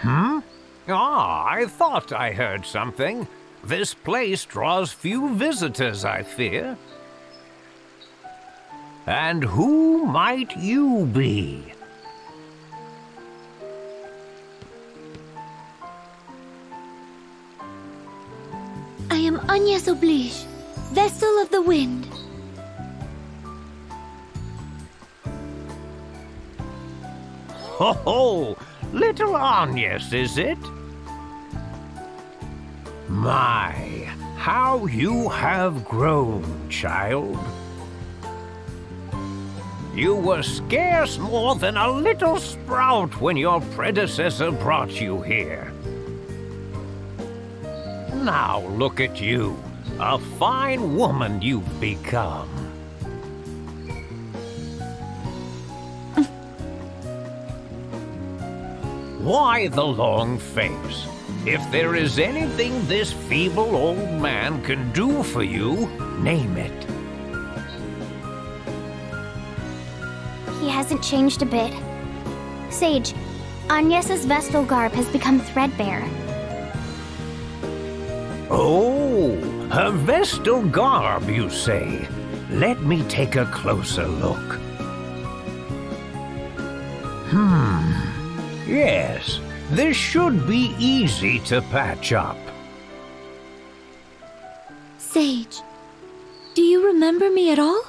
Ah, I thought I heard something. This place draws few visitors, I fear. And who might you be? I am Agnes Oblige, Vestal of the Wind. Ho ho! Little Agnes, is it? My, how you have grown, child. You were scarce more than a little sprout when your predecessor brought you here. Now look at you, a fine woman you've become. Why the long face? If there is anything this feeble old man can do for you, name it. He hasn't changed a bit. Sage, Agnes's Vestal garb has become threadbare. Oh, her Vestal garb, you say? Let me take a closer look. Yes, this should be easy to patch up. Sage, do you remember me at all?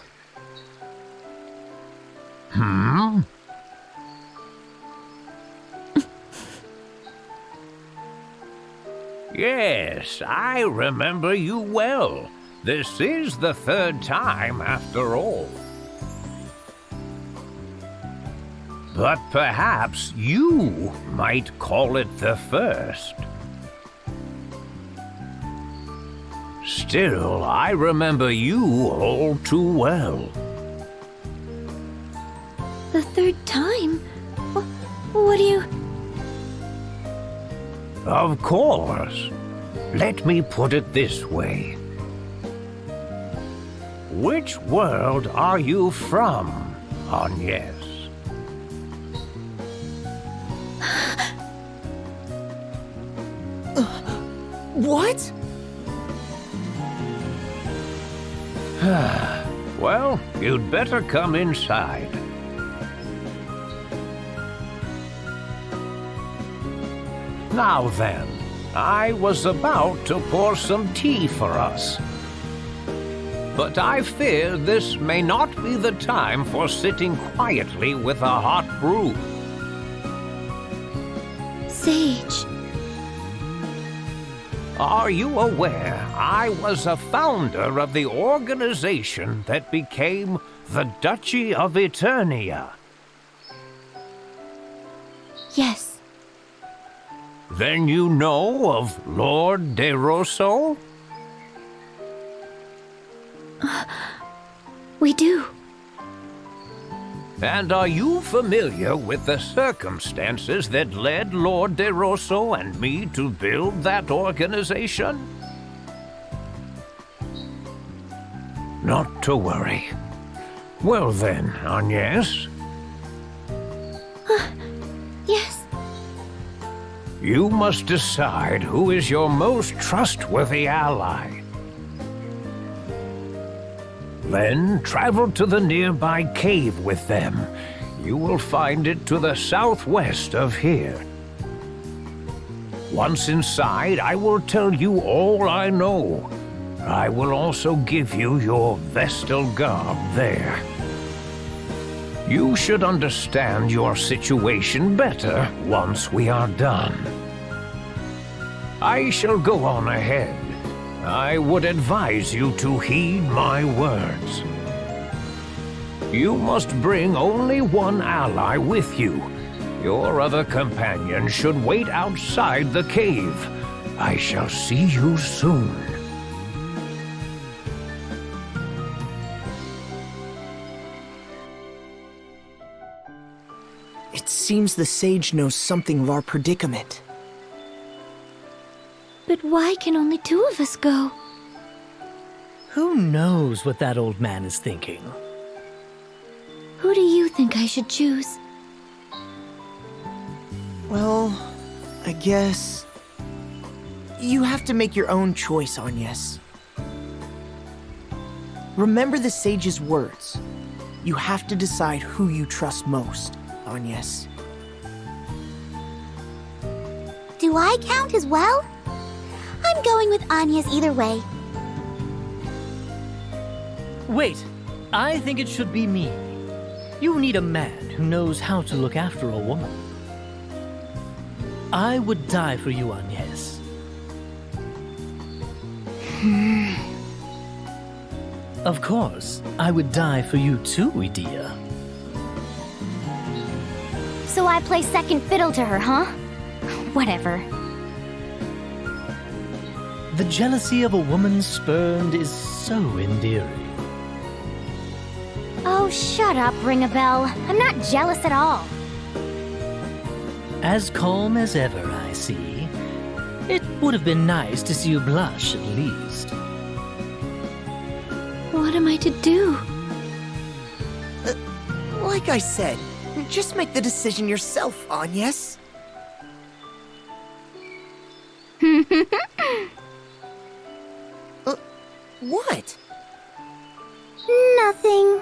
Yes, I remember you well. This is the third time, after all. But perhaps you might call it the first. Still, I remember you all too well. The third time? What do you... Of course. Let me put it this way. Which world are you from, Agnes? What? Well, you'd better come inside. Now then, I was about to pour some tea for us. But I fear this may not be the time for sitting quietly with a hot brew. Sage. Are you aware I was a founder of the organization that became the Duchy of Eternia? Yes. Then you know of Lord De Rosso? We do. And are you familiar with the circumstances that led Lord De Rosso and me to build that organization? Not to worry. Well then, Agnes. Yes. You must decide who is your most trustworthy ally. Then travel to the nearby cave with them. You will find it to the southwest of here. Once inside, I will tell you all I know. I will also give you your Vestal garb there. You should understand your situation better once we are done. I shall go on ahead. I would advise you to heed my words. You must bring only one ally with you. Your other companion should wait outside the cave. I shall see you soon. It seems the sage knows something of our predicament. But why can only two of us go? Who knows what that old man is thinking? Who do you think I should choose? Well, I guess... you have to make your own choice, Agnes. Remember the sage's words. You have to decide who you trust most, Agnes. Do I count as well? I'm going with Agnes either way. Wait, I think it should be me. You need a man who knows how to look after a woman. I would die for you, Agnes. Of course, I would die for you too, Idia. So I play second fiddle to her, huh? Whatever. The jealousy of a woman spurned is so endearing. Oh, shut up, Ringabel. I'm not jealous at all. As calm as ever, I see. It would have been nice to see you blush, at least. What am I to do? Like I said, just make the decision yourself, Agnes. What? Nothing.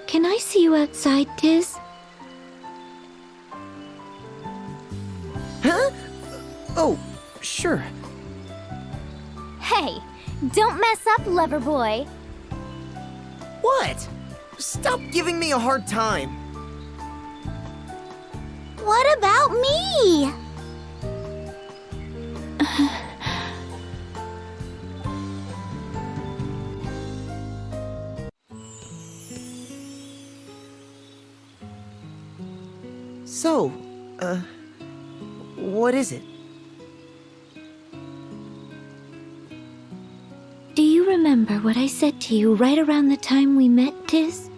Can I see you outside, Tiz? Huh? Oh, sure. Hey, don't mess up, lover boy. What? Stop giving me a hard time. What about me? So, what is it? Do you remember what I said to you right around the time we met, Tiz?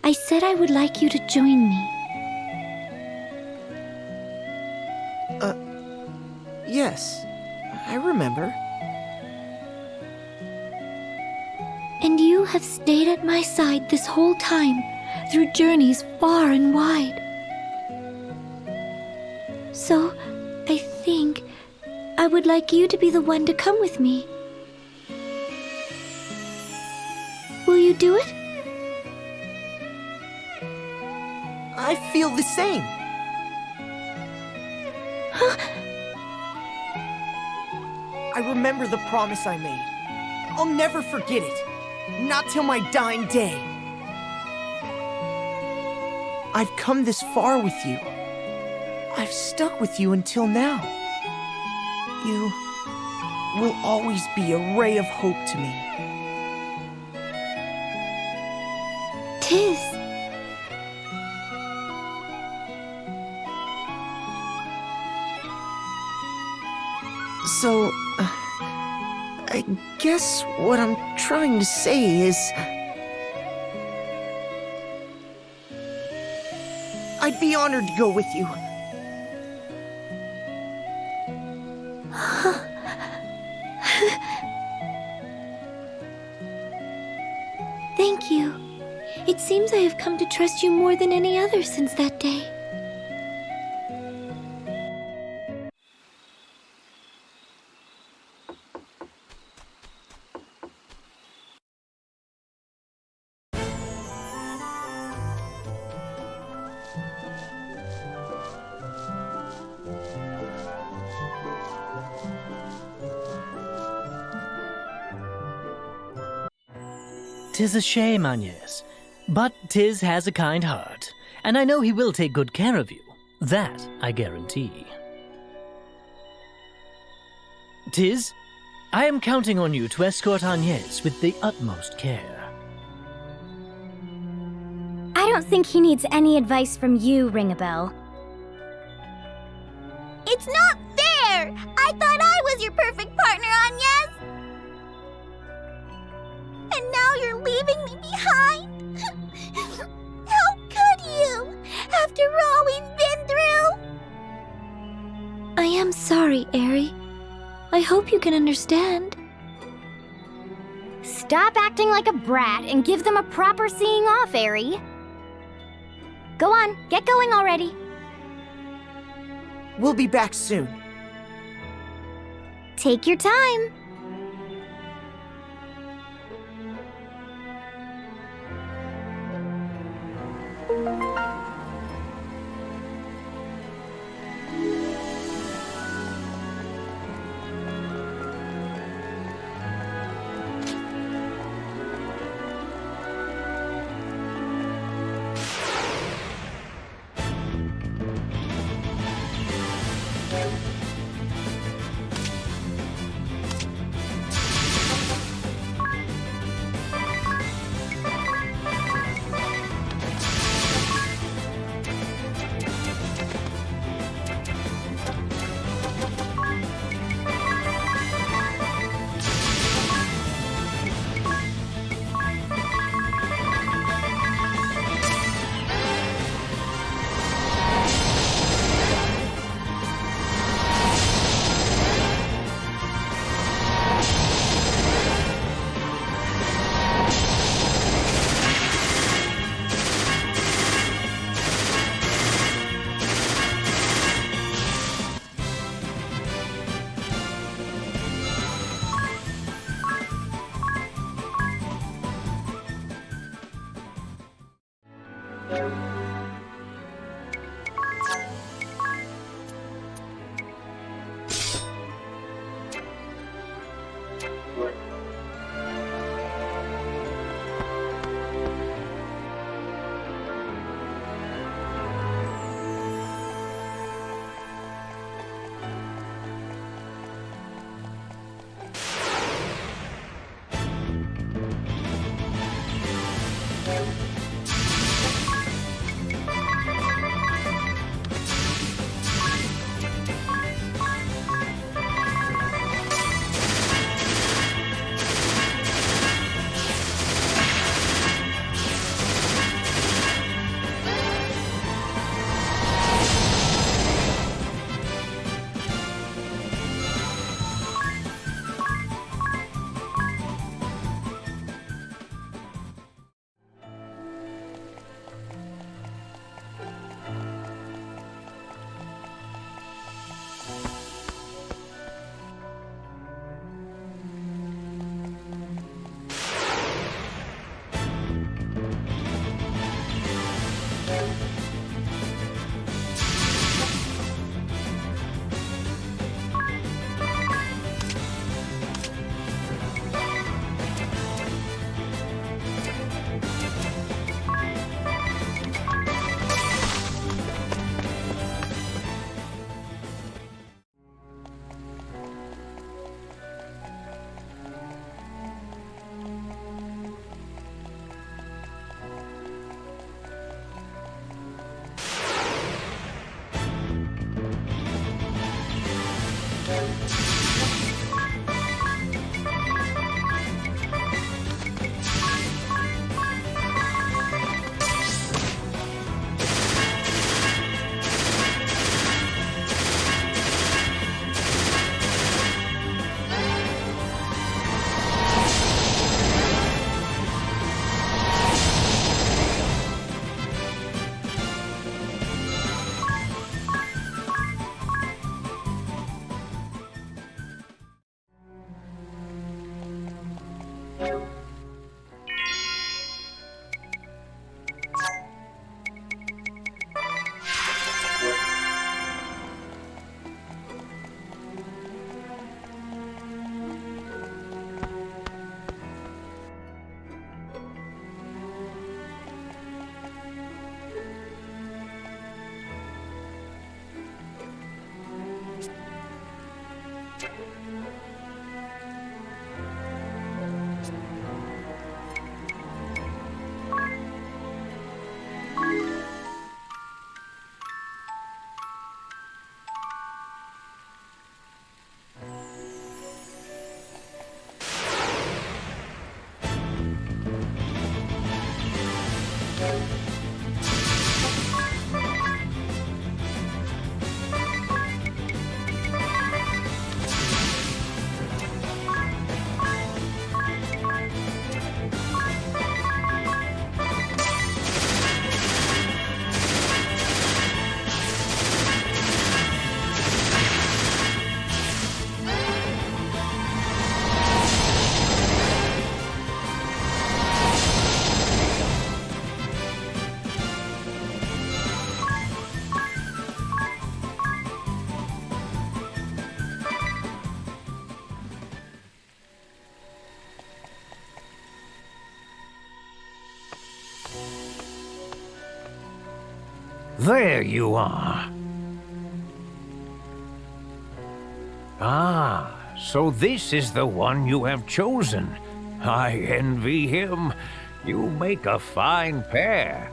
I said I would like you to join me. Yes, I remember. And you have stayed at my side this whole time, through journeys far and wide. So, I think I would like you to be the one to come with me. Will you do it? I feel the same. I remember the promise I made. I'll never forget it. Not till my dying day. I've come this far with you. I've stuck with you until now. You will always be a ray of hope to me. Tiz. So, I guess what I'm trying to say is... I'd be honored to go with you. Thank you. It seems I have come to trust you more than any other since that day. "'Tis a shame, Agnes, but Tiz has a kind heart, and I know he will take good care of you. That I guarantee. Tiz, I am counting on you to escort Agnes with the utmost care." I don't think he needs any advice from you, Ringabel. It's not fair! I thought I was your perfect partner, Agnes! And now you're leaving me behind? How could you, after all we've been through? I am sorry, Eri. I hope you can understand. Stop acting like a brat and give them a proper seeing off, Eri. Go on, get going already. We'll be back soon. Take your time. There you are. Ah, so this is the one you have chosen. I envy him. You make a fine pair.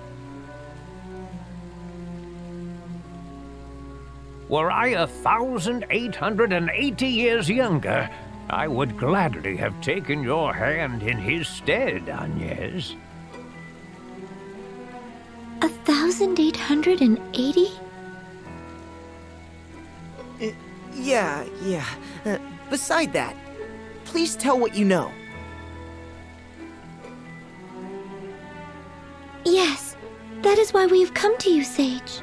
Were I 1,880 years younger, I would gladly have taken your hand in his stead, Agnes. 1,880? Yeah. Beside that, please tell what you know. Yes, that is why we have come to you, Sage.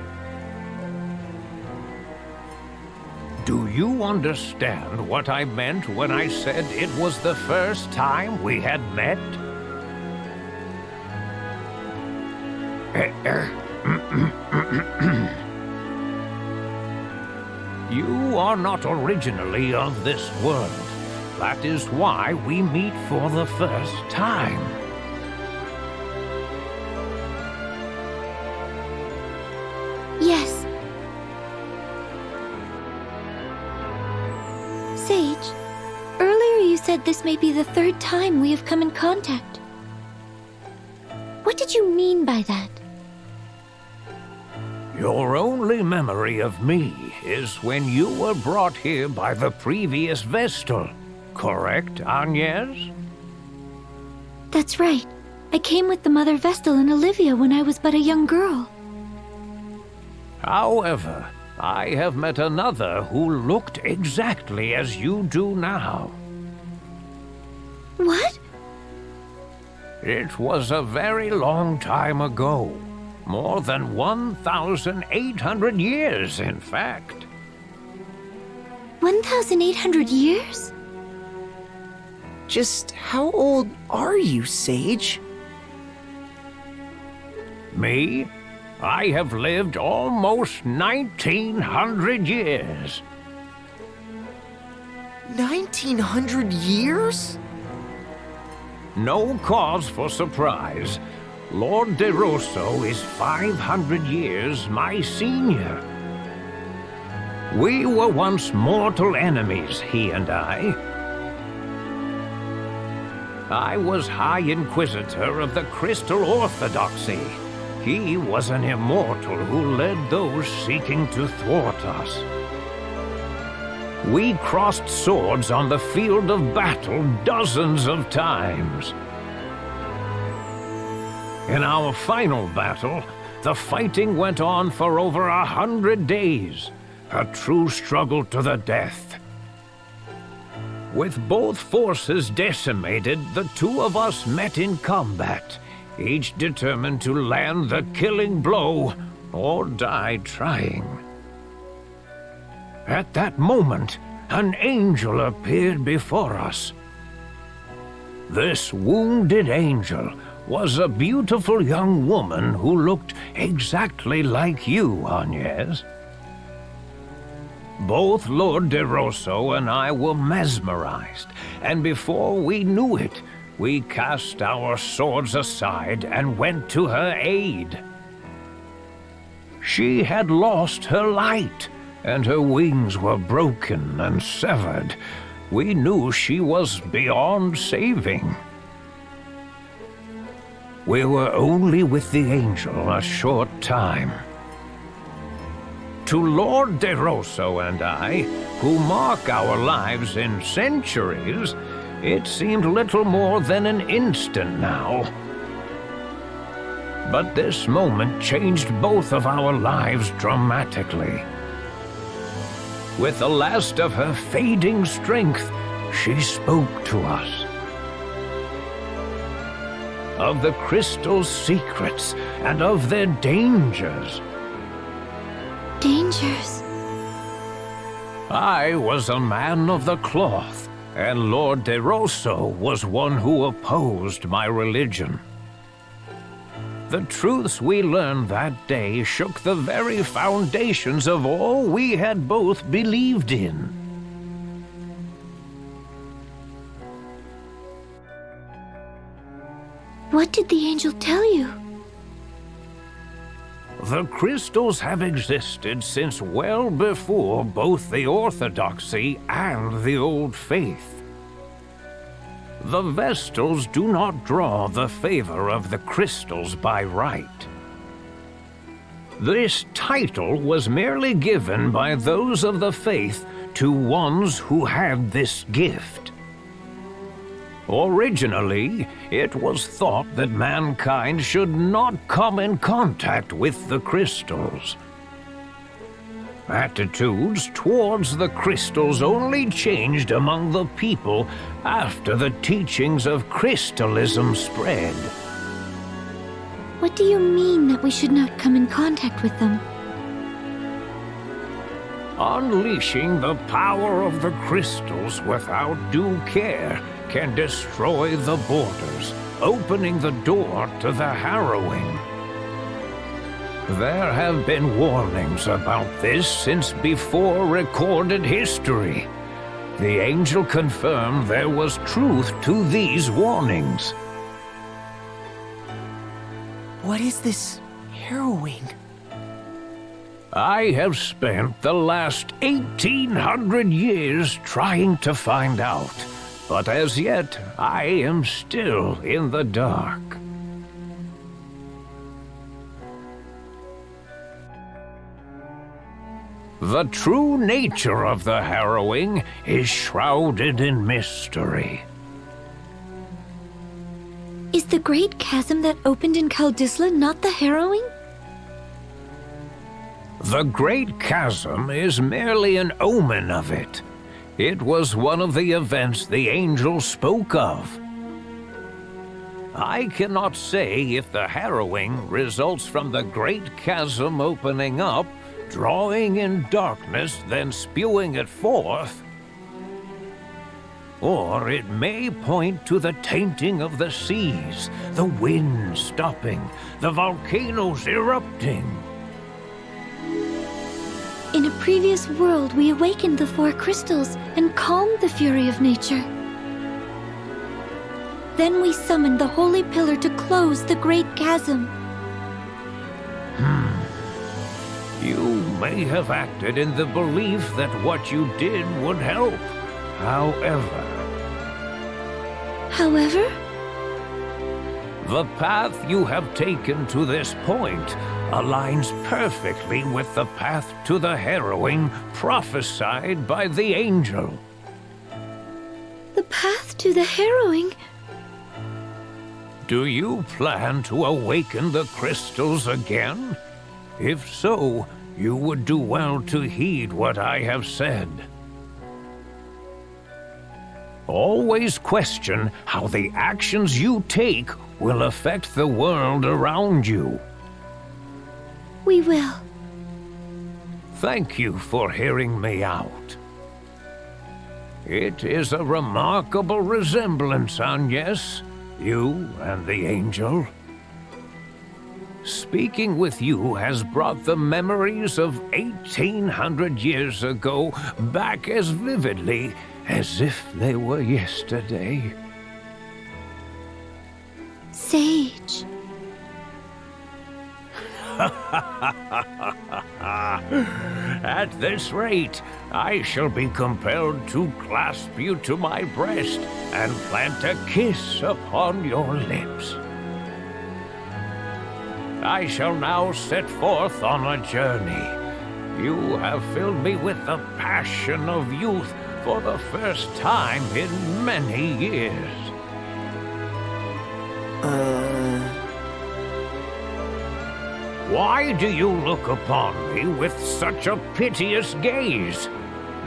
Do you understand what I meant when I said it was the first time we had met? You are not originally of this world. That is why we meet for the first time. Yes. Sage, earlier you said this may be the third time we have come in contact. What did you mean by that? Your only memory of me is when you were brought here by the previous Vestal, correct, Agnes? That's right. I came with the Mother Vestal and Olivia when I was but a young girl. However, I have met another who looked exactly as you do now. What? It was a very long time ago. More than 1,800 years, in fact. 1,800 years? Just how old are you, Sage? Me? I have lived almost 1,900 years. 1,900 years? No cause for surprise. Lord De Rosso is 500 years my senior. We were once mortal enemies, he and I. I was High Inquisitor of the Crystal Orthodoxy. He was an immortal who led those seeking to thwart us. We crossed swords on the field of battle dozens of times. In our final battle, the fighting went on for over 100 days, a true struggle to the death. With both forces decimated, the two of us met in combat, each determined to land the killing blow or die trying. At that moment, an angel appeared before us. This wounded angel was a beautiful young woman who looked exactly like you, Agnes. Both Lord De Rosso and I were mesmerized, and before we knew it, we cast our swords aside and went to her aid. She had lost her light, and her wings were broken and severed. We knew she was beyond saving. We were only with the angel a short time. To Lord De Rosso and I, who mark our lives in centuries, it seemed little more than an instant now. But this moment changed both of our lives dramatically. With the last of her fading strength, she spoke to us. Of the crystal's secrets and of their dangers. Dangers? I was a man of the cloth, and Lord De Rosso was one who opposed my religion. The truths we learned that day shook the very foundations of all we had both believed in. What did the angel tell you? the crystals have existed since well before both the Orthodoxy and the Old Faith. The Vestals do not draw the favor of the crystals by right. This title was merely given by those of the faith to ones who had this gift. Originally, it was thought that mankind should not come in contact with the crystals. Attitudes towards the crystals only changed among the people after the teachings of crystalism spread. What do you mean that we should not come in contact with them? Unleashing the power of the crystals without due care can destroy the borders, opening the door to the harrowing. There have been warnings about this since before recorded history. The angel confirmed there was truth to these warnings. What is this harrowing? I have spent the last 1800 years trying to find out, but as yet I am still in the dark. The true nature of the harrowing is shrouded in mystery. Is the great chasm that opened in Kaldisla not the harrowing? The Great Chasm is merely an omen of it. It was one of the events the angel spoke of. I cannot say if the harrowing results from the Great Chasm opening up, drawing in darkness, then spewing it forth, or it may point to the tainting of the seas, the wind stopping, the volcanoes erupting. In a previous world, we awakened the four crystals and calmed the fury of nature. Then we summoned the Holy Pillar to close the Great Chasm. You may have acted in the belief that what you did would help. However, the path you have taken to this point aligns perfectly with the path to the harrowing prophesied by the angel. The path to the harrowing? Do you plan to awaken the crystals again? If so, you would do well to heed what I have said. Always question how the actions you take will affect the world around you. We will. Thank you for hearing me out. It is a remarkable resemblance, Agnes, you and the angel. Speaking with you has brought the memories of 1800 years ago back as vividly as if they were yesterday. Sage. At this rate, I shall be compelled to clasp you to my breast and plant a kiss upon your lips. I shall now set forth on a journey. You have filled me with the passion of youth for the first time in many years. Why do you look upon me with such a piteous gaze?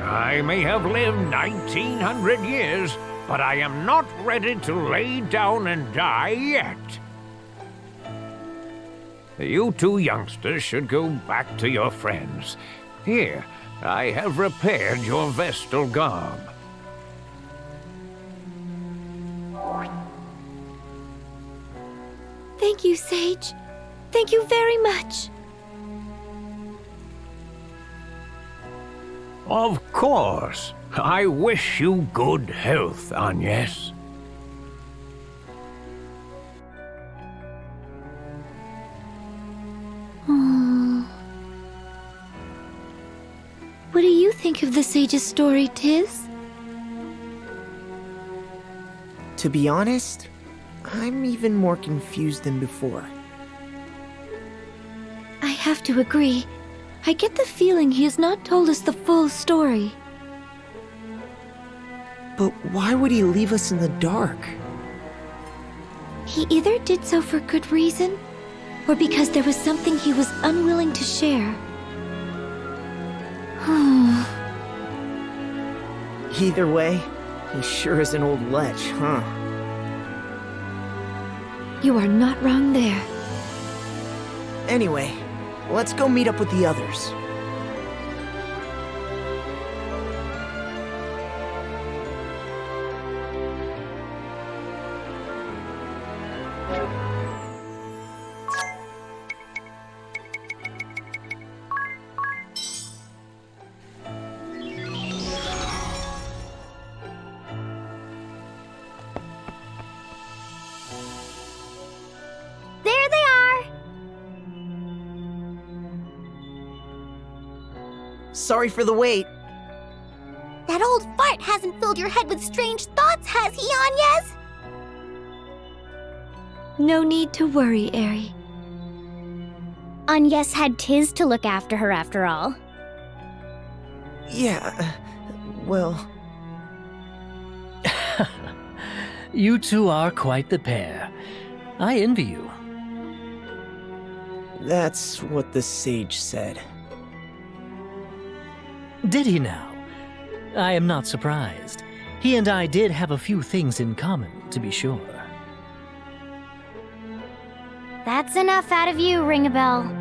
I may have lived 1900 years, but I am not ready to lay down and die yet. You two youngsters should go back to your friends. Here, I have repaired your vestal garb. Thank you, Sage. Thank you very much. Of course. I wish you good health, Agnes. Hmm. think of the sage's story, Tiz? To be honest, I'm even more confused than before. I have to agree. I get the feeling he has not told us the full story. But why would he leave us in the dark? He either did so for good reason, or because there was something he was unwilling to share. Either way, he sure is an old lech, huh? You are not wrong there. Anyway, let's go meet up with the others. There they are! Sorry for the wait. That old fart hasn't filled your head with strange thoughts, has he, Agnes? No need to worry, Eri. Agnes had Tiz to look after her after all. Yeah, well... You two are quite the pair. I envy you. That's what the sage said. Did he now? I am not surprised. He and I did have a few things in common, to be sure. That's enough out of you, Ringabel.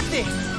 got this!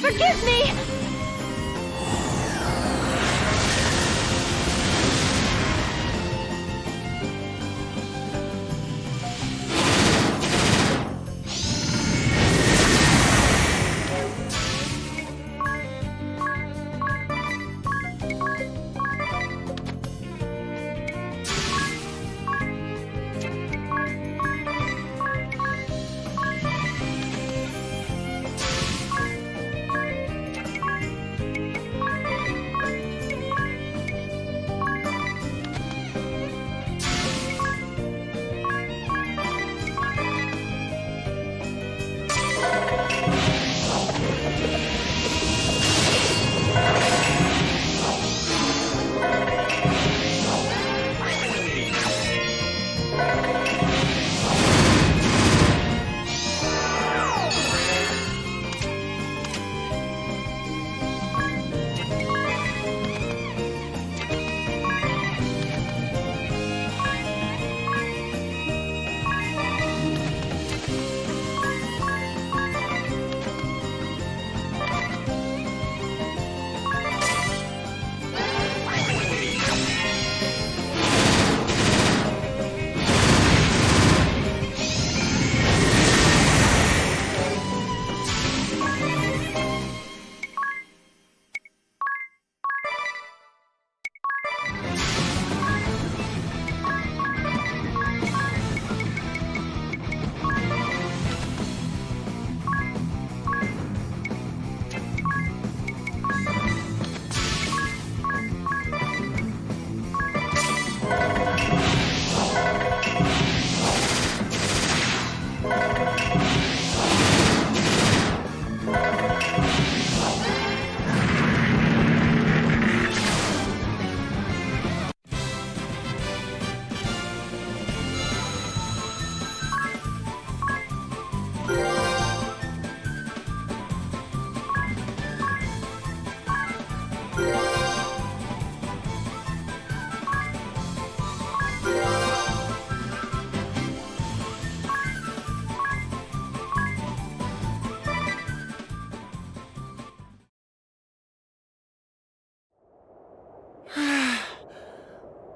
Forgive me!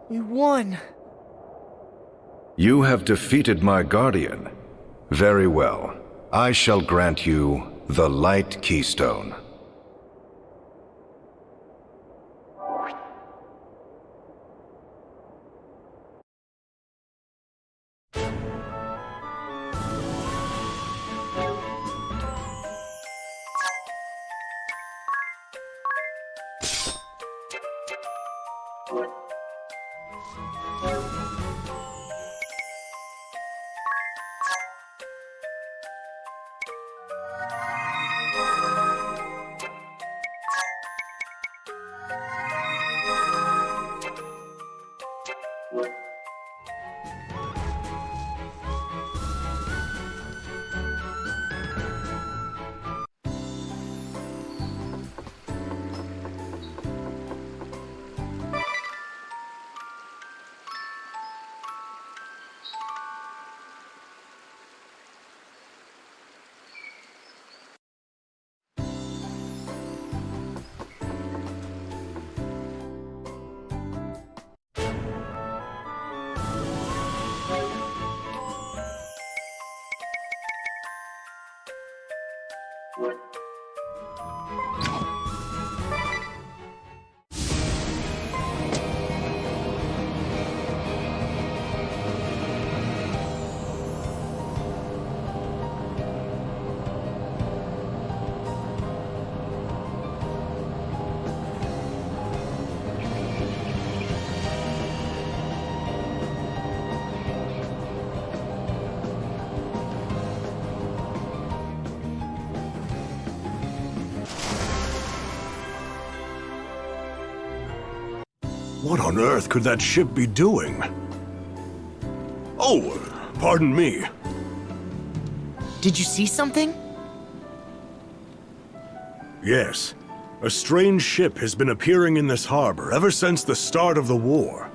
We won. You have defeated my guardian. Very well. I shall grant you the Light Keystone. What on earth could that ship be doing? Oh, pardon me. Did you see something? Yes. A strange ship has been appearing in this harbor ever since the start of the war.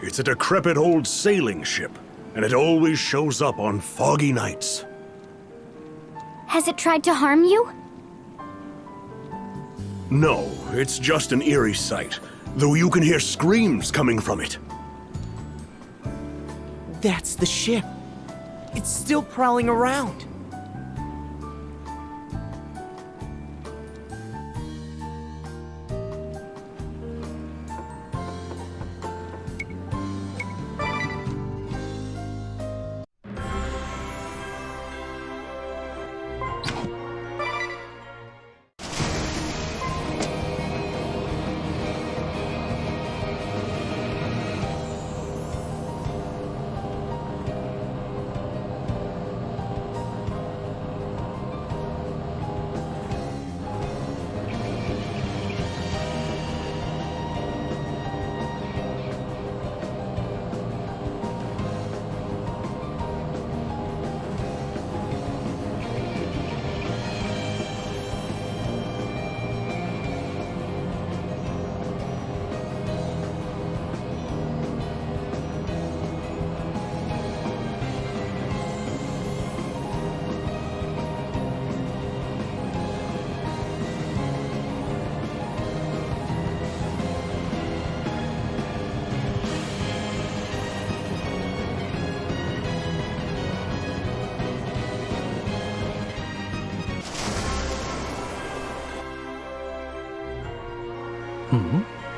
It's a decrepit old sailing ship, and it always shows up on foggy nights. Has it tried to harm you? No, it's just an eerie sight, though you can hear screams coming from it. That's the ship. It's still prowling around.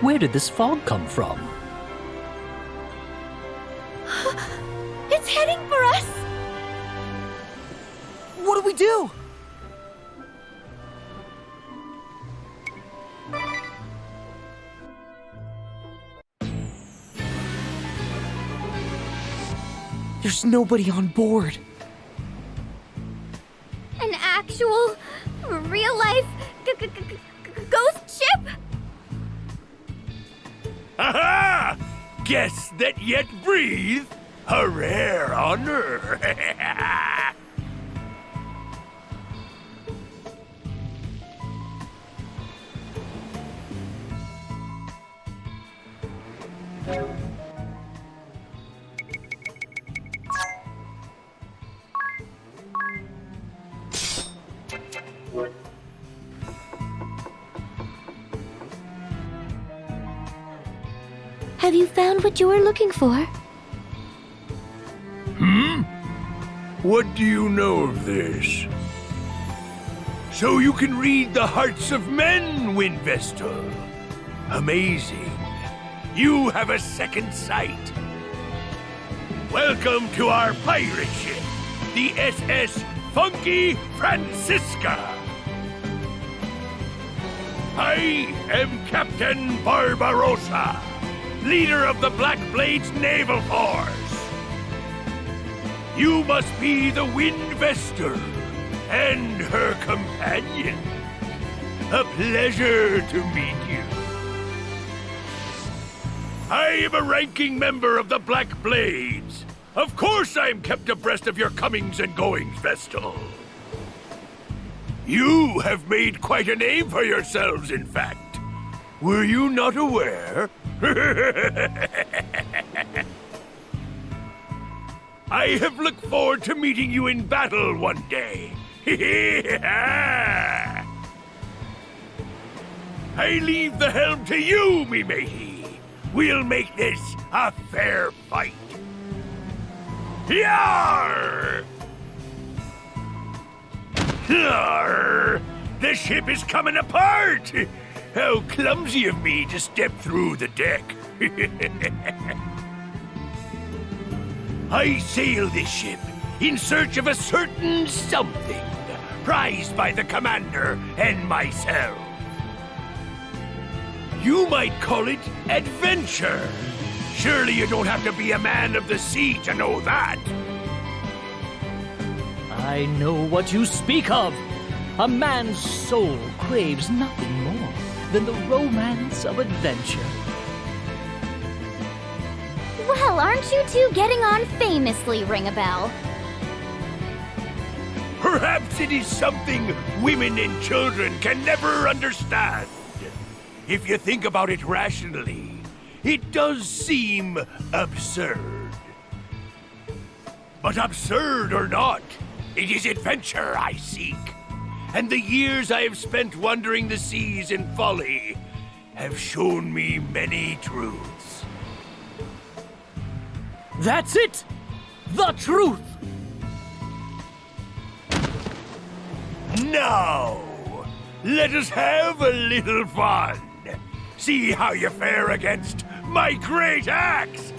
Where did this fog come from? It's heading for us! What do we do? There's nobody on board. An actual, real-life ghost ship? Aha! Guests that yet breathe? A rare honor. Have you found what you were looking for? What do you know of this? So you can read the hearts of men, Windvestal. Amazing. You have a second sight. Welcome to our pirate ship, the SS Funky Francisca. I am Captain Barbarossa, leader of the Black Blade's naval force. You must be the Windvestal and her companion. A pleasure to meet you. I am a ranking member of the Black Blades. Of course I am kept abreast of your comings and goings, Vestal. You have made quite a name for yourselves, in fact. Were you not aware? I have looked forward to meeting you in battle one day. I leave the helm to you, me matey. We'll make this a fair fight. Yarr! Arr! The ship is coming apart! How clumsy of me to step through the deck. I sail this ship in search of a certain something, prized by the commander and myself. You might call it adventure. Surely you don't have to be a man of the sea to know that. I know what you speak of. A man's soul craves nothing more than the romance of adventure. Well, aren't you two getting on famously, Ringabel? Perhaps it is something women and children can never understand. If you think about it rationally, it does seem absurd. But absurd or not, it is adventure I seek. And the years I have spent wandering the seas in folly have shown me many truths. That's it! The truth! Now, let us have a little fun. See how you fare against my great axe!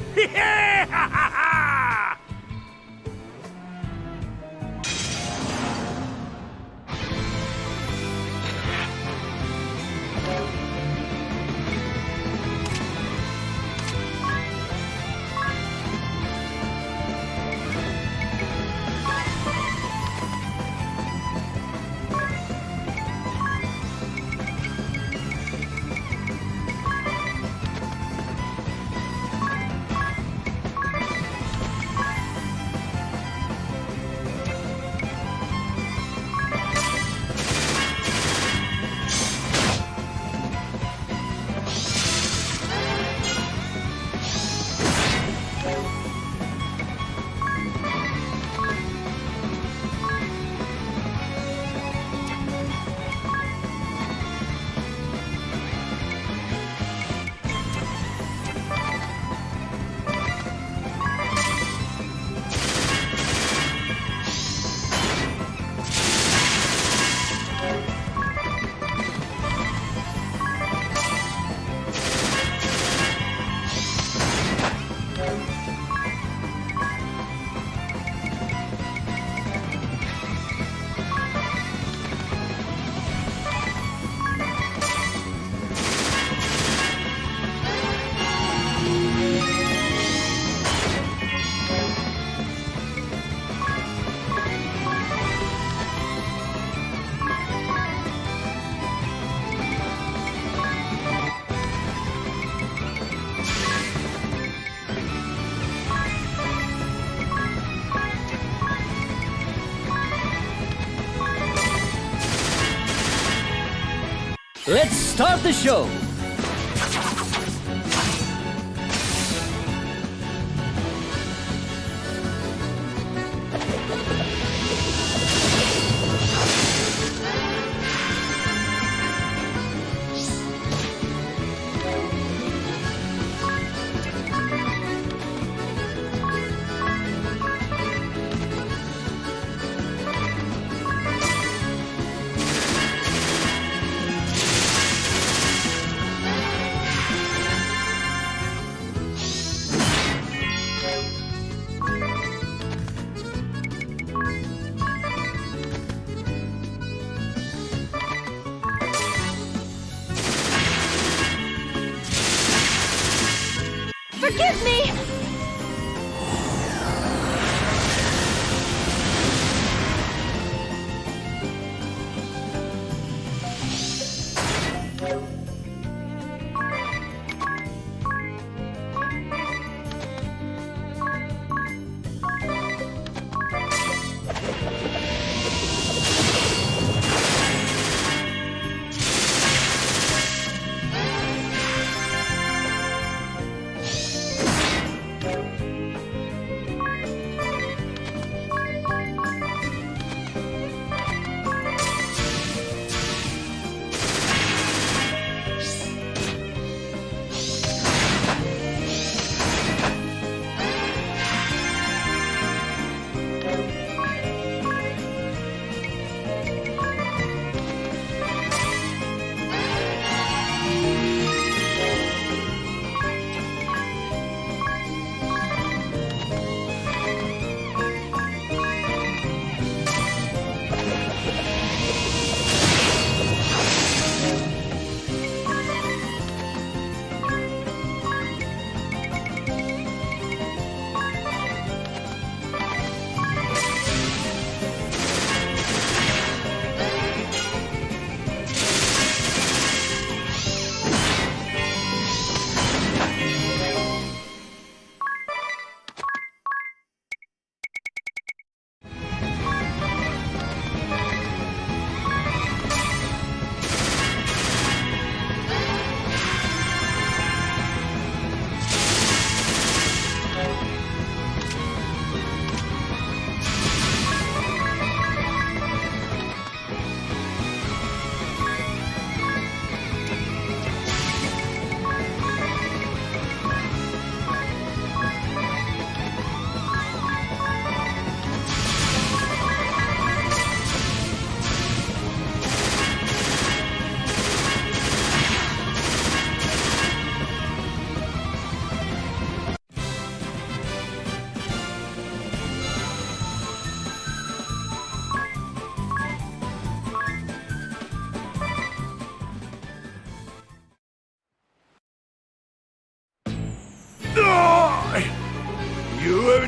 Let's start the show! Forgive me!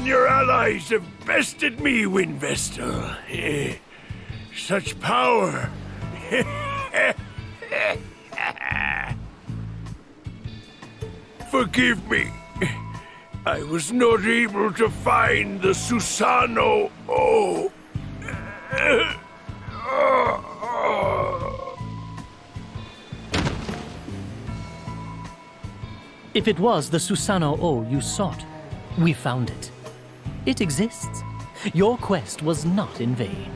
and your allies have bested me, Windvestal. Such power. Forgive me. I was not able to find the Susano. Oh. If it was the Susano O you sought, we found it. It exists. Your quest was not in vain.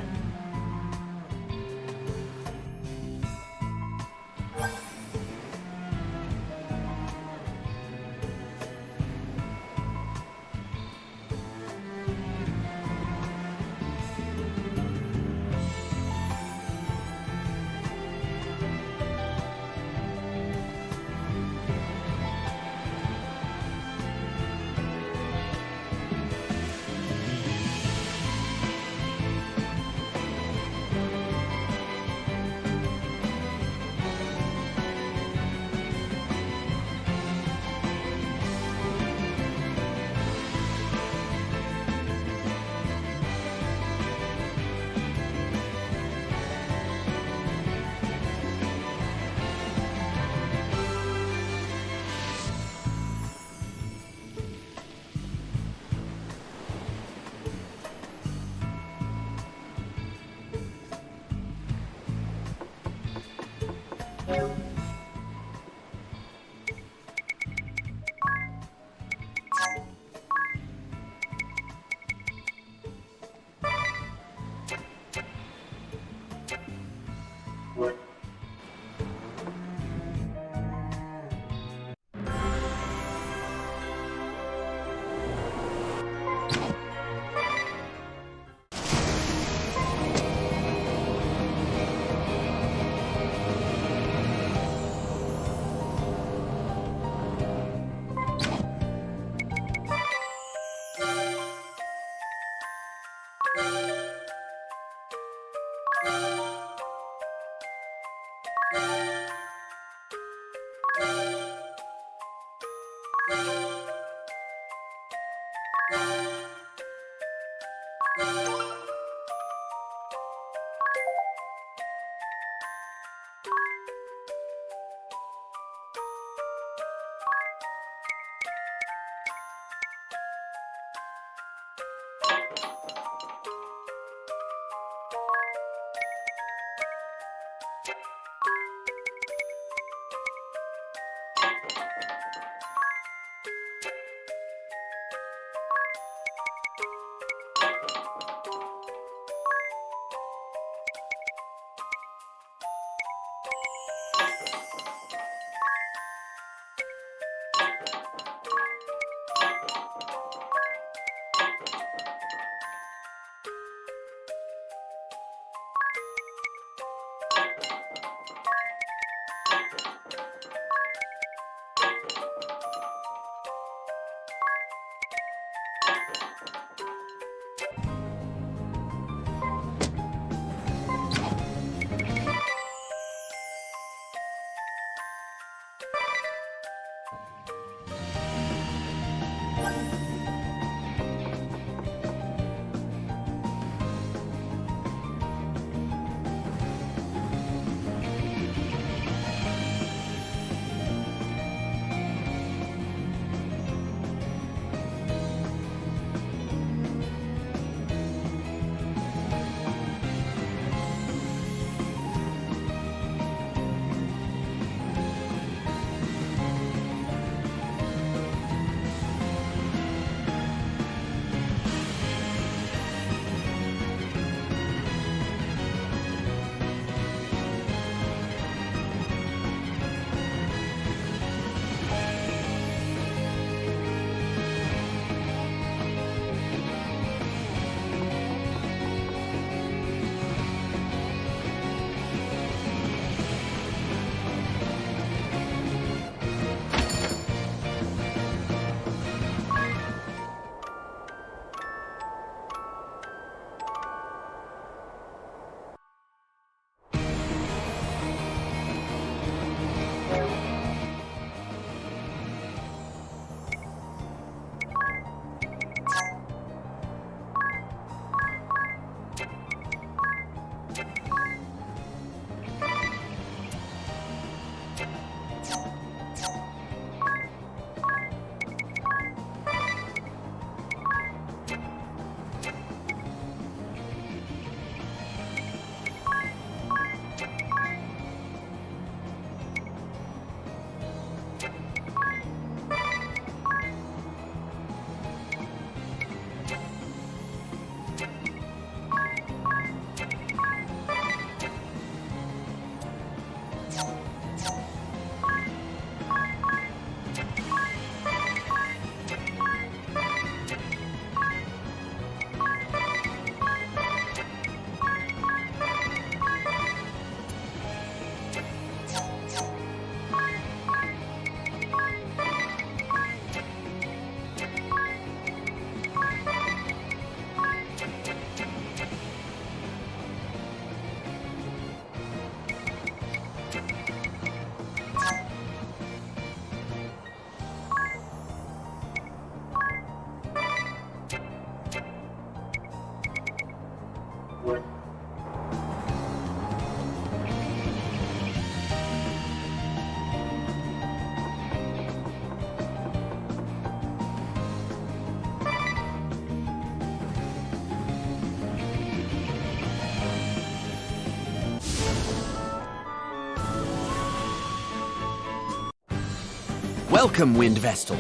Welcome, Wind Vestal.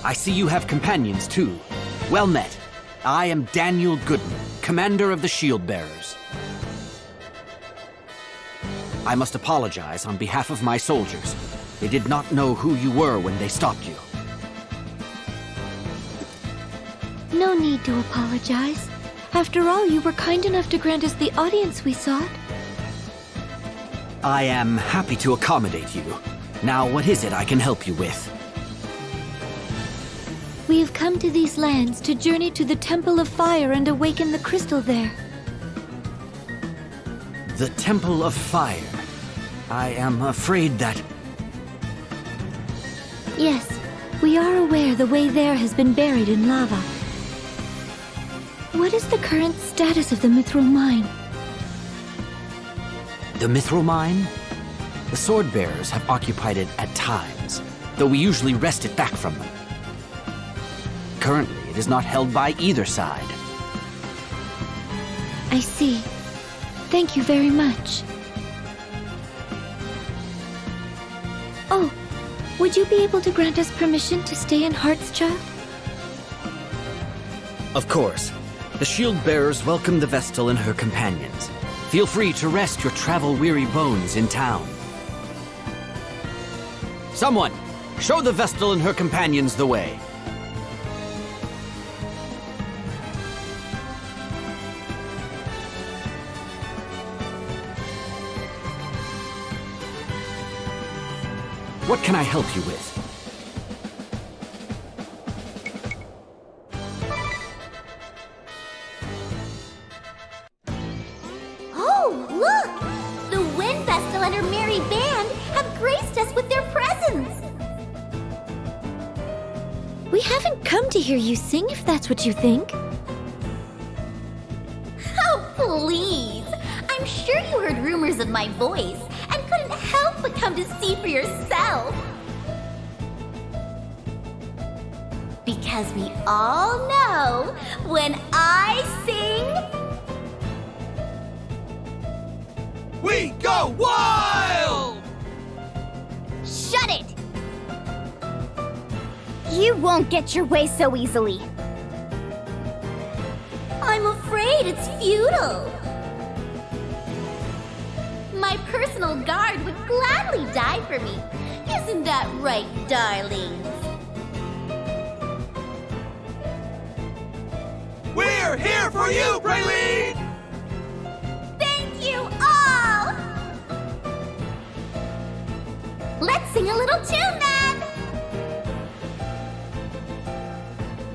I see you have companions, too. Well met. I am Daniel Goodman, commander of the Shield Bearers. I must apologize on behalf of my soldiers. They did not know who you were when they stopped you. No need to apologize. After all, you were kind enough to grant us the audience we sought. I am happy to accommodate you. Now, what is it I can help you with? We have come to these lands to journey to the Temple of Fire and awaken the crystal there. The Temple of Fire. I am afraid that... Yes, we are aware the way there has been buried in lava. What is the current status of the Mithril Mine? The Mithril Mine? The Sword Bearers have occupied it at times, though we usually wrest it back from them. Currently, it is not held by either side. I see. Thank you very much. Oh, would you be able to grant us permission to stay in Hartschild? Of course. The Shield Bearers welcome the Vestal and her companions. Feel free to rest your travel-weary bones in town. Someone, show the Vestal and her companions the way. What can I help you with? Oh, look! The Wind Vestal and her merry band have graced us with their presence! We haven't come to hear you sing, if that's what you think. Oh, please! I'm sure you heard rumors of my voice and couldn't help but come to see for yourself. Because we all know when I sing... We go wild! Shut it! You won't get your way so easily. I'm afraid it's futile. My personal guard would gladly die for me. Isn't that right, darlings? We're here for you, Praline! Thank you all! Let's sing a little tune then!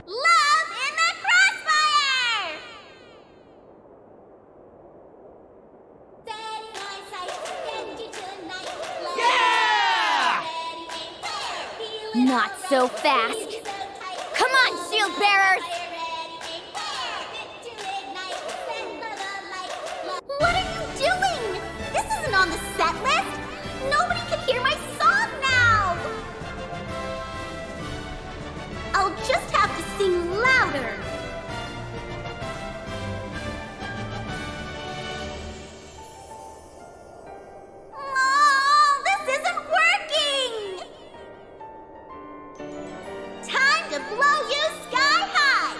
Love in the Crossfire! Yeah! Not so fast. Come on, Shield Bearers! What are you doing? This isn't on the set list. Nobody can hear my song now. I'll just have to sing louder. Oh, this isn't working. Time to blow you sky high.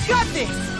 got this!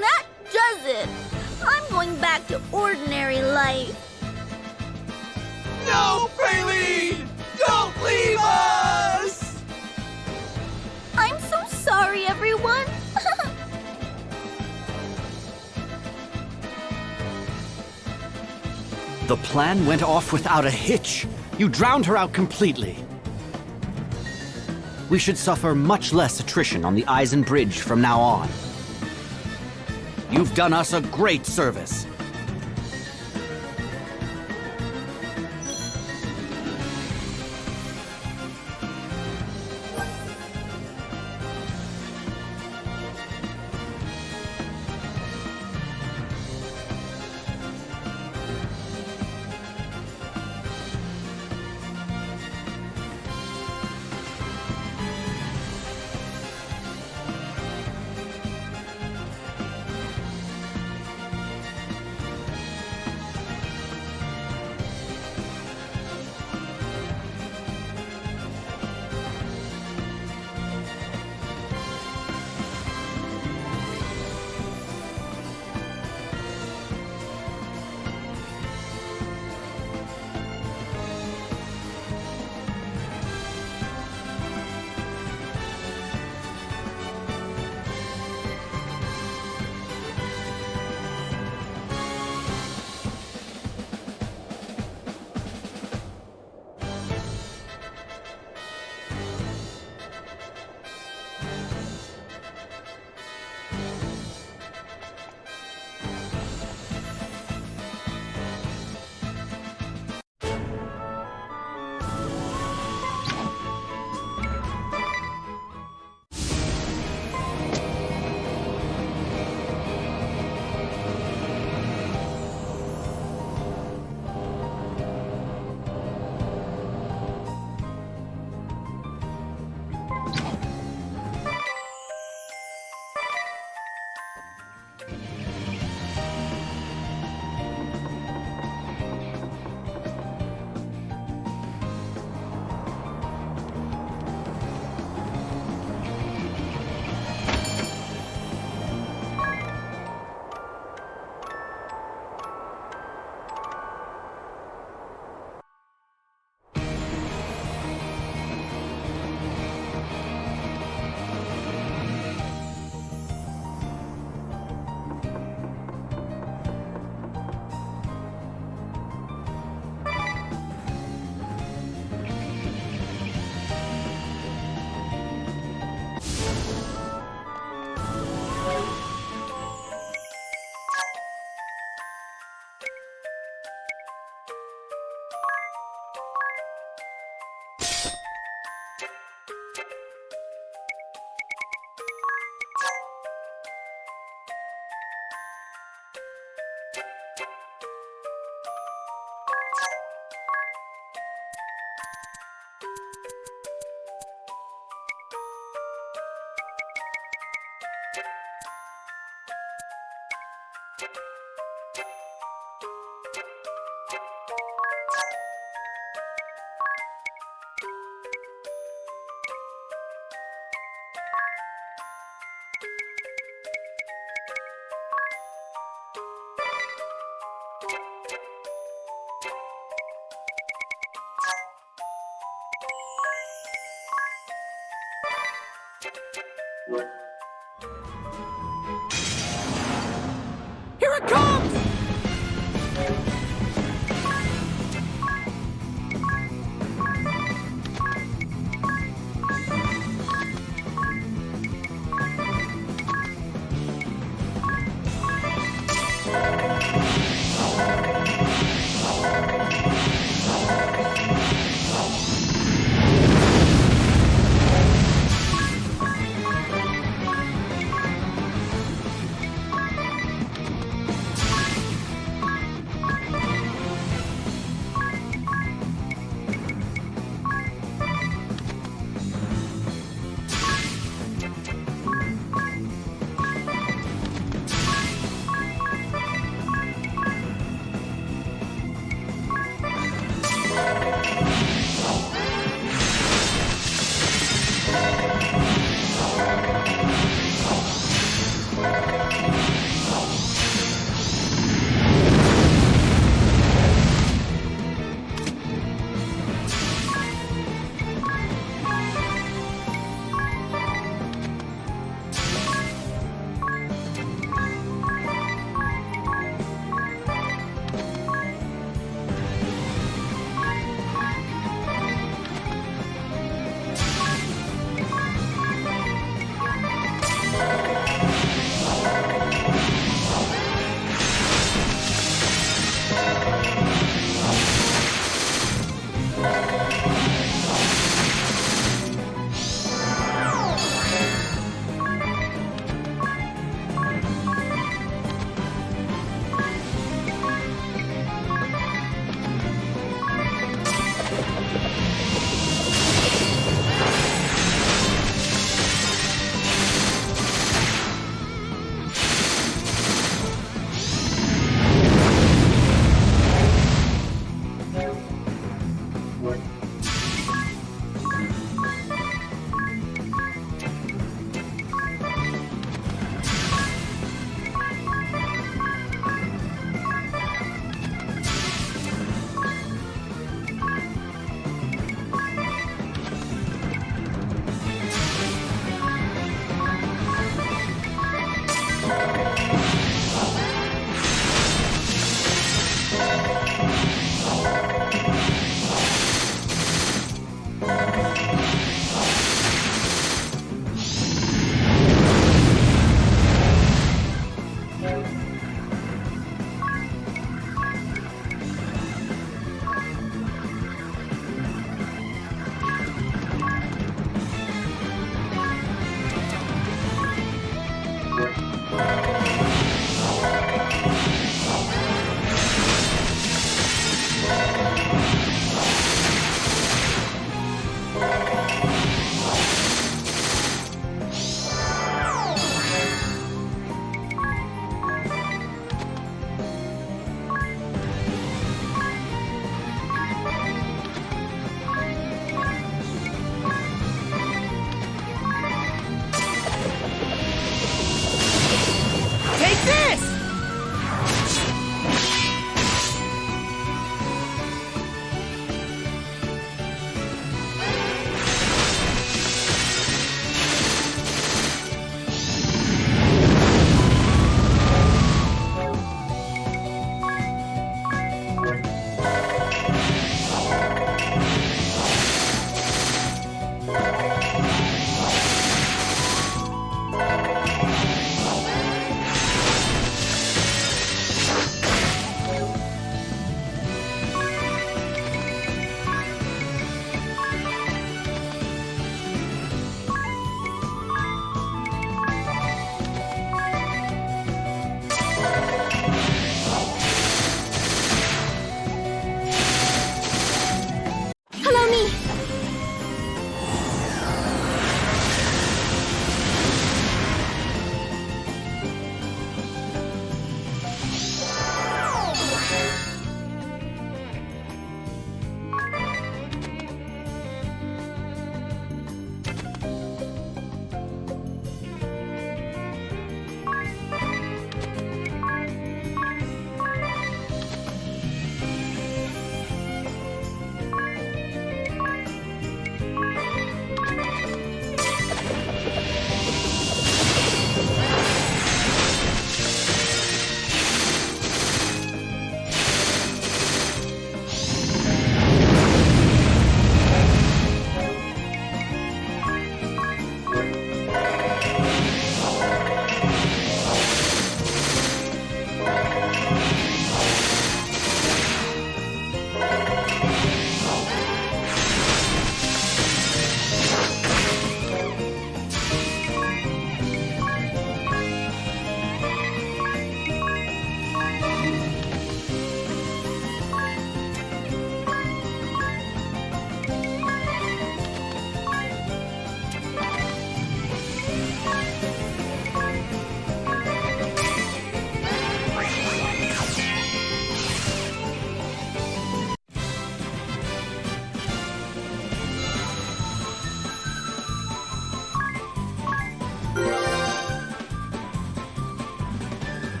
That does it. I'm going back to ordinary life. No, Praline! Don't leave us! I'm so sorry, everyone. The plan went off without a hitch. You drowned her out completely. We should suffer much less attrition on the Eisen Bridge from now on. You've done us a great service.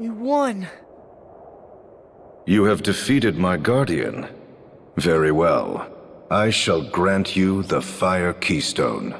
We won. You have defeated my guardian. Very well. I shall grant you the Fire Keystone.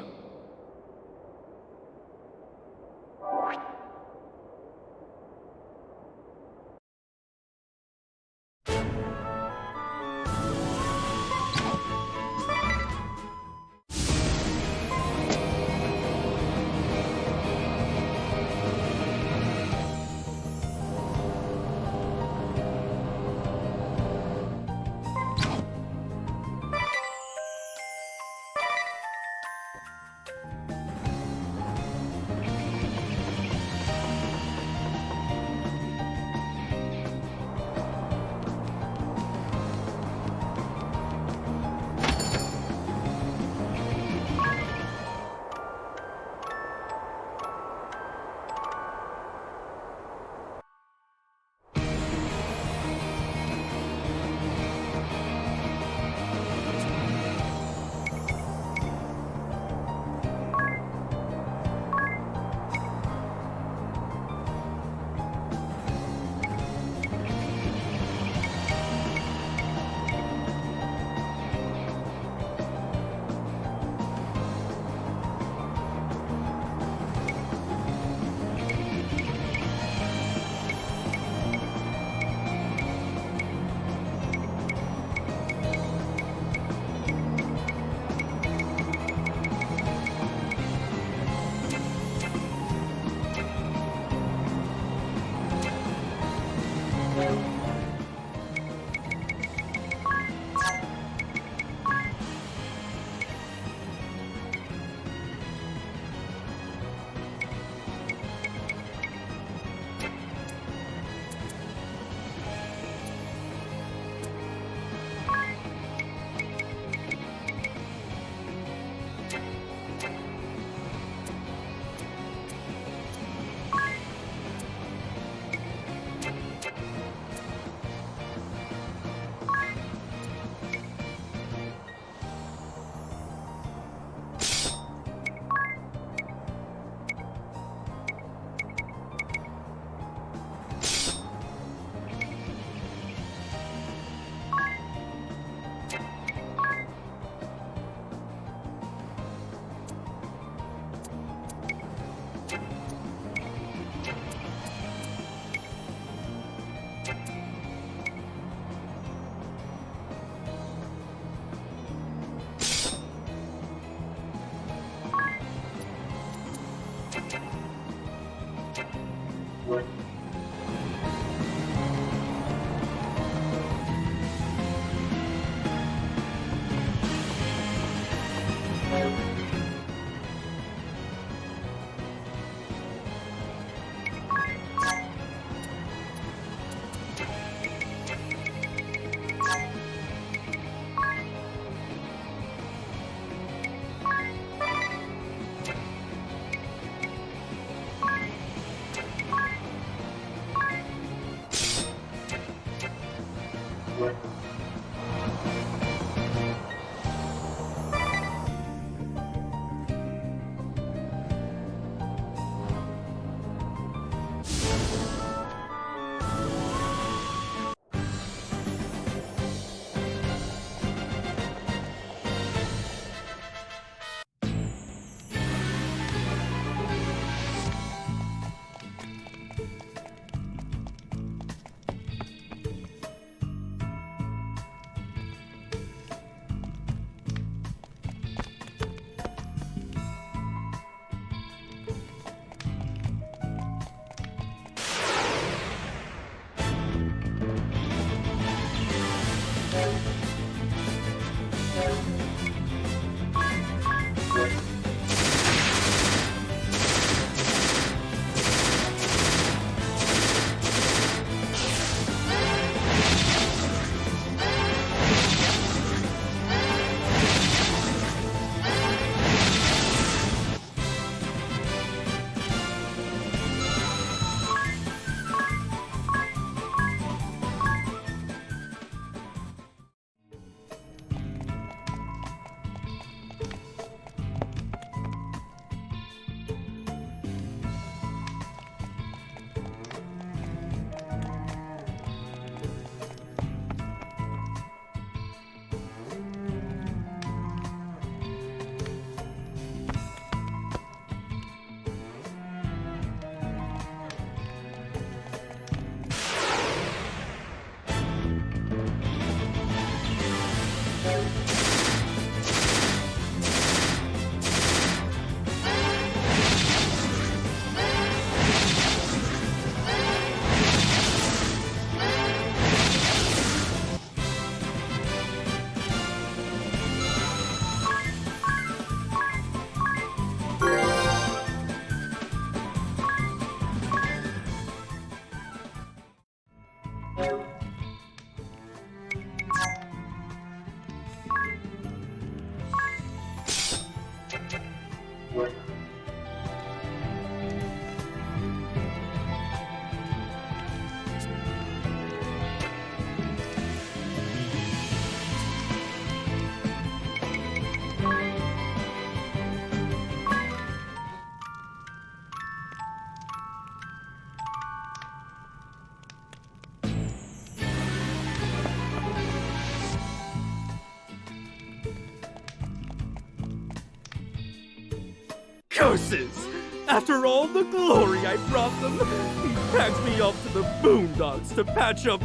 Curses! After all the glory I brought them, he packed me off to the boondocks to patch up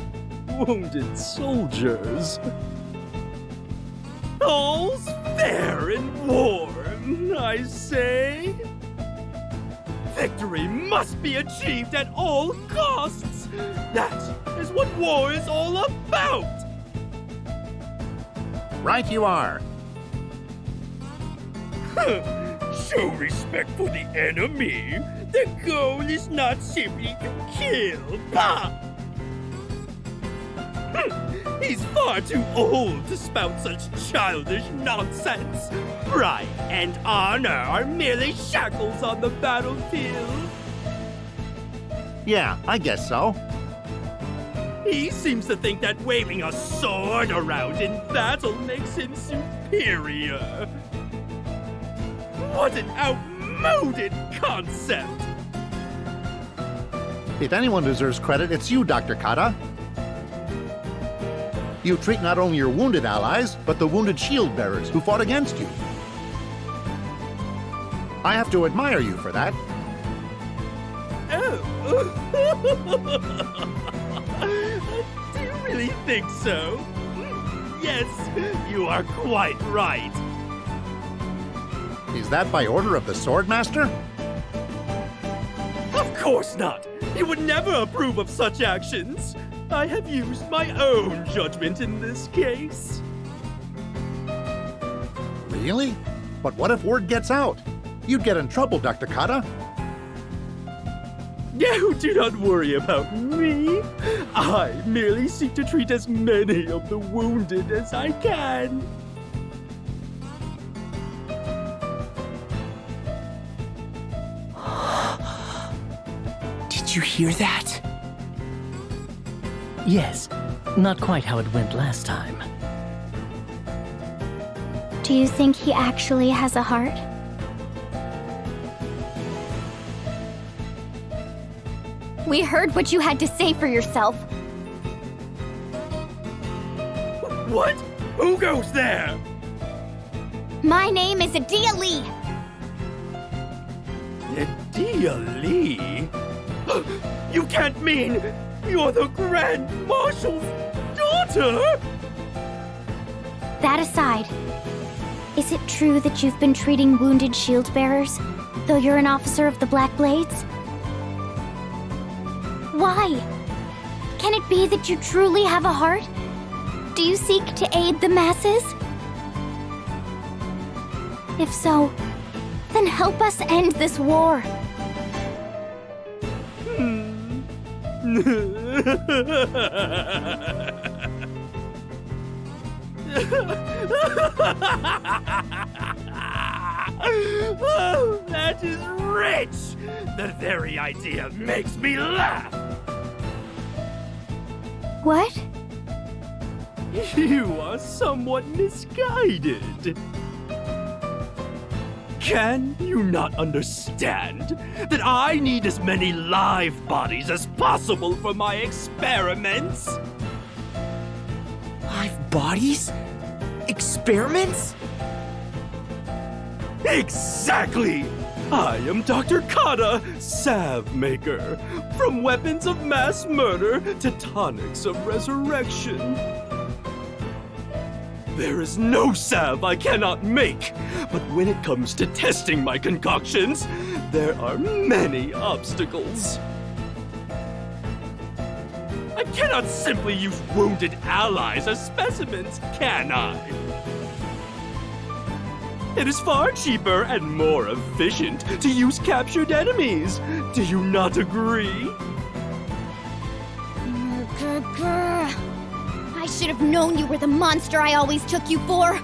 wounded soldiers. All's fair in war, I say. Victory must be achieved at all costs. That is what war is all about. Right you are. Show respect for the enemy. The goal is not simply to kill. Bah! He's far too old to spout such childish nonsense. Pride and honor are merely shackles on the battlefield. Yeah, I guess so. He seems to think that waving a sword around in battle makes him superior. What an outmoded concept! If anyone deserves credit, it's you, Dr. Kata. You treat not only your wounded allies, but the wounded shield bearers who fought against you. I have to admire you for that. Oh. Do you really think so? Yes, you are quite right. Is that by order of the Swordmaster? Of course not! He would never approve of such actions! I have used my own judgment in this case. Really? But what if word gets out? You'd get in trouble, Dr. Kata. No, do not worry about me. I merely seek to treat as many of the wounded as I can. Did you hear that? Yes, not quite how it went last time. Do you think he actually has a heart? We heard what you had to say for yourself. What? Who goes there? My name is Adia Lee. Adia Lee? You can't mean you're the Grand Marshal's daughter? That aside, is it true that you've been treating wounded shield bearers, though you're an officer of the Black Blades? Why? Can it be that you truly have a heart? Do you seek to aid the masses? If so, then help us end this war. Oh, that is rich! The very idea makes me laugh! What? You are somewhat misguided. Can you not understand that I need as many live bodies as possible for my experiments? Live bodies? Experiments? Exactly! I am Dr. Kata, Salve-Maker, from weapons of mass murder to tonics of resurrection. There is no salve I cannot make, but when it comes to testing my concoctions, there are many obstacles. I cannot simply use wounded allies as specimens, can I? It is far cheaper and more efficient to use captured enemies. Do you not agree? I should have known you were the monster I always took you for.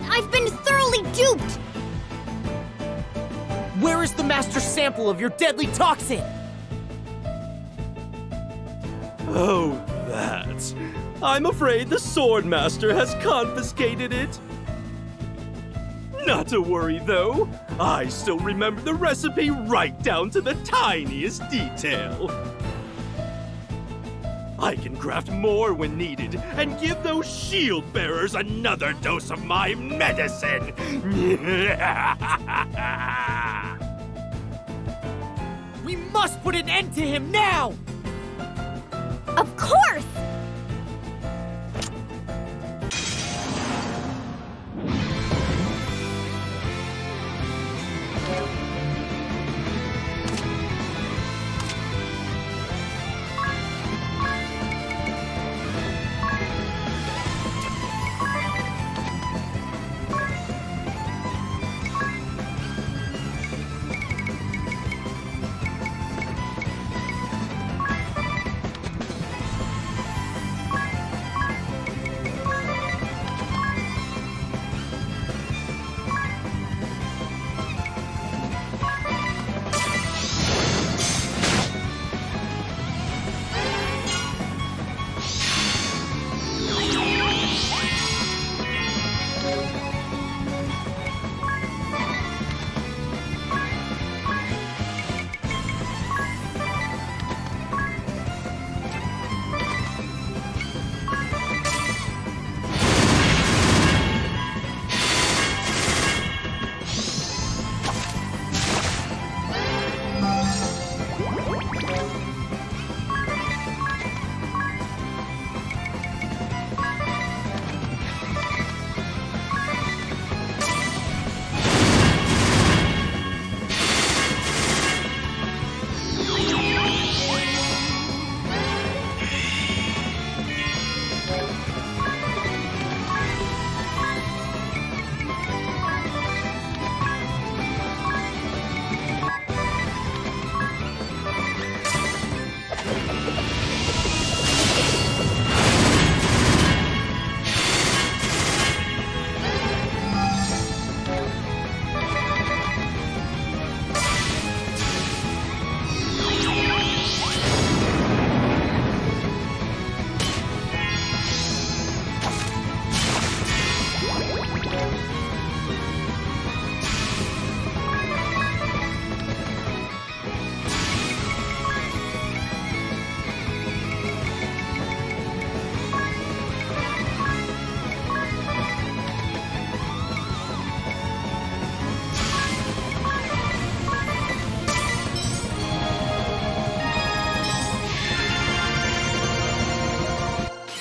I've been thoroughly duped. Where is the master sample of your deadly toxin? Oh, that. I'm afraid the Swordmaster has confiscated it. Not to worry, though. I still remember the recipe right down to the tiniest detail. I can craft more when needed and give those shield bearers another dose of my medicine. We must put an end to him now! Of course!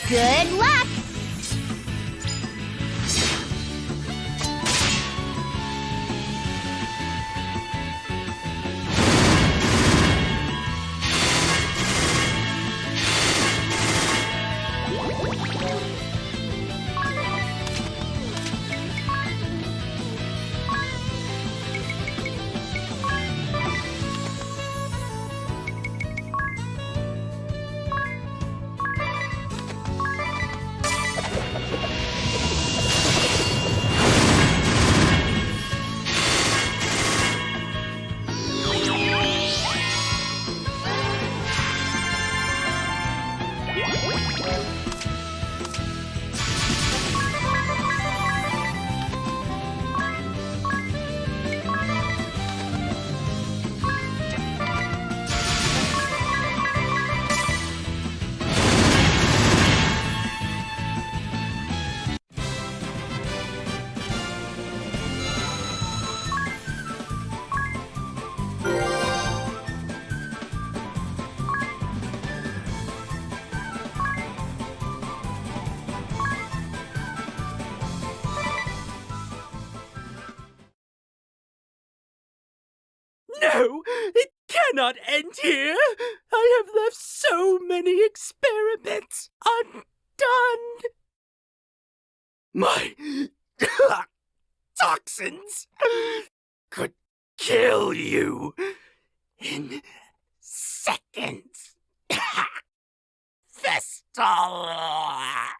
Good luck! No, it cannot end here. I have left so many experiments undone. My toxins could kill you in seconds. Vestal!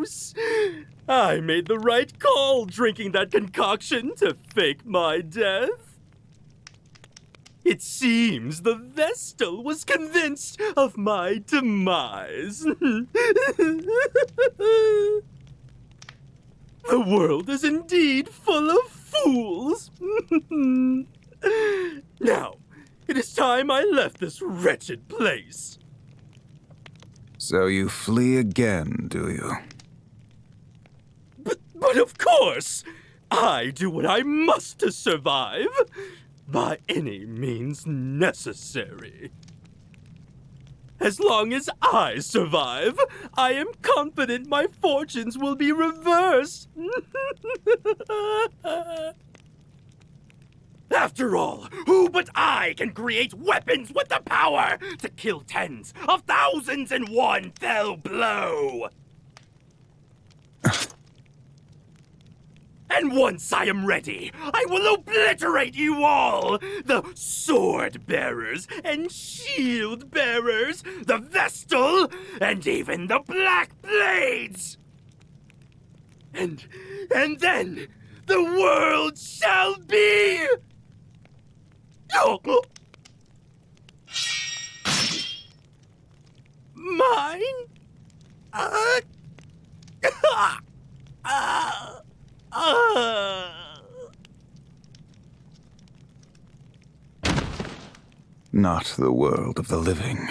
juice. I made the right call drinking that concoction to fake my death. It seems the Vestal was convinced of my demise. The world is indeed full of fools. Now, it is time I left this wretched place. So you flee again, do you? But of course! I do what I must to survive, by any means necessary. As long as I survive, I am confident my fortunes will be reversed. After all, who but I can create weapons with the power to kill tens of thousands in one fell blow? And once I am ready, I will obliterate you all! The sword bearers and shield bearers, the Vestal, and even the Black Blades! And then the world shall be... mine? Not the world of the living.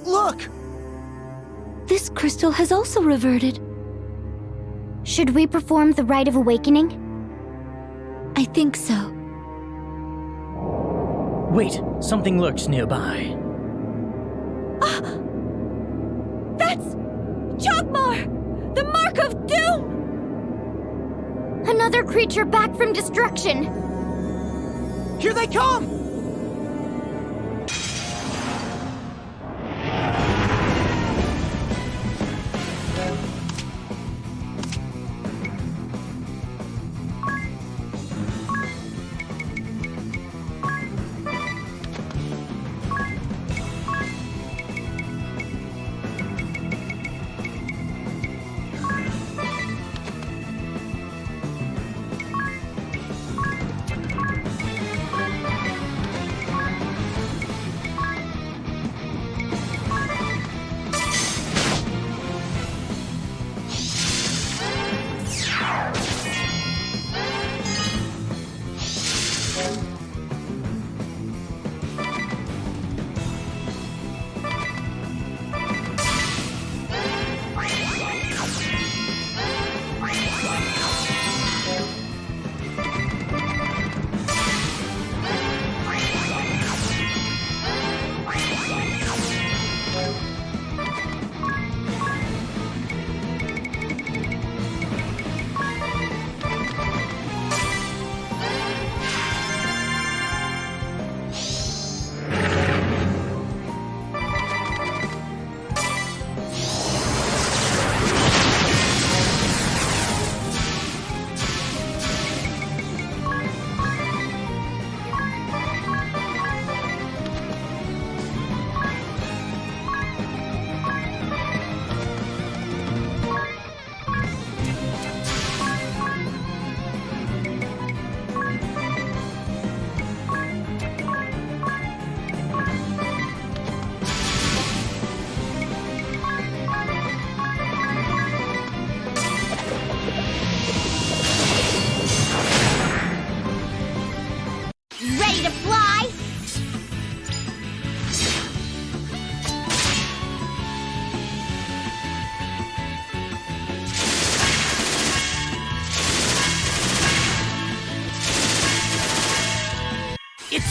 Look! This crystal has also reverted. Should we perform the Rite of Awakening? I think so. Wait, something lurks nearby. That's Chaugmar! The Mark of Doom! Another creature back from destruction! Here they come!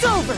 It's over!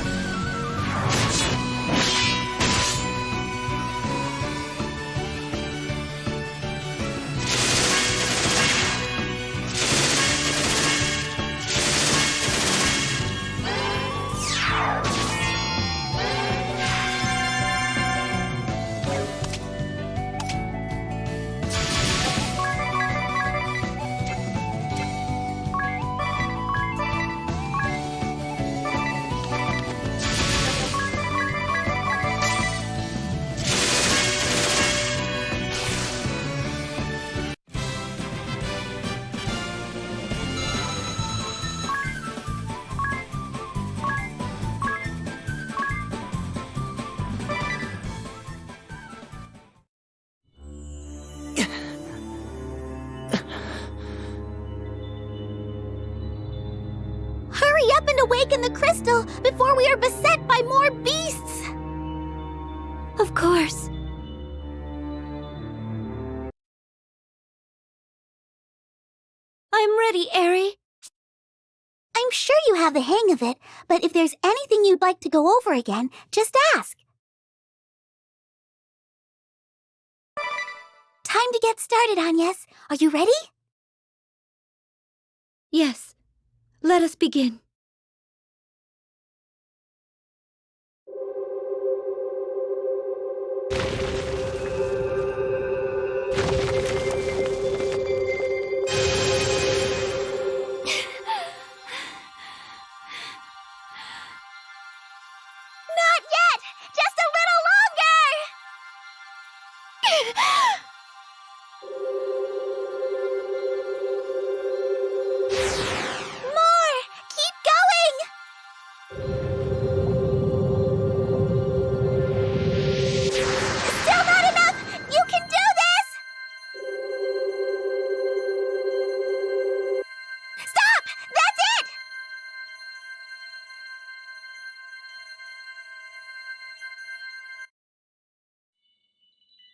Hurry up and awaken the crystal before we are beset by more beasts! Of course. I'm ready, Eri. I'm sure you have the hang of it, but if there's anything you'd like to go over again, just ask. Time to get started, Agnes. Are you ready? Yes. Let us begin. Not yet! Just a little longer! More! Keep going! Still not enough! You can do this! Stop! That's it!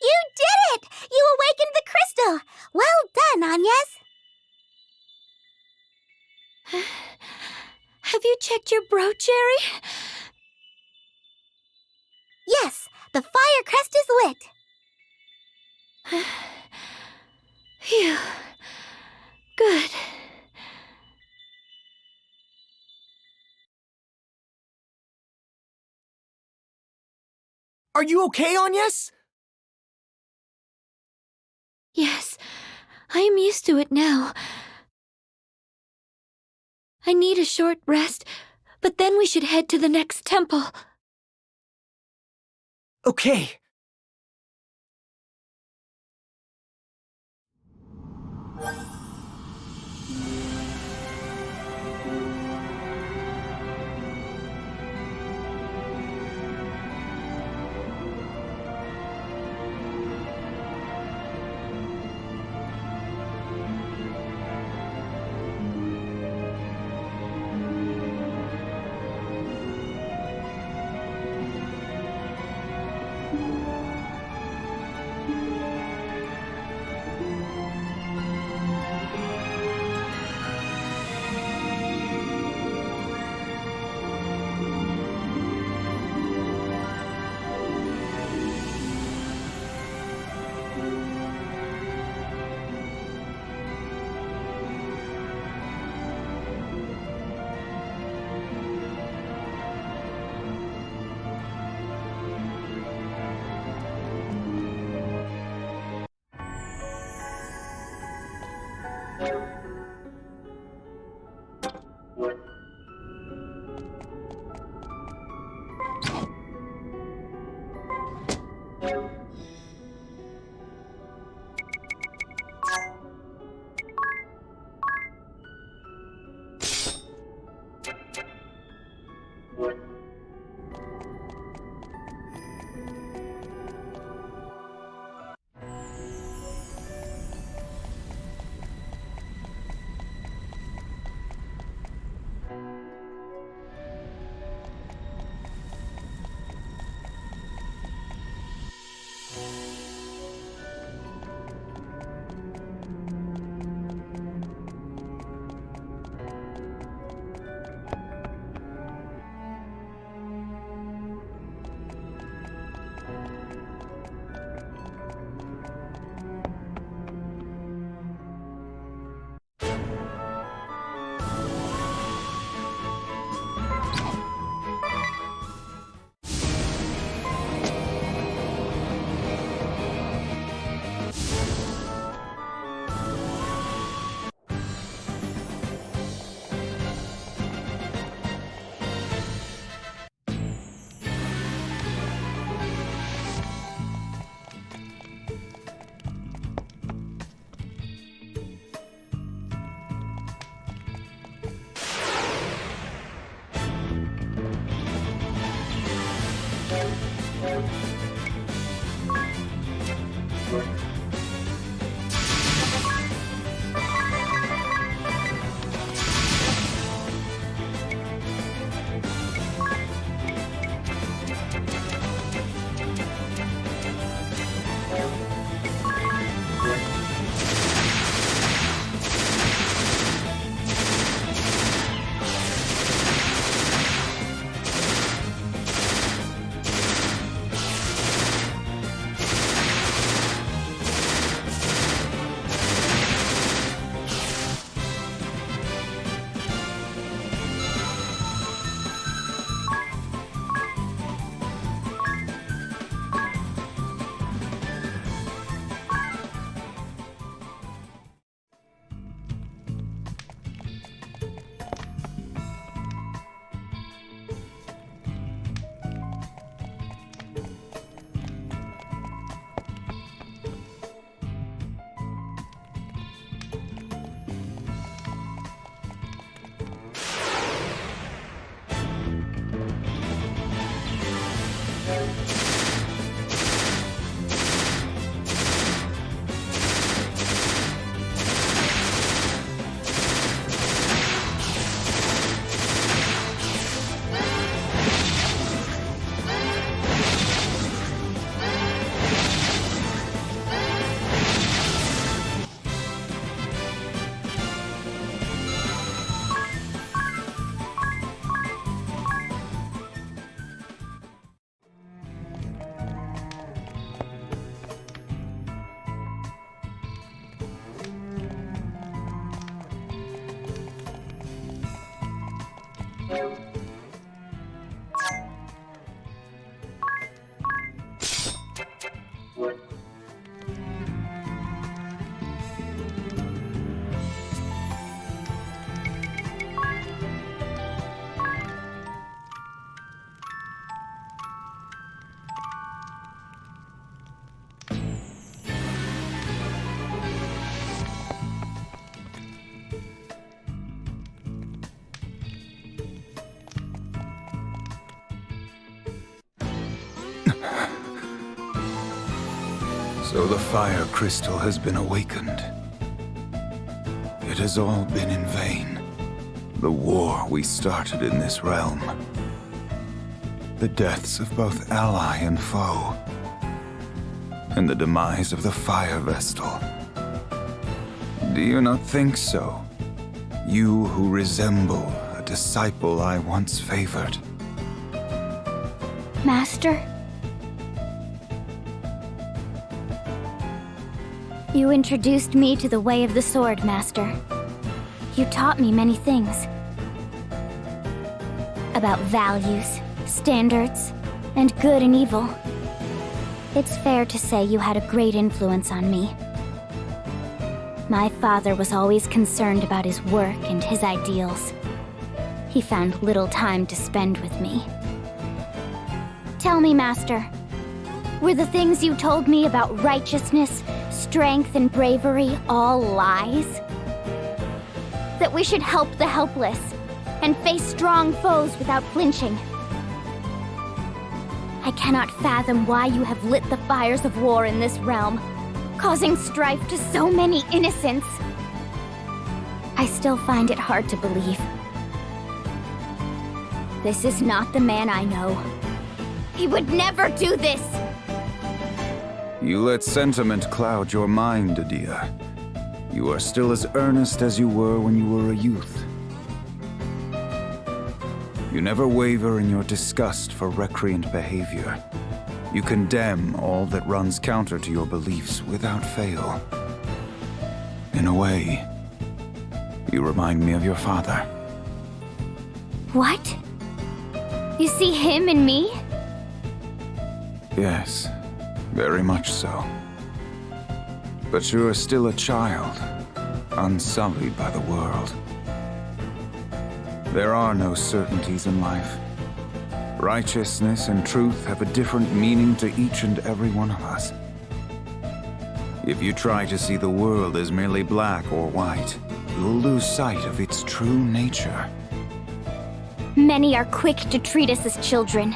You did it! You awakened the crystal! Well done, Agnes! Have you checked your brooch, Eri? Yes, the fire crest is lit. Phew. Good. Are you okay, Agnes? Yes, I am used to it now. I need a short rest, but then we should head to the next temple. Okay. So the fire crystal has been awakened. It has all been in vain. The war we started in this realm. The deaths of both ally and foe. And the demise of the fire vestal. Do you not think so? You who resemble a disciple I once favored. Master? You introduced me to the way of the Swordmaster. You taught me many things. About values, standards, and good and evil. It's fair to say you had a great influence on me. My father was always concerned about his work and his ideals. He found little time to spend with me. Tell me, Master, were the things you told me about righteousness, strength, and bravery all lies? That we should help the helpless and face strong foes without flinching? I cannot fathom why you have lit the fires of war in this realm, causing strife to so many innocents. I still find it hard to believe. This is not the man I know. He would never do this! You let sentiment cloud your mind, Adia. You are still as earnest as you were when you were a youth. You never waver in your disgust for recreant behavior. You condemn all that runs counter to your beliefs without fail. In a way, you remind me of your father. What? You see him in me? Yes, very much so. But you are still a child, unsullied by the world. There are no certainties in life. Righteousness and truth have a different meaning to each and every one of us. If you try to see the world as merely black or white, you'll lose sight of its true nature. Many are quick to treat us as children.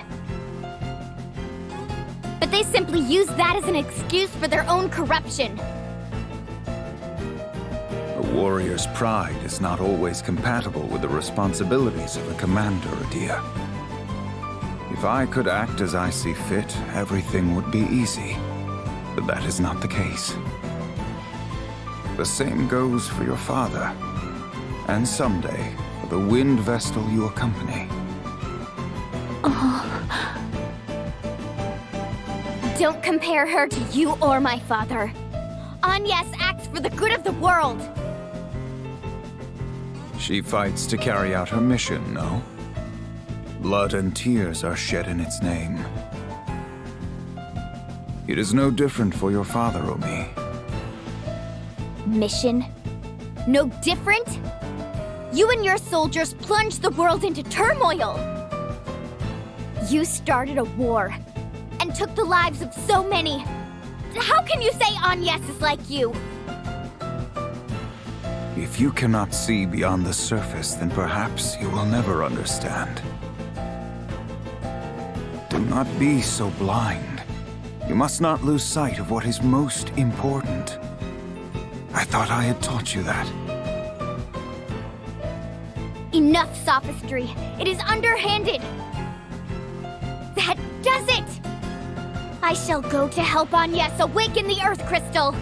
But they simply use that as an excuse for their own corruption. A warrior's pride is not always compatible with the responsibilities of a commander, Adia. If I could act as I see fit, everything would be easy. But that is not the case. The same goes for your father. And someday, for the wind vestal you accompany. Don't compare her to you or my father. Agnes acts for the good of the world. She fights to carry out her mission, no? Blood and tears are shed in its name. It is no different for your father or me. Mission? No different? You and your soldiers plunged the world into turmoil. You started a war and took the lives of so many. How can you say Agnes is like you? If you cannot see beyond the surface, then perhaps you will never understand. Do not be so blind. You must not lose sight of what is most important. I thought I had taught you that. Enough sophistry. It is underhanded. That does it! I shall go to help Agnes awaken the Earth Crystal.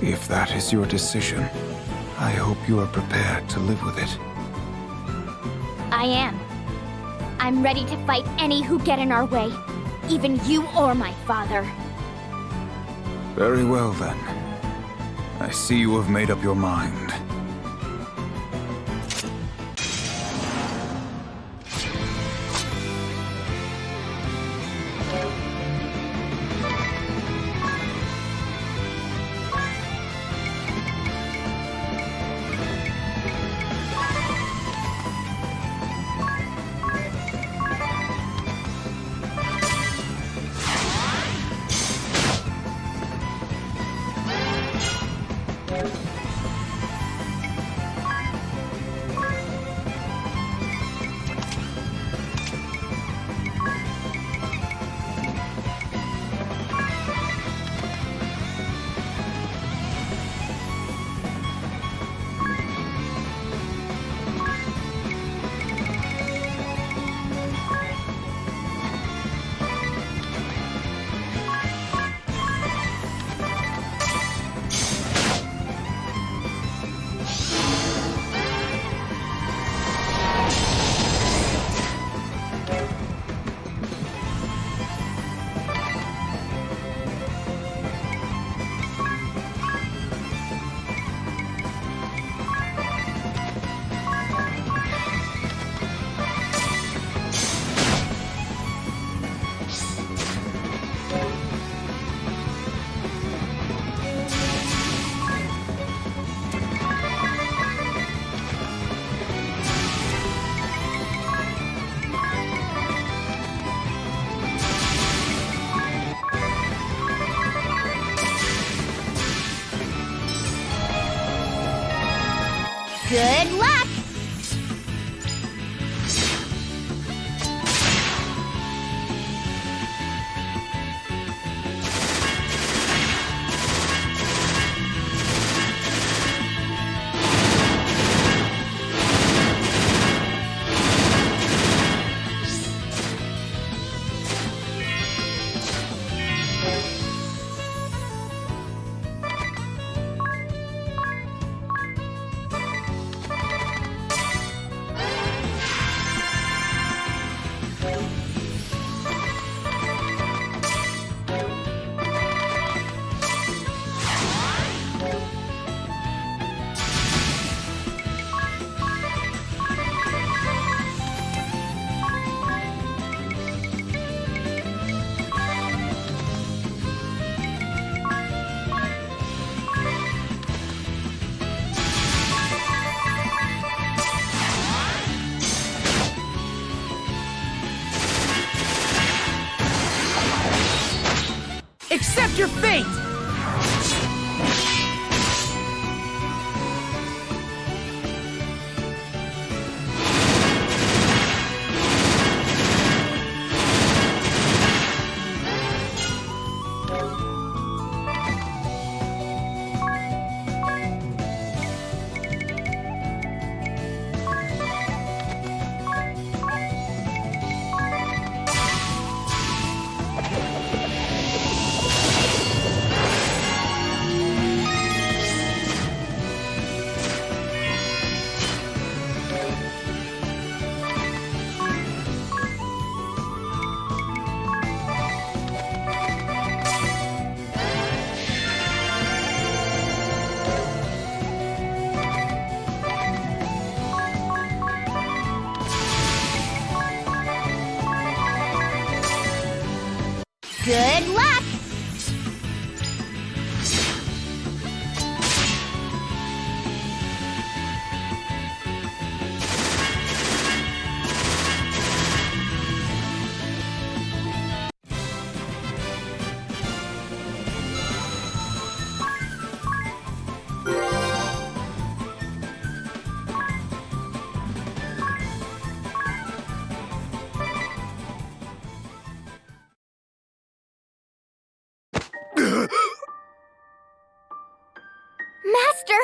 If that is your decision, I hope you are prepared to live with it. I am. I'm ready to fight any who get in our way, even you or my father. Very well then. I see you have made up your mind. Good luck! Accept your fate! Good luck! Master!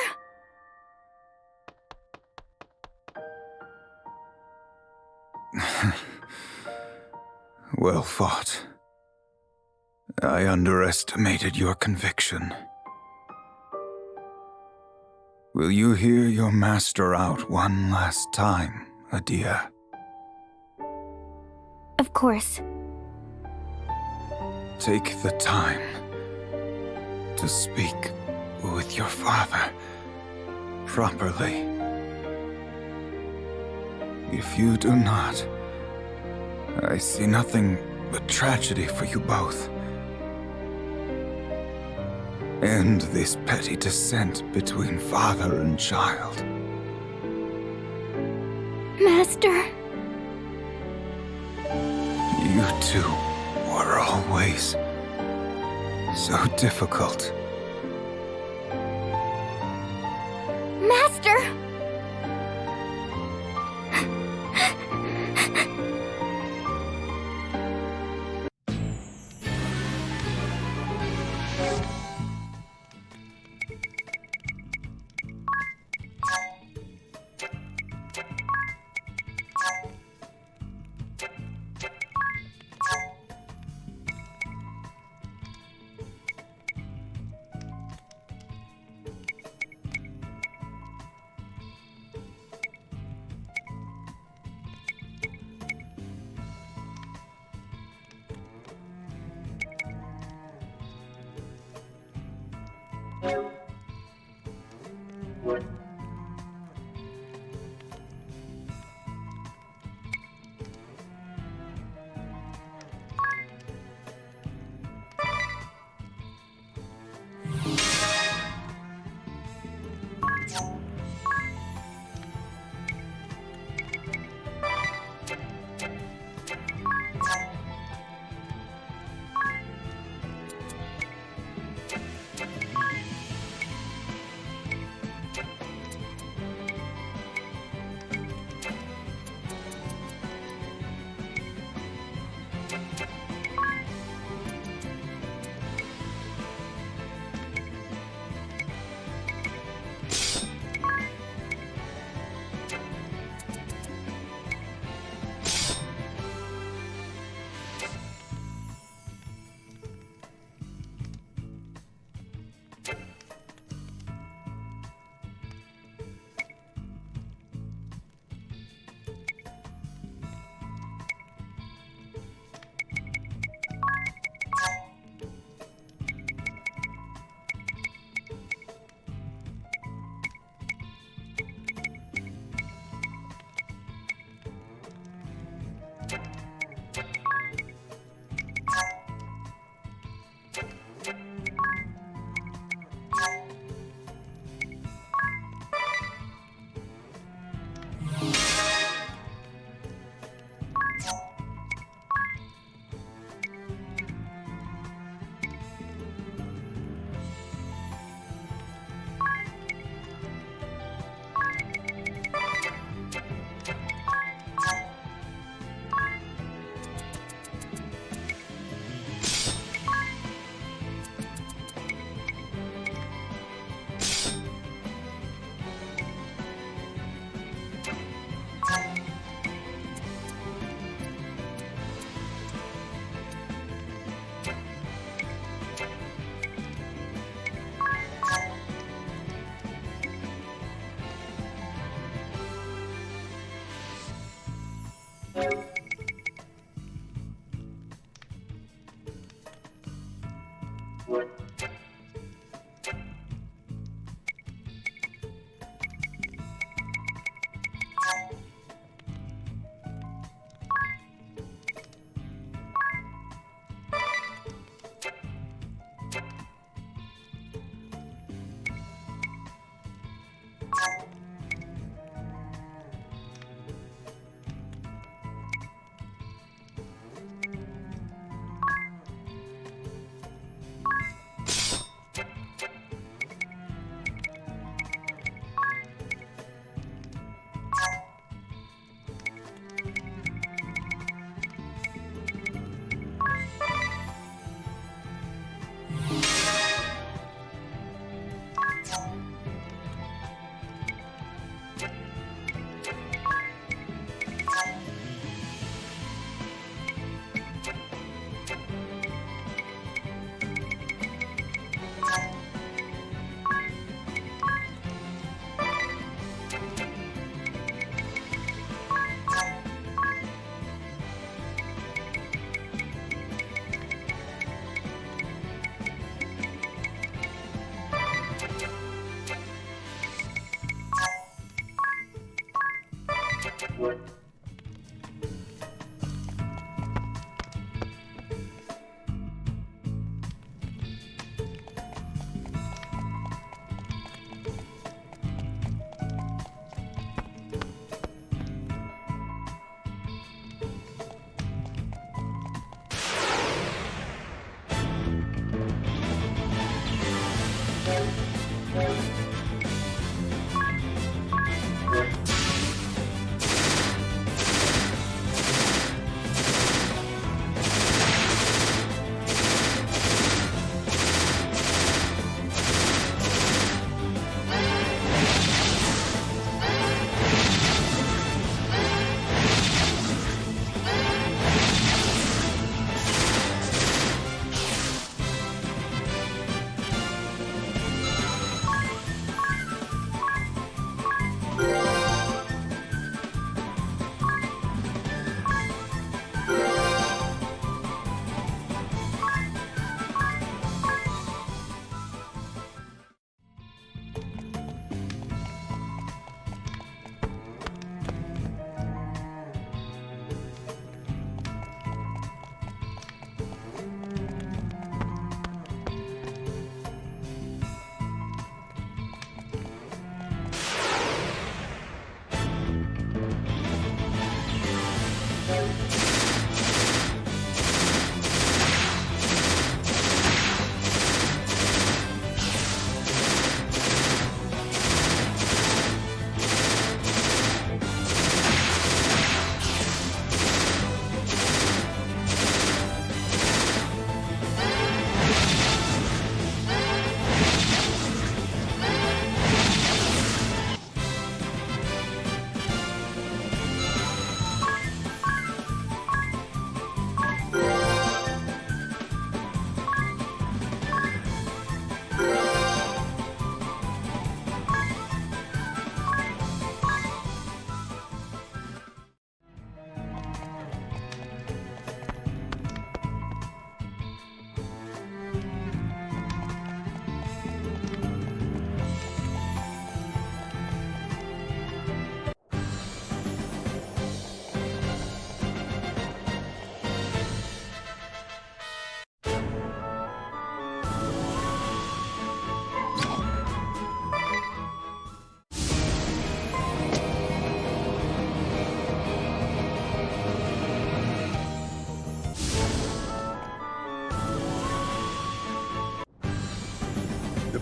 Well fought. I underestimated your conviction. Will you hear your master out one last time, Adia? Of course. Take the time to speak with your father properly. If you do not, I see nothing but tragedy for you both. End this petty dissent between father and child. Master. You two were always so difficult. Master!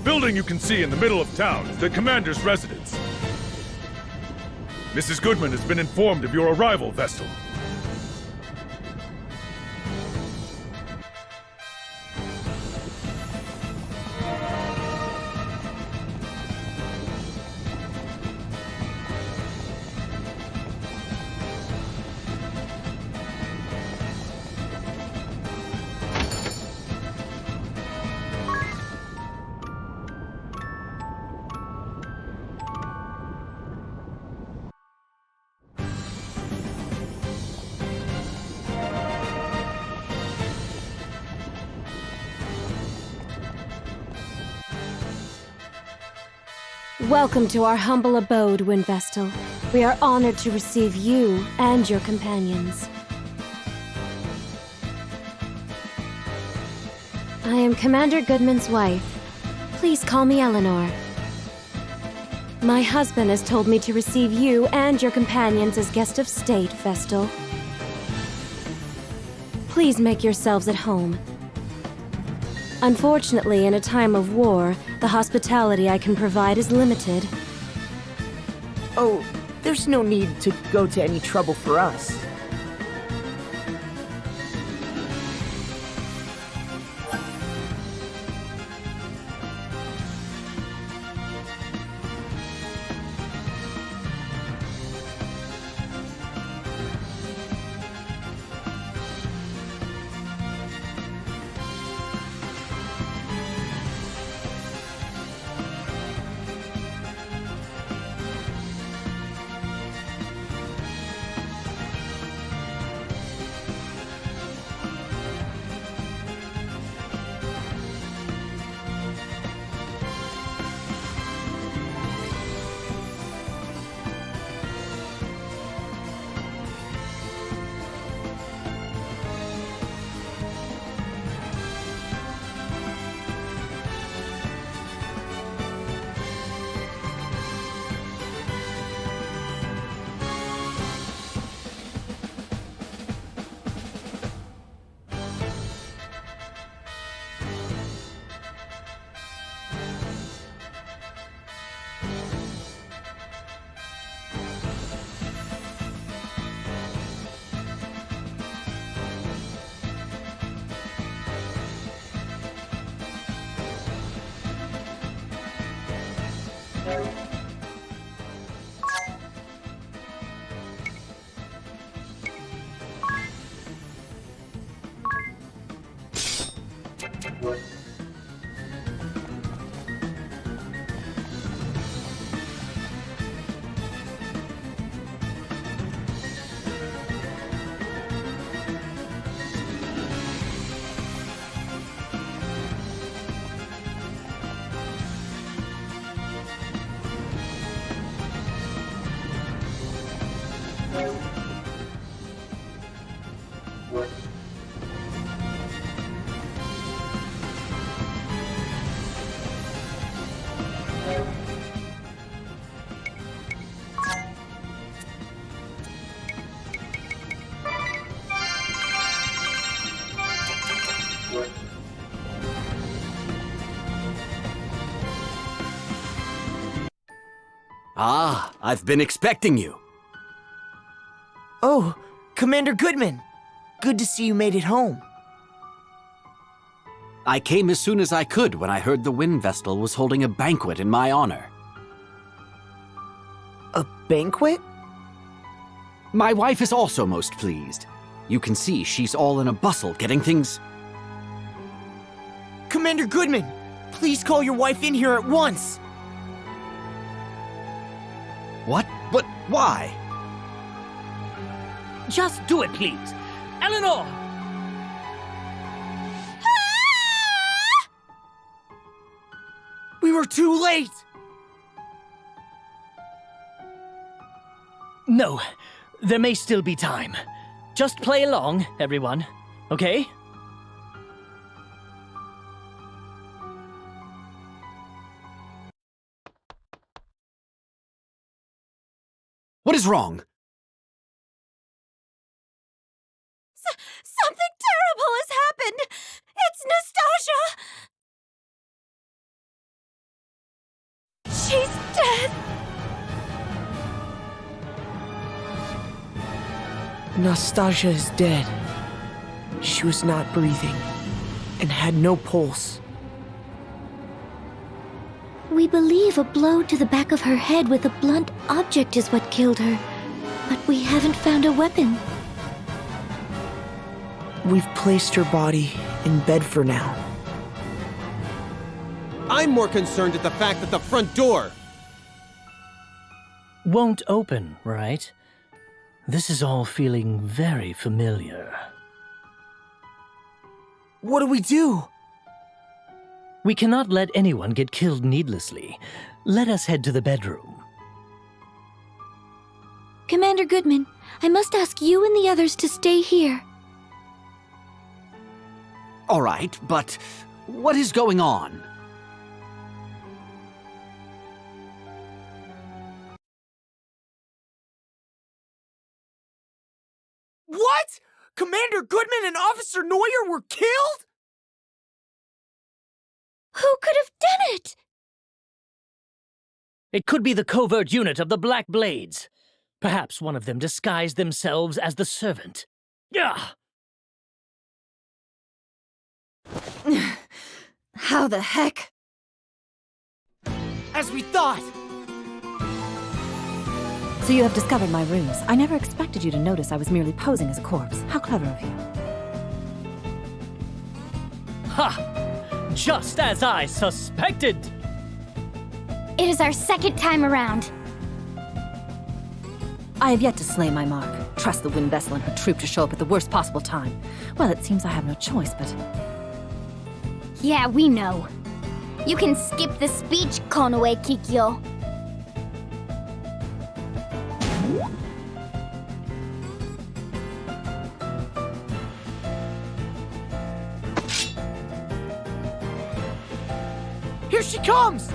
building you can see in the middle of town is the commander's residence. Mrs. Goodman has been informed of your arrival, Vestal. Welcome to our humble abode, Windvestal. We are honored to receive you and your companions. I am Commander Goodman's wife. Please call me Eleanor. My husband has told me to receive you and your companions as guest of state, Vestal. Please make yourselves at home. Unfortunately, in a time of war, the hospitality I can provide is limited. Oh, there's no need to go to any trouble for us. Ah, I've been expecting you. Oh, Commander Goodman! Good to see you made it home. I came as soon as I could when I heard the Windvestal was holding a banquet in my honor. A banquet? My wife is also most pleased. You can see she's all in a bustle getting things... Commander Goodman! Please call your wife in here at once! What? But why? Just do it, please. Eleanor! We were too late! No, there may still be time. Just play along, everyone, okay? What is wrong? Something terrible has happened! It's Nastasia! She's dead! Nastasia is dead. She was not breathing and had no pulse. We believe a blow to the back of her head with a blunt object is what killed her, but we haven't found a weapon. We've placed her body in bed for now. I'm more concerned at the fact that the front door Won't open, right? This is all feeling very familiar. What do we do? We cannot let anyone get killed needlessly. Let us head to the bedroom. Commander Goodman, I must ask you and the others to stay here. All right, but what is going on? What? Commander Goodman and Officer Neuer were killed? Who could have done it? It could be the covert unit of the Black Blades. Perhaps one of them disguised themselves as the servant. Ugh! How the heck? As we thought! So you have discovered my ruse. I never expected you to notice I was merely posing as a corpse. How clever of you. Ha! Just as I suspected! It is our second time around. I have yet to slay my mark. Trust the wind vessel and her troop to show up at the worst possible time. Well, it seems I have no choice, but... Yeah, we know. You can skip the speech, Konoe Kikyo. Here she comes!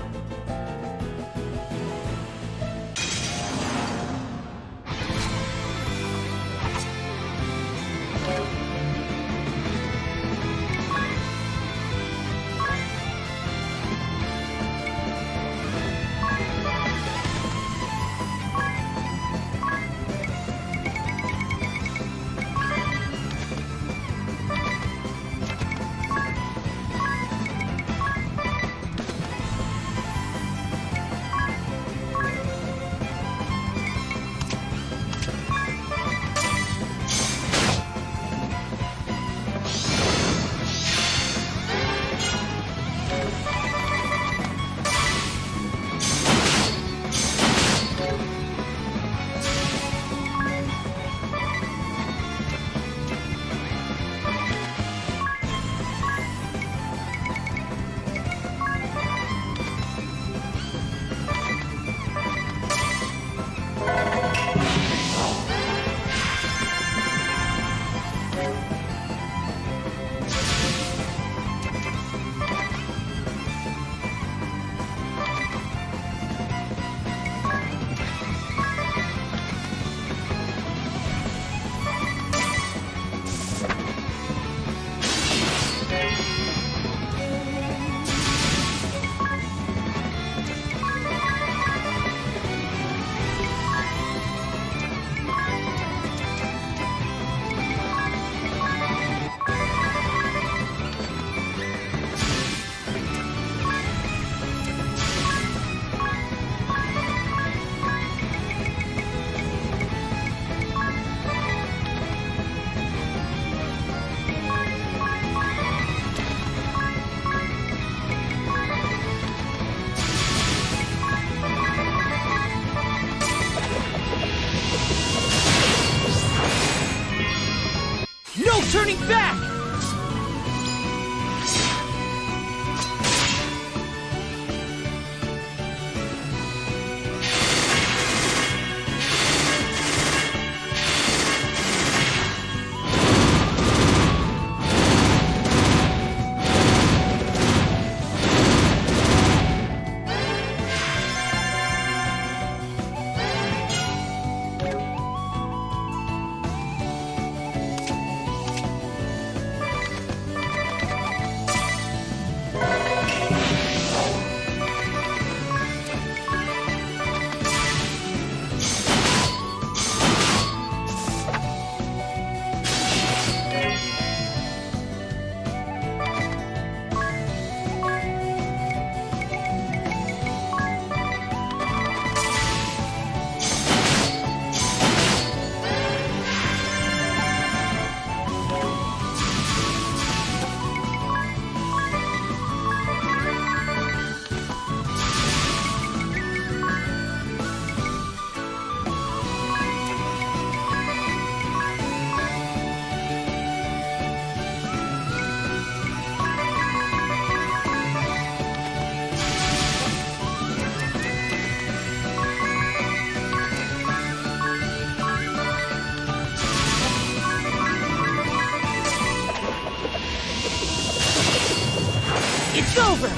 over!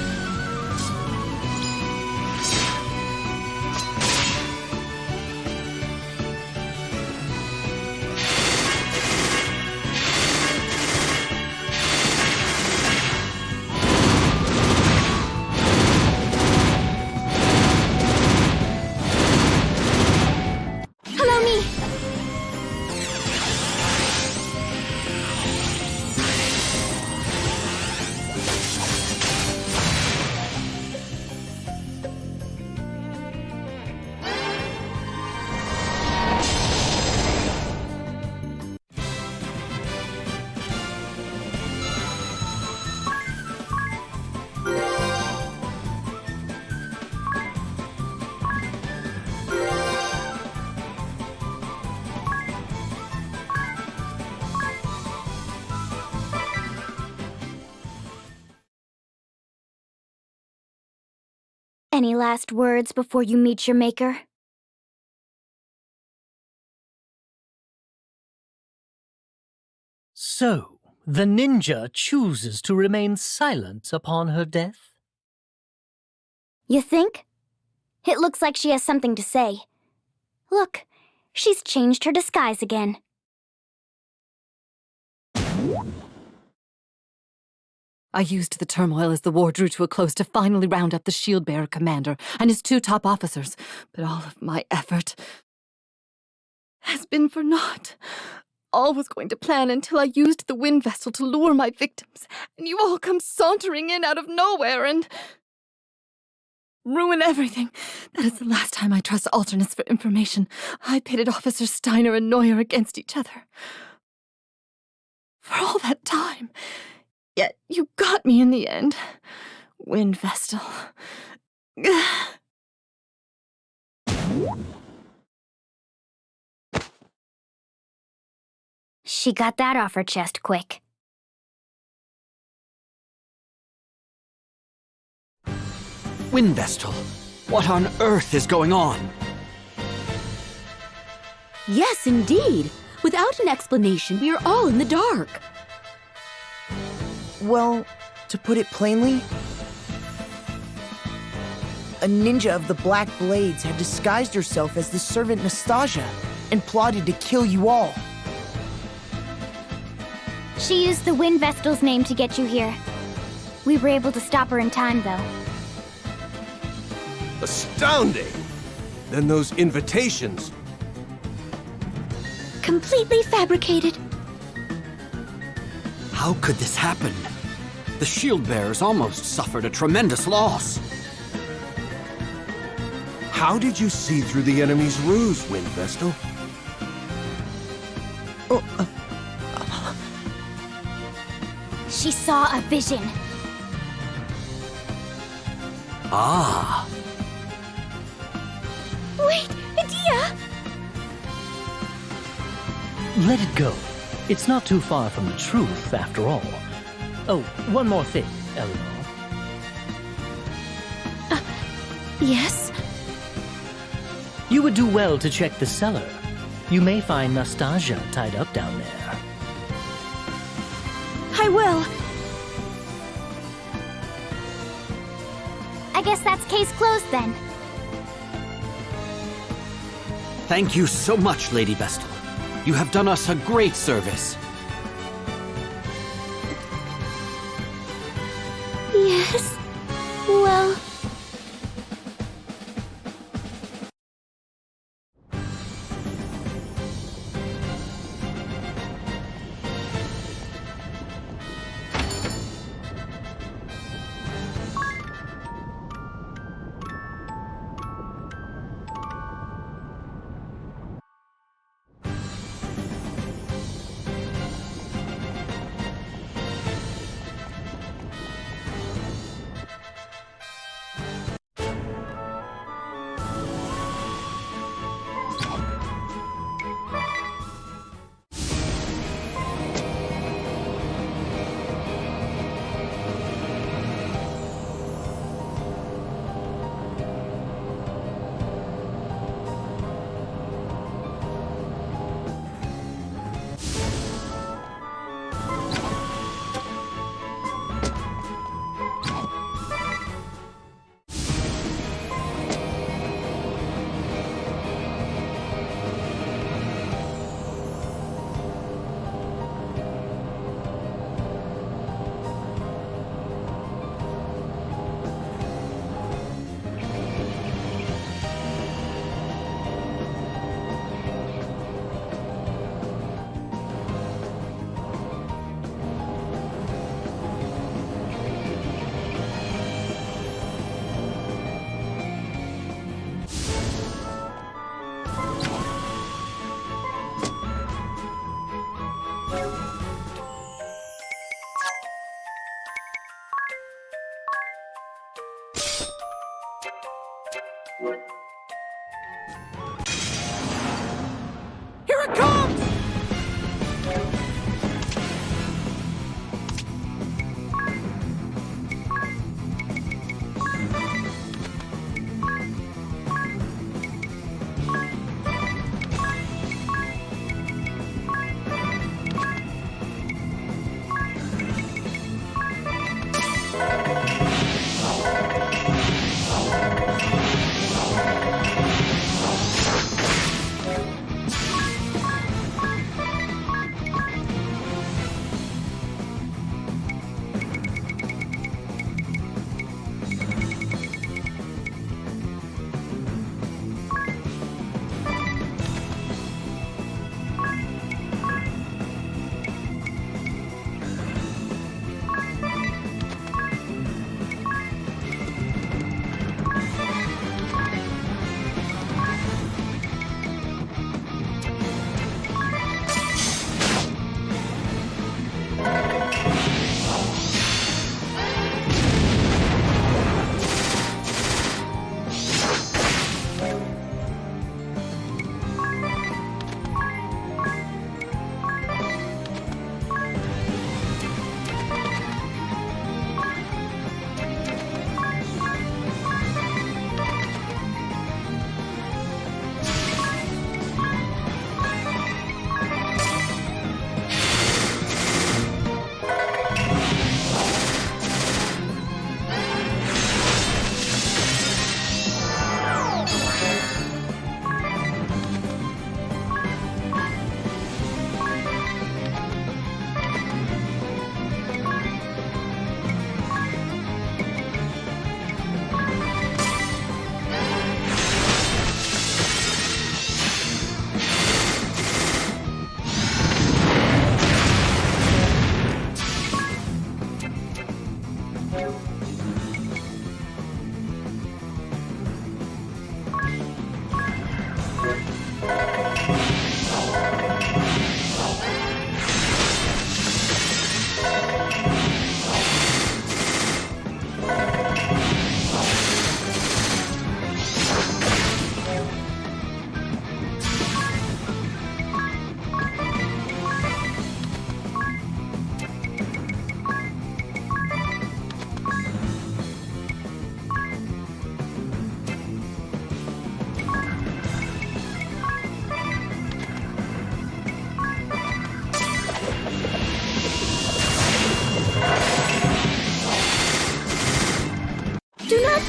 Follow me! Any last words before you meet your maker? So, the ninja chooses to remain silent upon her death? You think? It looks like she has something to say. Look, she's changed her disguise again. I used the turmoil as the war drew to a close to finally round up the shield-bearer commander and his 2 top officers, but all of my effort has been for naught. All was going to plan until I used the wind vessel to lure my victims, and you all come sauntering in out of nowhere and ruin everything. That is the last time I trust alternates for information. I pitted Officers Steiner and Neuer against each other. For all that time. Yet you got me in the end. Wind Vestal. She got that off her chest quick. Wind Vestal, what on earth is going on? Yes, indeed. Without an explanation, we are all in the dark. Well, to put it plainly, a ninja of the Black Blades had disguised herself as the servant Nastasia and plotted to kill you all. She used the Wind Vestal's name to get you here. We were able to stop her in time, though. Astounding! Then those invitations. Completely fabricated. How could this happen? The shield bearers almost suffered a tremendous loss. How did you see through the enemy's ruse, Wind Vestal? She saw a vision. Ah. Wait, Adia! Let it go. It's not too far from the truth, after all. Oh, one more thing, Eleanor. Yes? You would do well to check the cellar. You may find Nastasia tied up down there. I will. I guess that's case closed then. Thank you so much, Lady Vestal. You have done us a great service. Yes? Well... Here it comes!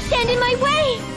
Stand in my way!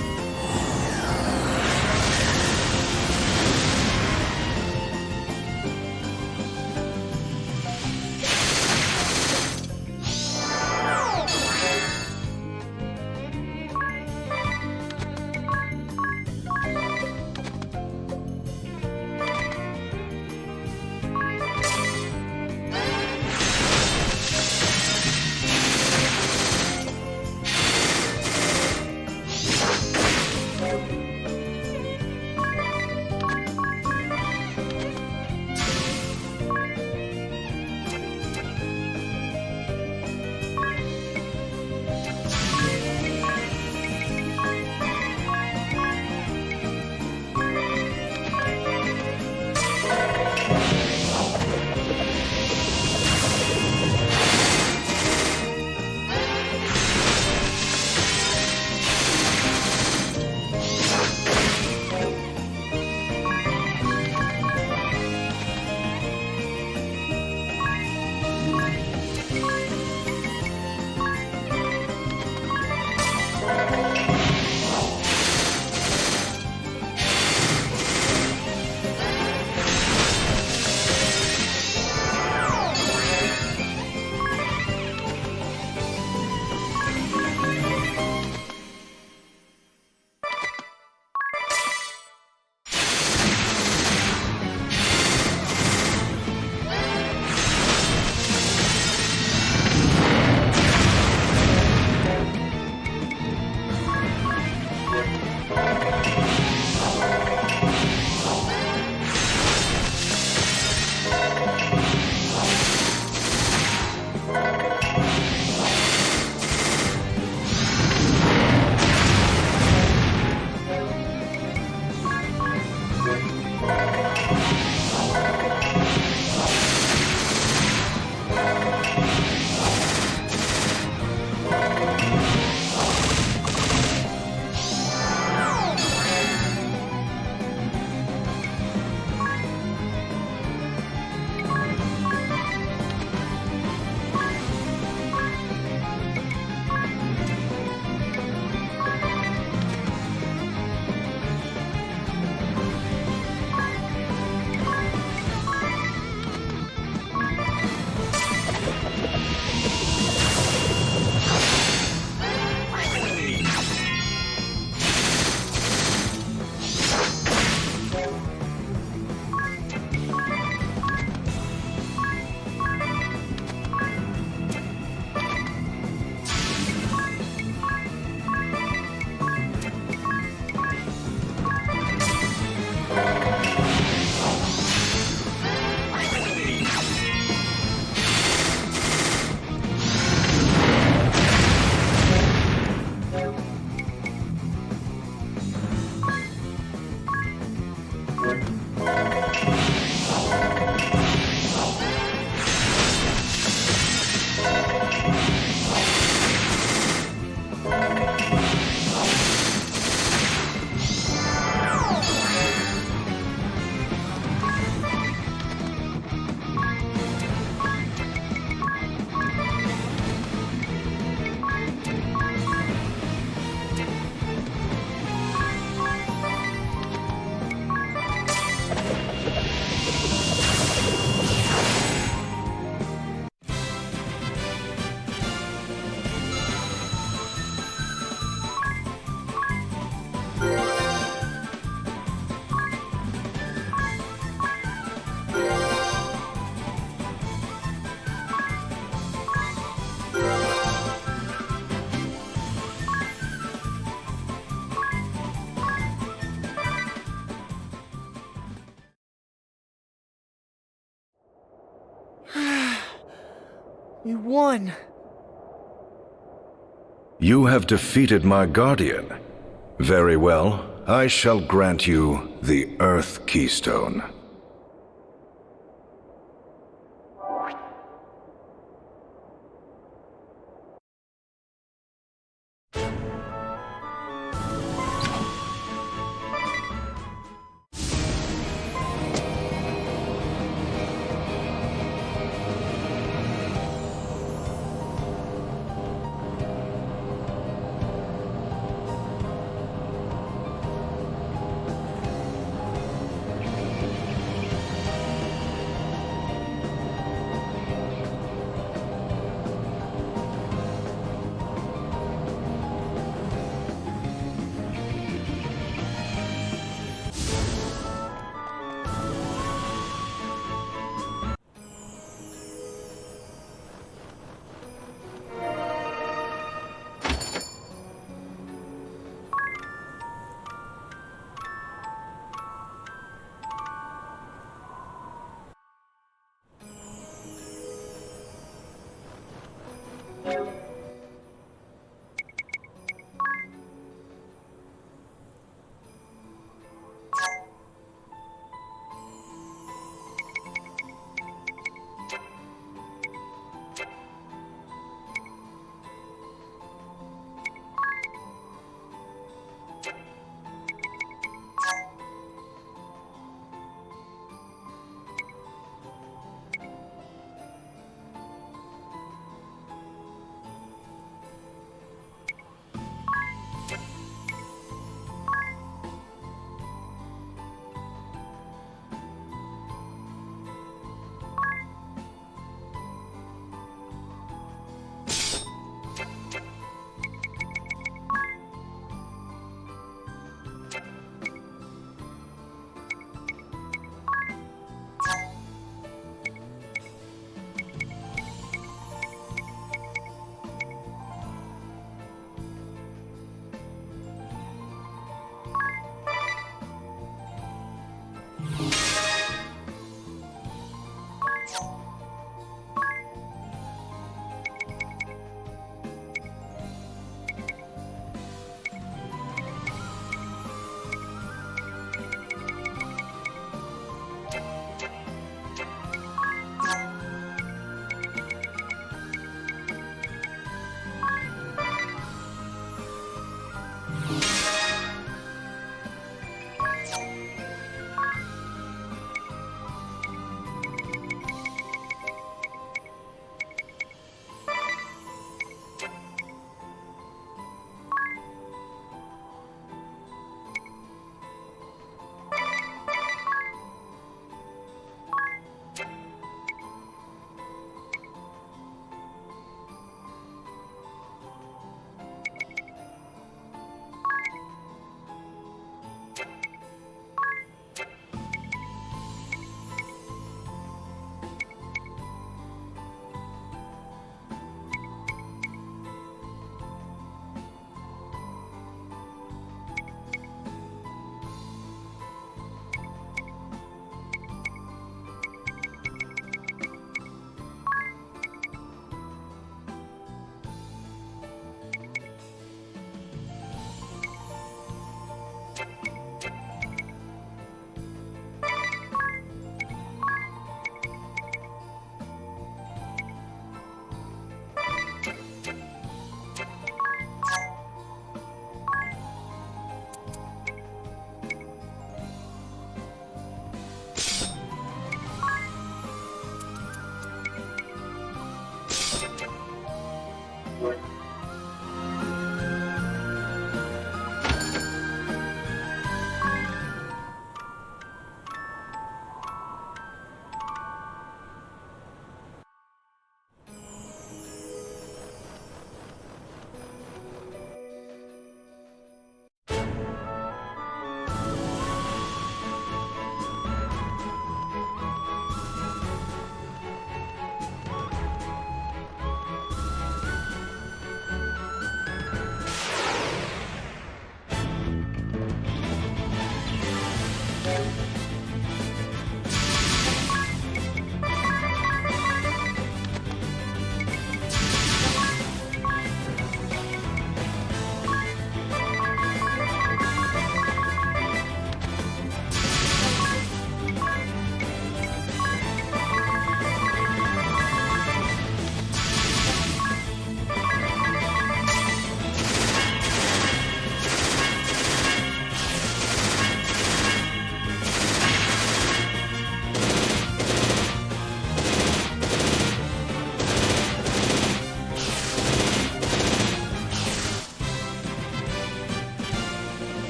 We won. You have defeated my guardian. Very well. I shall grant you the Earth Keystone.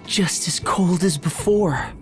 just as cold as before.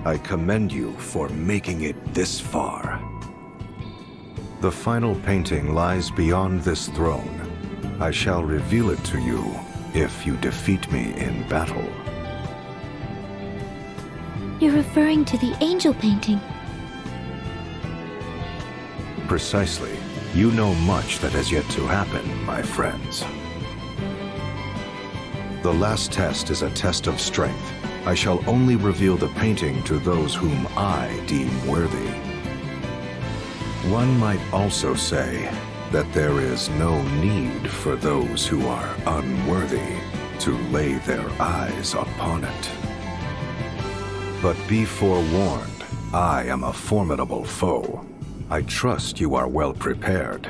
I commend you for making it this far. The final painting lies beyond this throne. I shall reveal it to you if you defeat me in battle. You're referring to the angel painting. Precisely. You know much that has yet to happen, my friends. The last test is a test of strength. I shall only reveal the painting to those whom I deem worthy. One might also say that there is no need for those who are unworthy to lay their eyes upon it. But be forewarned, I am a formidable foe. I trust you are well prepared.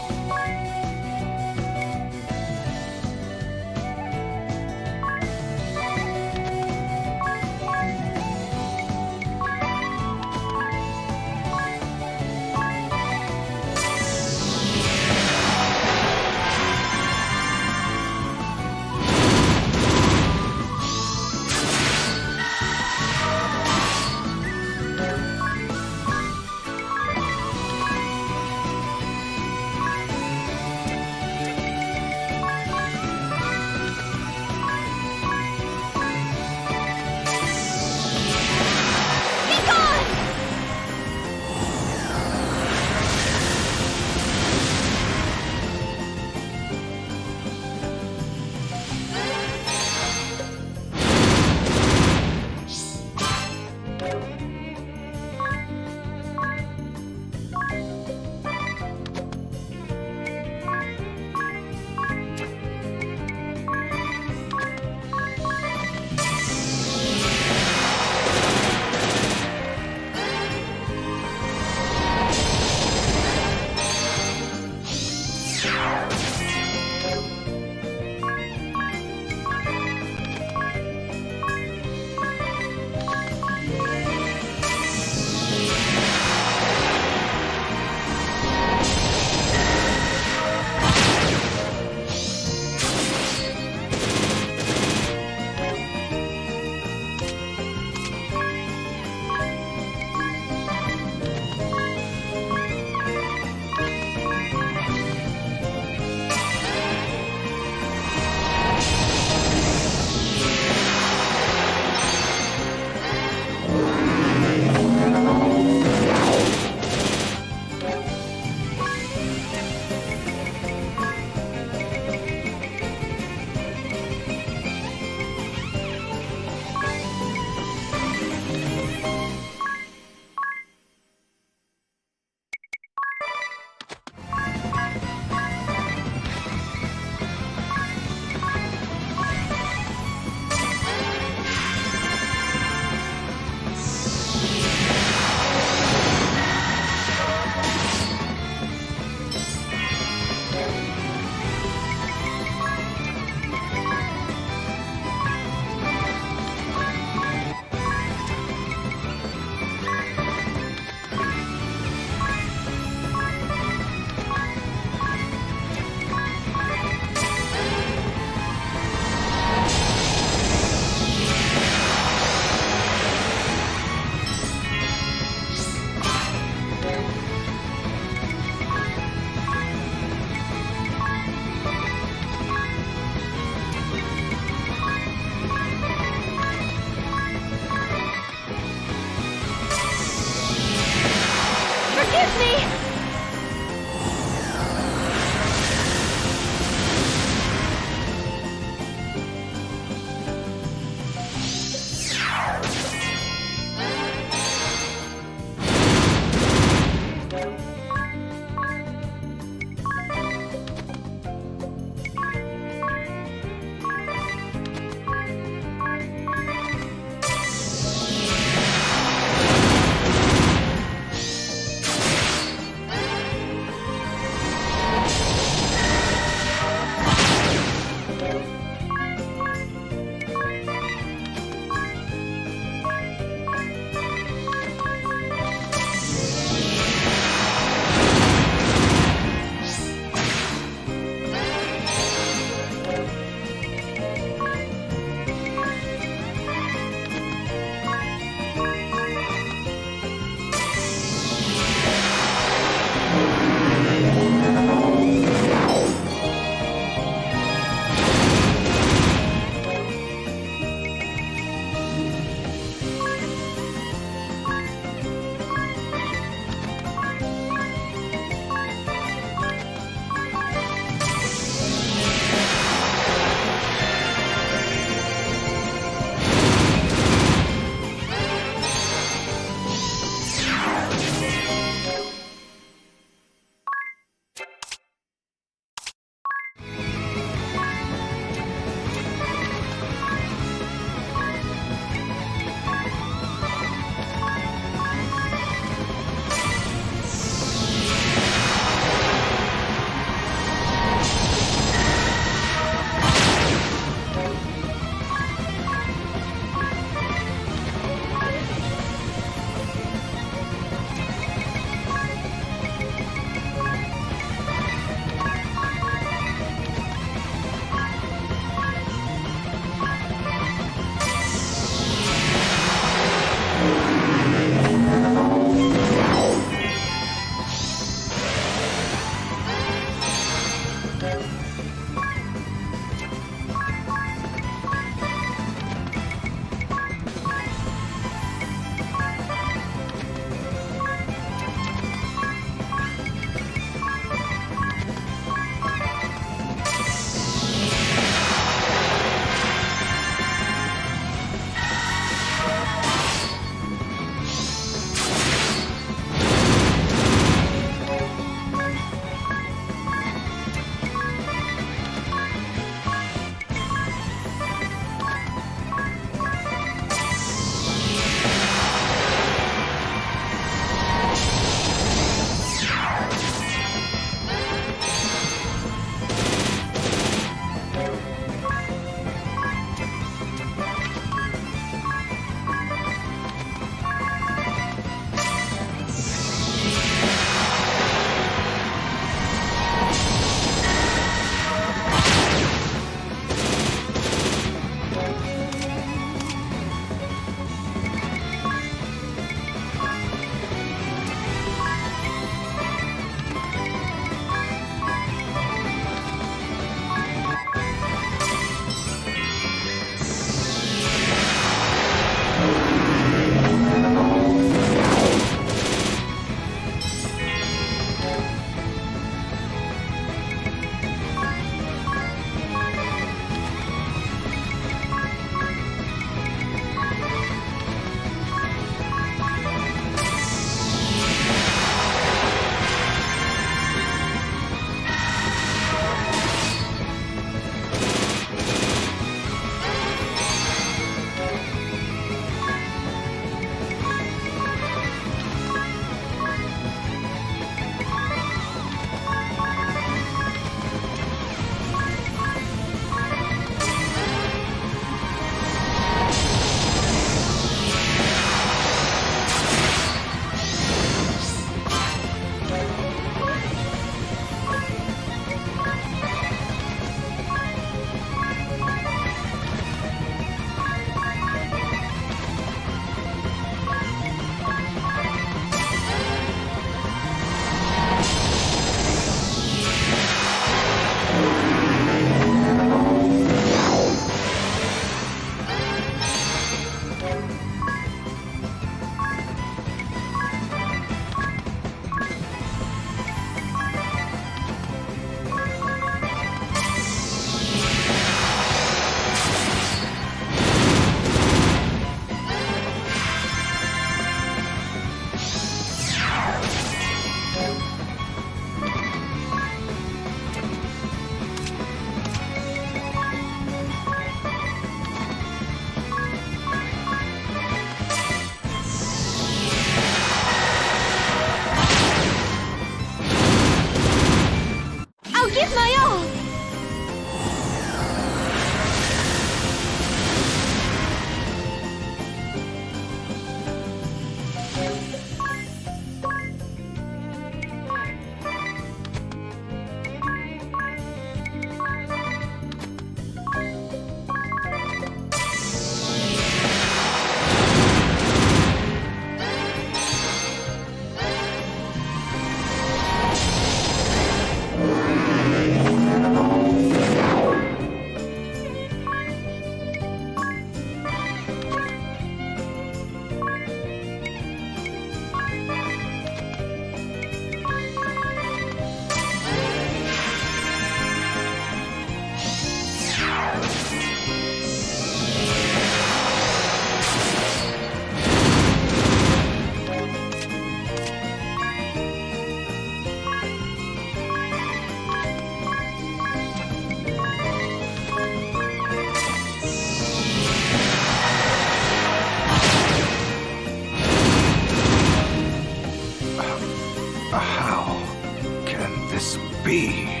be?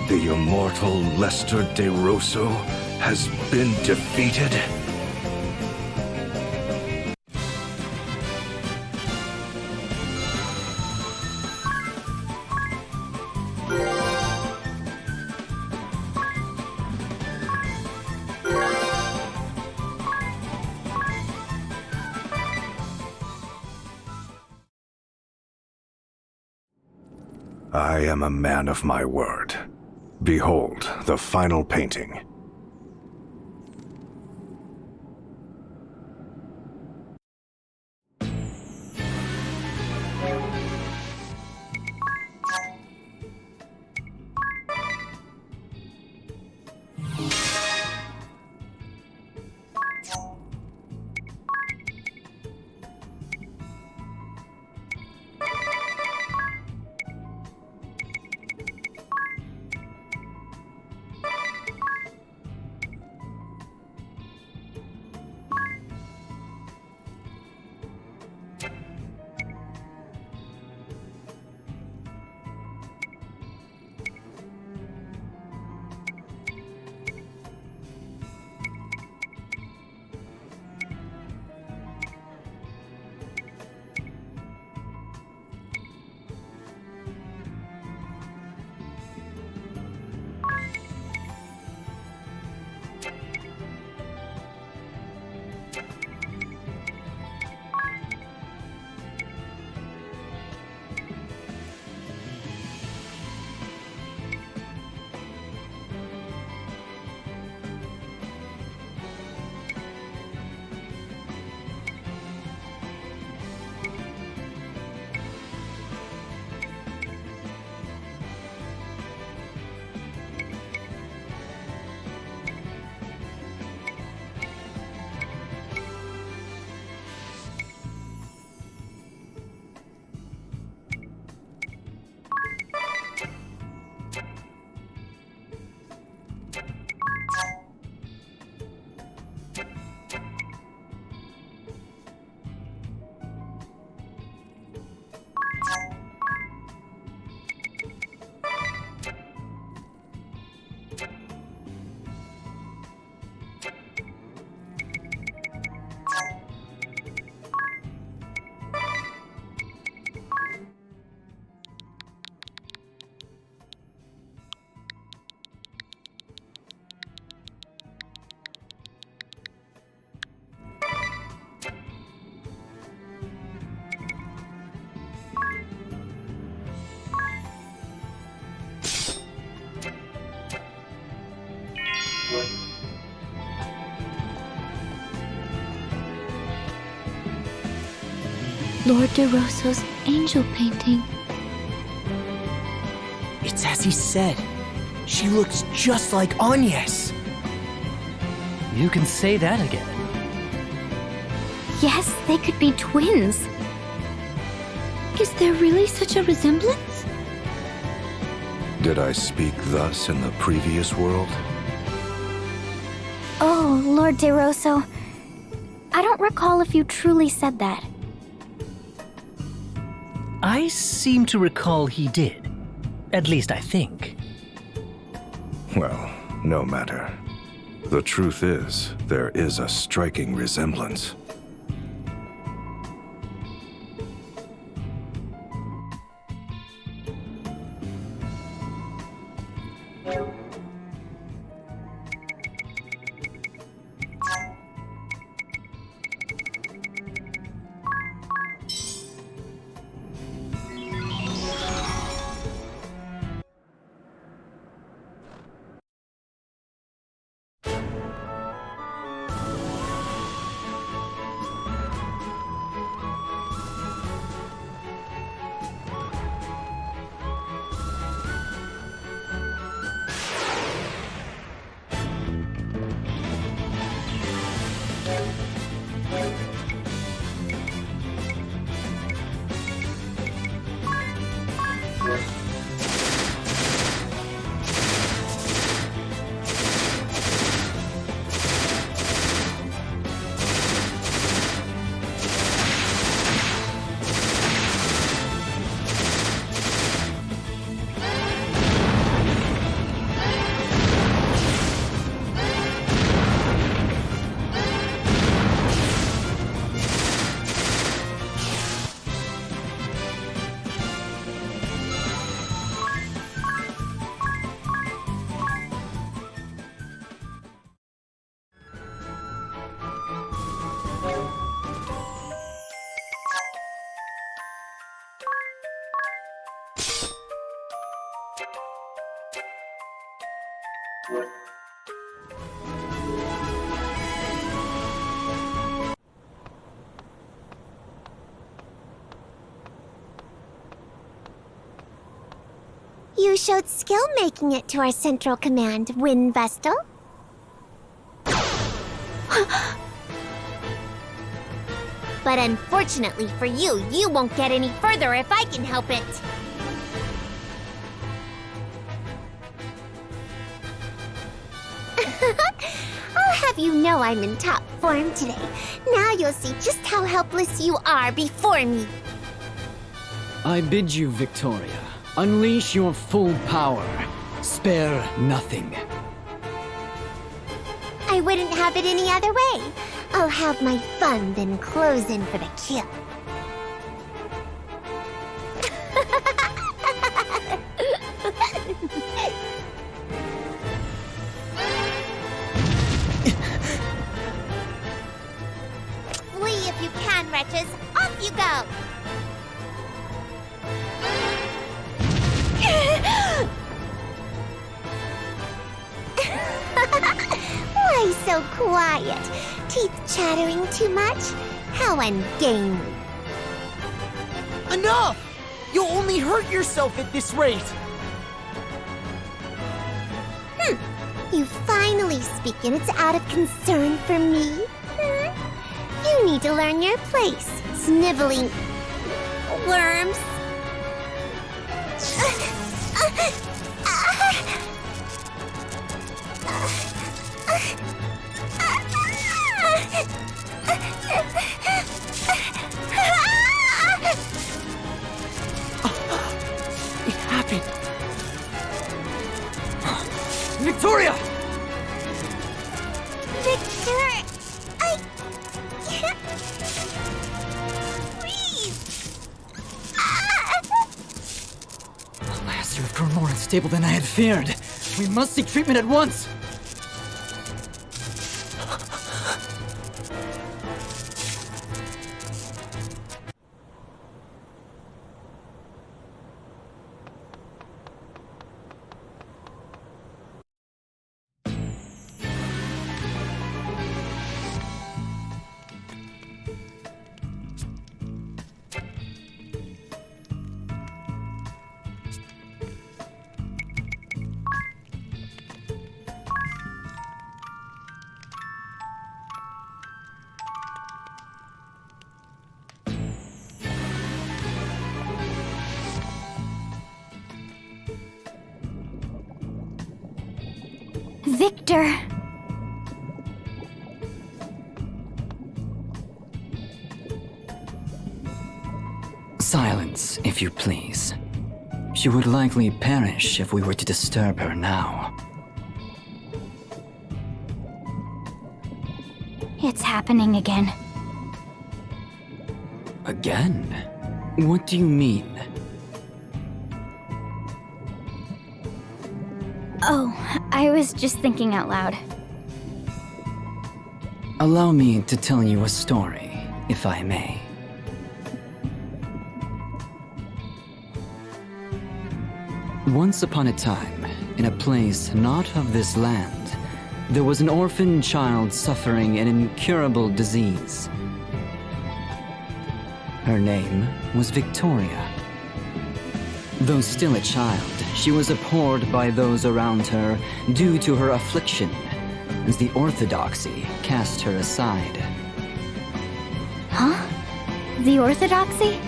The immortal Lester de Rosso has been defeated? I am a man of my word. Behold the final painting. Lord de Rosso's angel painting. It's as he said. She looks just like Agnes. You can say that again. Yes, they could be twins. Is there really such a resemblance? Did I speak thus in the previous world? Oh, Lord de Rosso. I don't recall if you truly said that. I seem to recall he did. At least I think. Well, no matter. The truth is, there is a striking resemblance. You showed skill making it to our central command, Wind Vestal. But unfortunately for you, you won't get any further if I can help it. I'll have you know I'm in top form today. Now you'll see just how helpless you are before me. I bid you, Victoria, unleash your full power. Spare nothing. I wouldn't have it any other way. I'll have my fun, then close in for the kill. Flee if you can, wretches. Off you go! Why so quiet? Teeth chattering too much? How ungainly. Enough! You'll only hurt yourself at this rate. You finally speak and it's out of concern for me? You need to learn your place, sniveling worms. It happened. Victoria! Victor, I can't breathe. Alas, you have grown more unstable than I had feared. We must seek treatment at once. Victor! Silence, if you please. She would likely perish if we were to disturb her now. It's happening again. Again? What do you mean? Oh, I was just thinking out loud. Allow me to tell you a story, if I may. Once upon a time, in a place not of this land, there was an orphan child suffering an incurable disease. Her name was Victoria. Though still a child, she was abhorred by those around her due to her affliction, as the orthodoxy cast her aside. Huh? The orthodoxy?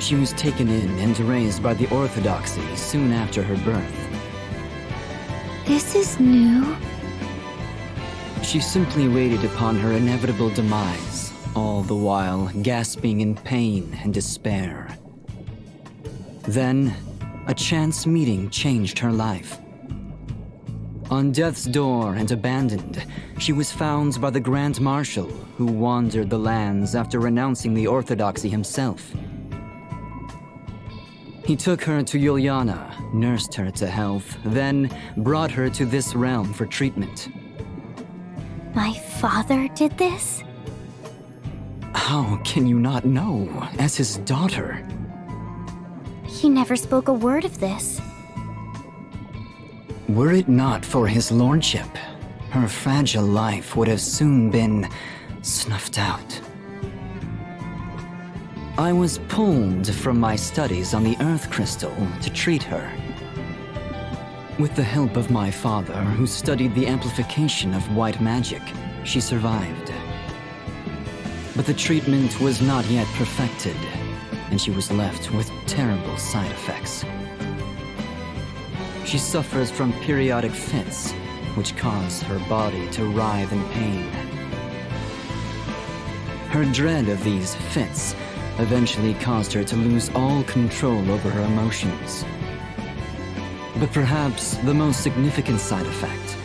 She was taken in and raised by the orthodoxy soon after her birth. This is new. She simply waited upon her inevitable demise, all the while gasping in pain and despair. Then, a chance meeting changed her life. On death's door and abandoned, she was found by the Grand Marshal, who wandered the lands after renouncing the orthodoxy himself. He took her to Juliana, nursed her to health, then brought her to this realm for treatment. My father did this? How can you not know, as his daughter? He never spoke a word of this. Were it not for his lordship, her fragile life would have soon been snuffed out. I was pulled from my studies on the Earth Crystal to treat her. With the help of my father, who studied the amplification of white magic, she survived. But the treatment was not yet perfected, and she was left with terrible side effects. She suffers from periodic fits, which cause her body to writhe in pain. Her dread of these fits eventually caused her to lose all control over her emotions. But perhaps the most significant side effect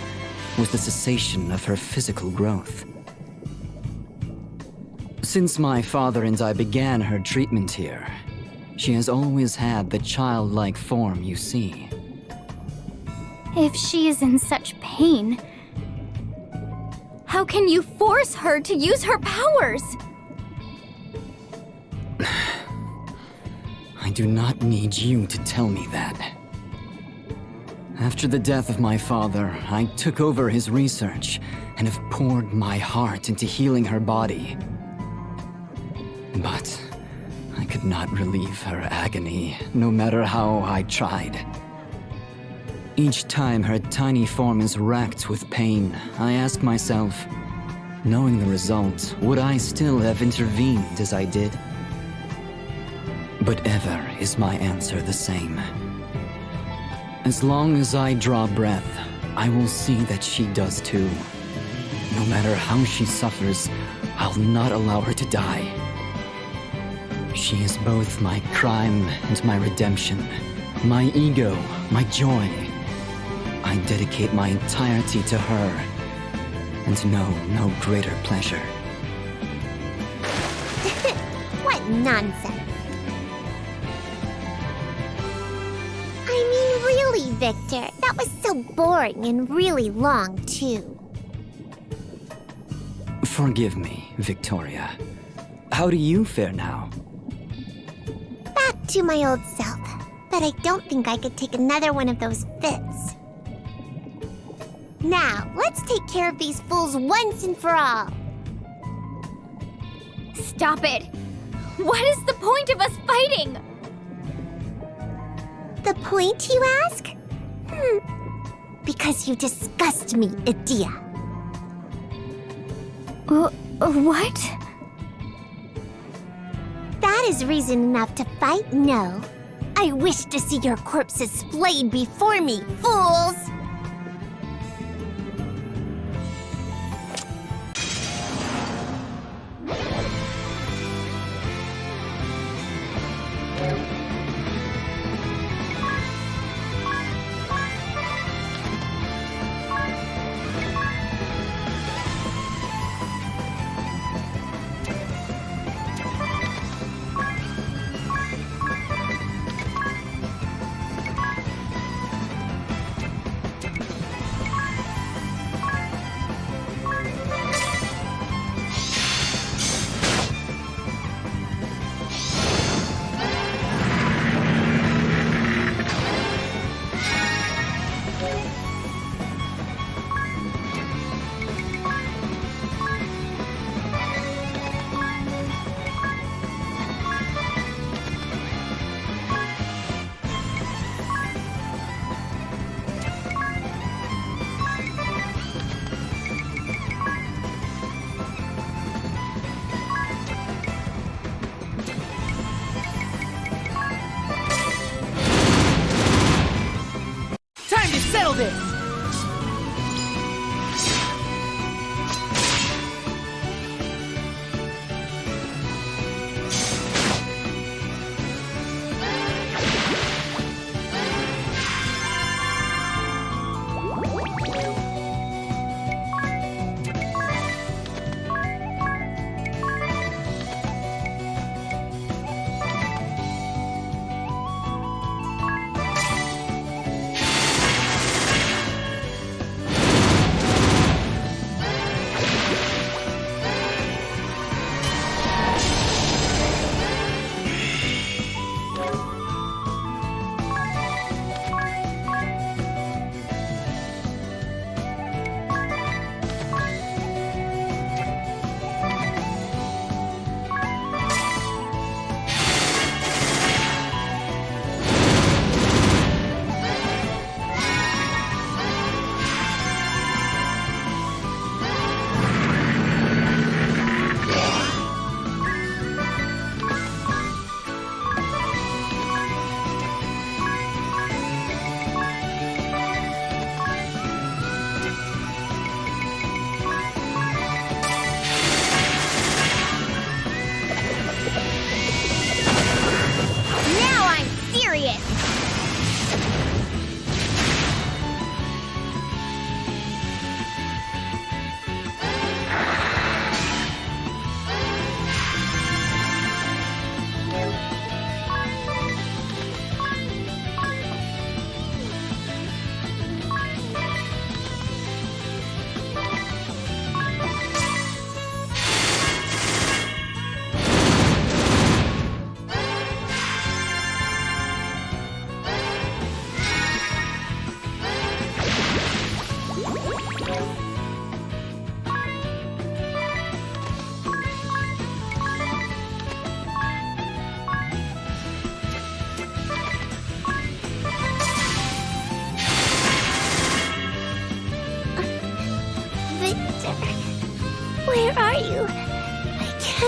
was the cessation of her physical growth. Since my father and I began her treatment here, she has always had the childlike form you see. If she is in such pain, how can you force her to use her powers? I do not need you to tell me that. After the death of my father, I took over his research and have poured my heart into healing her body. But I could not relieve her agony, no matter how I tried. Each time her tiny form is racked with pain, I ask myself, knowing the result, would I still have intervened as I did? But ever is my answer the same. As long as I draw breath, I will see that she does too. No matter how she suffers, I'll not allow her to die. She is both my crime and my redemption, my ego, my joy. I dedicate my entirety to her, and know no greater pleasure. What nonsense. I mean, really, Victor, that was so boring and really long, too. Forgive me, Victoria. How do you fare now? Back to my old self, but I don't think I could take another one of those fits. Now, let's take care of these fools once and for all. Stop it! What is the point of us fighting? The point, you ask? Because you disgust me, Idia. What? That is reason enough to fight, no. I wish to see your corpses splayed before me, fools! Settle this!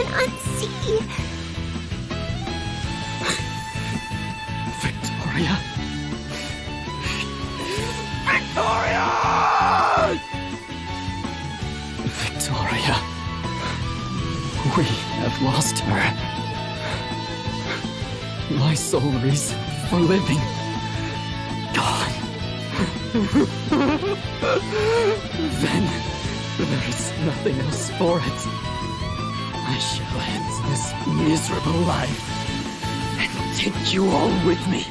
can unsee. Victoria. Victoria! We have lost her. My sole reason for living. Gone. Then there is nothing else for it. I shall end this miserable life and take you all with me.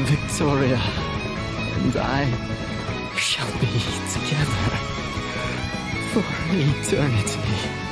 Victoria and I shall be together for eternity.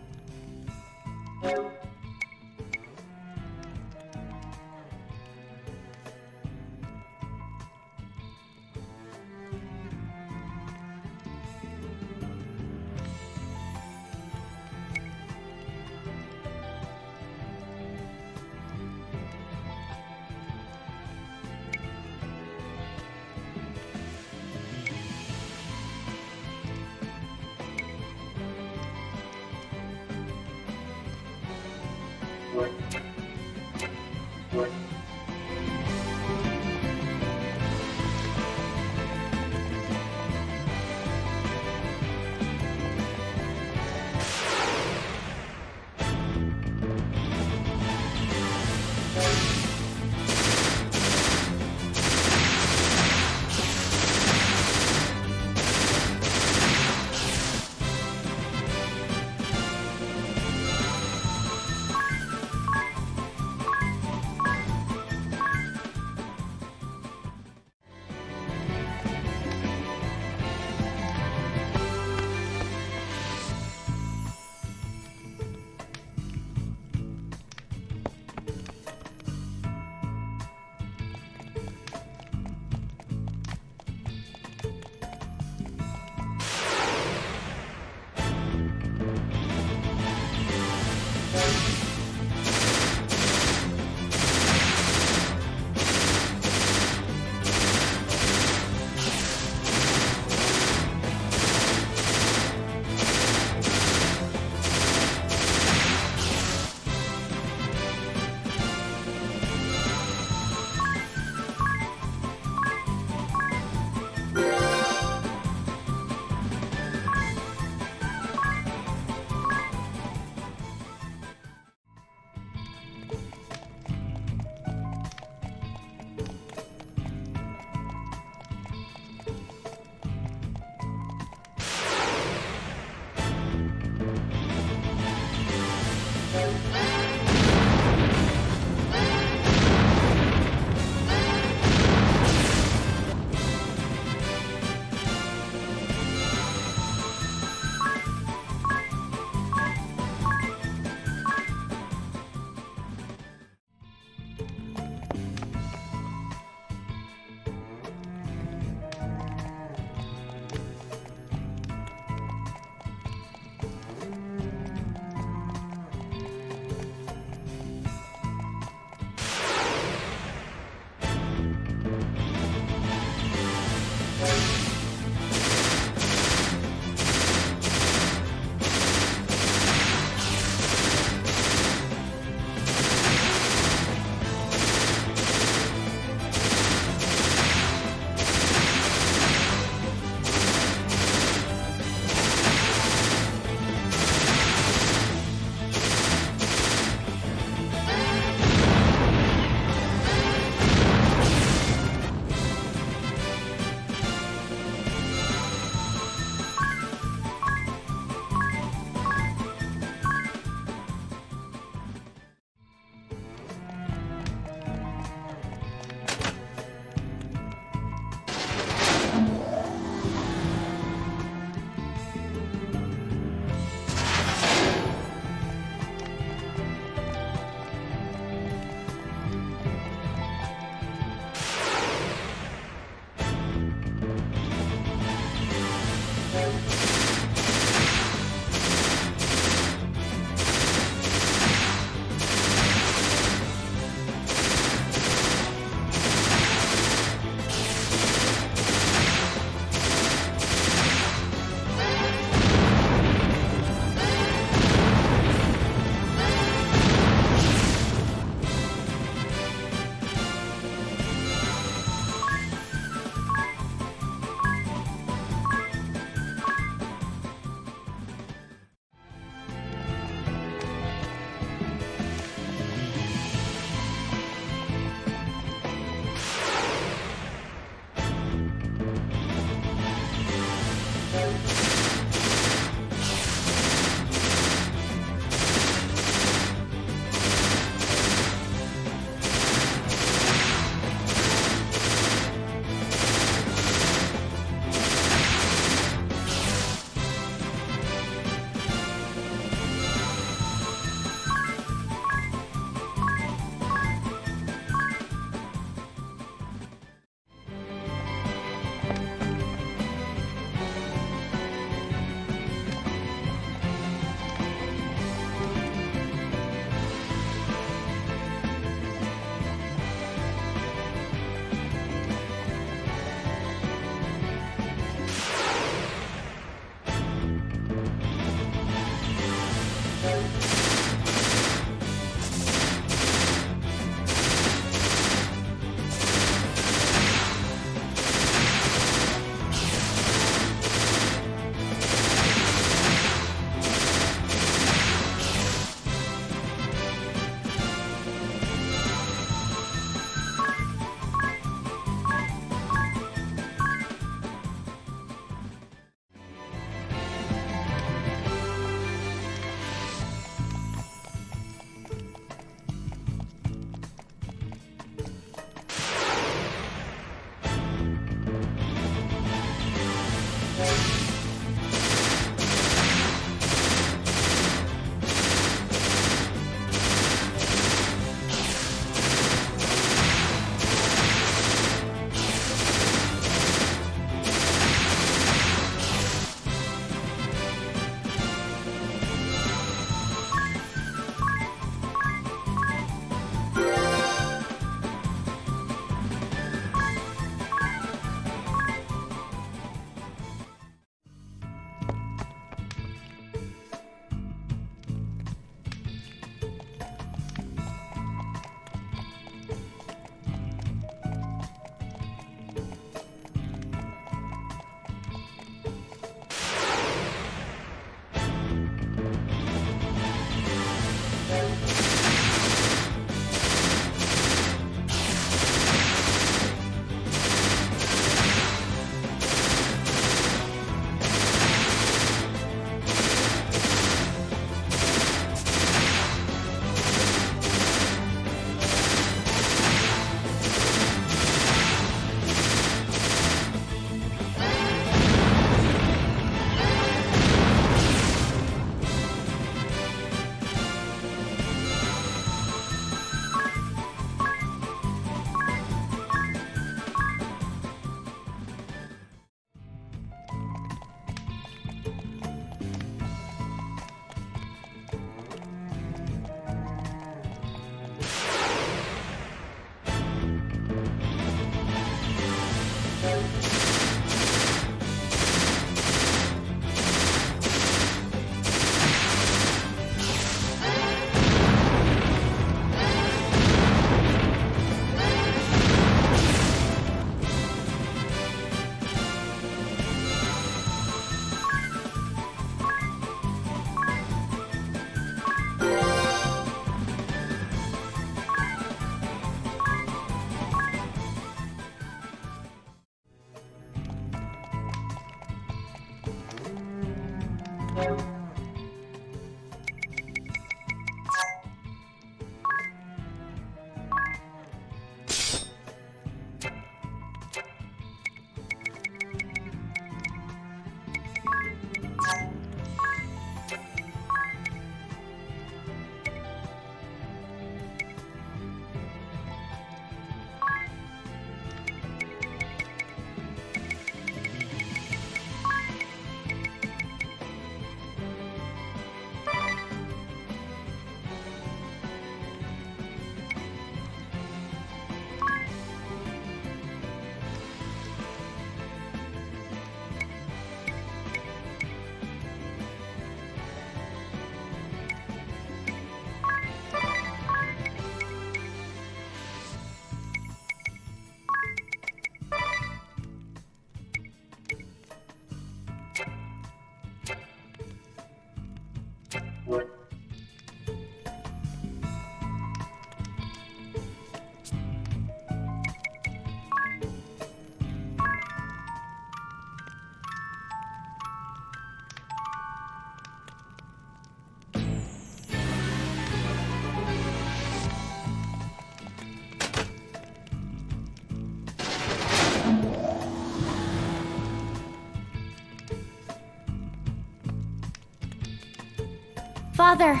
Father!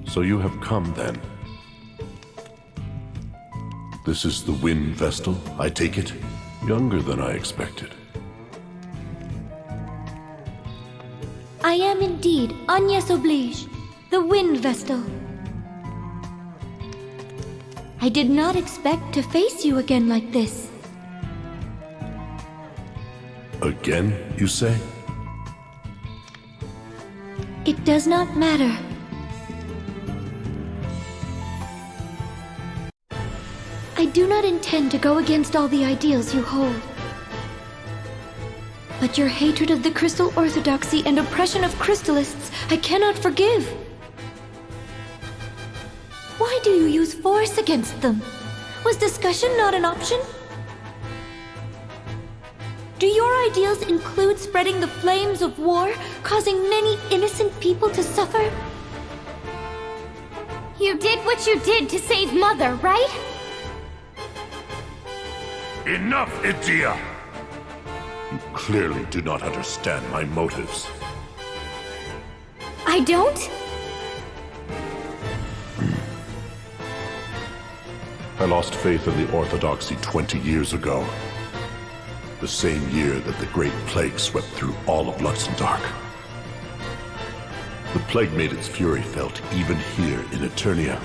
So you have come then. This is the Wind Vestal, I take it? Younger than I expected. I am indeed Agnes Oblige, the Wind Vestal. I did not expect to face you again like this. Again, you say? It does not matter. I do not intend to go against all the ideals you hold. But your hatred of the Crystal Orthodoxy and oppression of Crystallists, I cannot forgive. Why do you use force against them? Was discussion not an option? Do your ideals include spreading the flames of war, causing many innocent people to suffer? You did what you did to save Mother, right? Enough, Idia! You clearly do not understand my motives. I don't? I lost faith in the Orthodoxy 20 years ago. The same year that the Great Plague swept through all of Luxembourg. The plague made its fury felt even here in Eternia,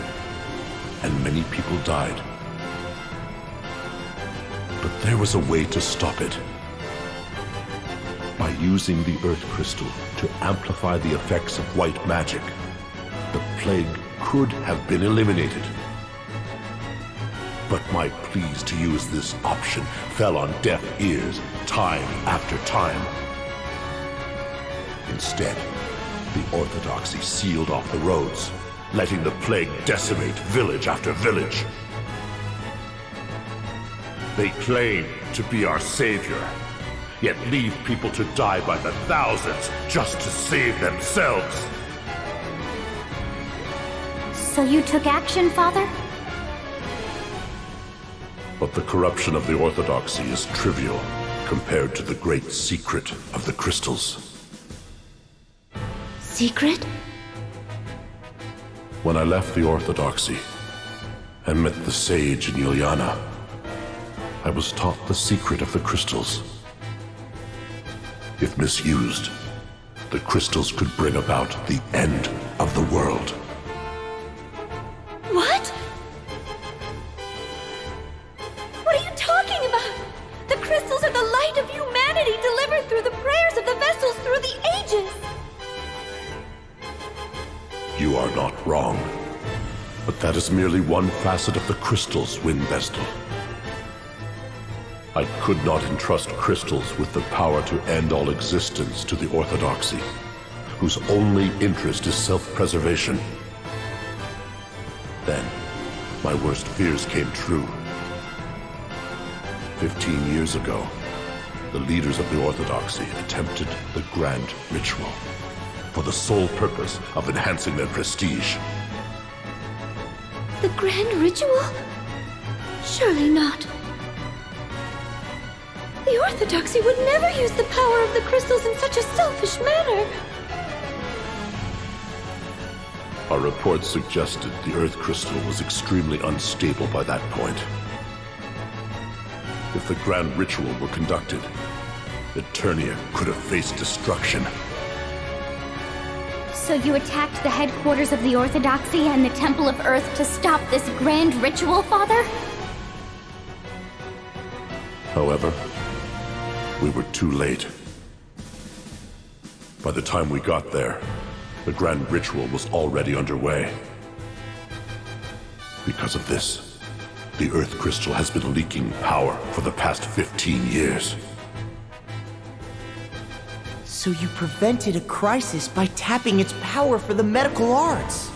and many people died. But there was a way to stop it. By using the Earth Crystal to amplify the effects of white magic, the plague could have been eliminated. But my pleas to use this option fell on deaf ears time after time. Instead, the Orthodoxy sealed off the roads, letting the plague decimate village after village. They claim to be our savior, yet leave people to die by the thousands just to save themselves. So you took action, Father? But the corruption of the Orthodoxy is trivial compared to the great secret of the crystals. Secret? When I left the Orthodoxy and met the sage in Yuliana, I was taught the secret of the crystals. If misused, the crystals could bring about the end of the world. What? What are you talking about? The crystals are the light of humanity delivered through the prayers of the vessels through the ages! You are not wrong. But that is merely one facet of the crystals, Wind Vestal. I could not entrust crystals with the power to end all existence to the Orthodoxy, whose only interest is self-preservation. Then, my worst fears came true. 15 years ago, the leaders of the Orthodoxy attempted the Grand Ritual for the sole purpose of enhancing their prestige. The Grand Ritual? Surely not. The Orthodoxy would never use the power of the crystals in such a selfish manner. Our reports suggested the Earth Crystal was extremely unstable by that point. If the Grand Ritual were conducted, Eternia could have faced destruction. So you attacked the headquarters of the Orthodoxy and the Temple of Earth to stop this grand ritual, Father? However, we were too late. By the time we got there, the Grand Ritual was already underway. Because of this, the Earth Crystal has been leaking power for the past 15 years. So you prevented a crisis by tapping its power for the medical arts.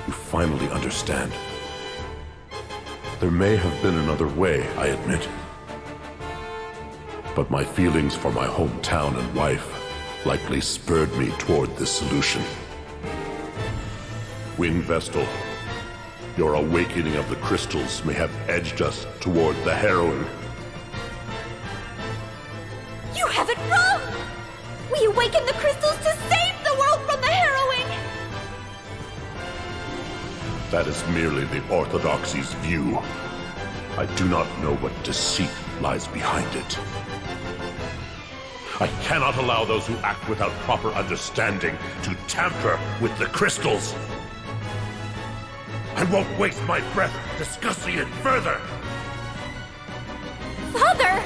You finally understand. There may have been another way, I admit. But my feelings for my hometown and wife likely spurred me toward this solution. Wing Vestal, your awakening of the crystals may have edged us toward the heroine. You have it wrong! We awakened the crystals to save the world from the harrowing! That is merely the Orthodoxy's view. I do not know what deceit lies behind it. I cannot allow those who act without proper understanding to tamper with the crystals. I won't waste my breath discussing it further. Father!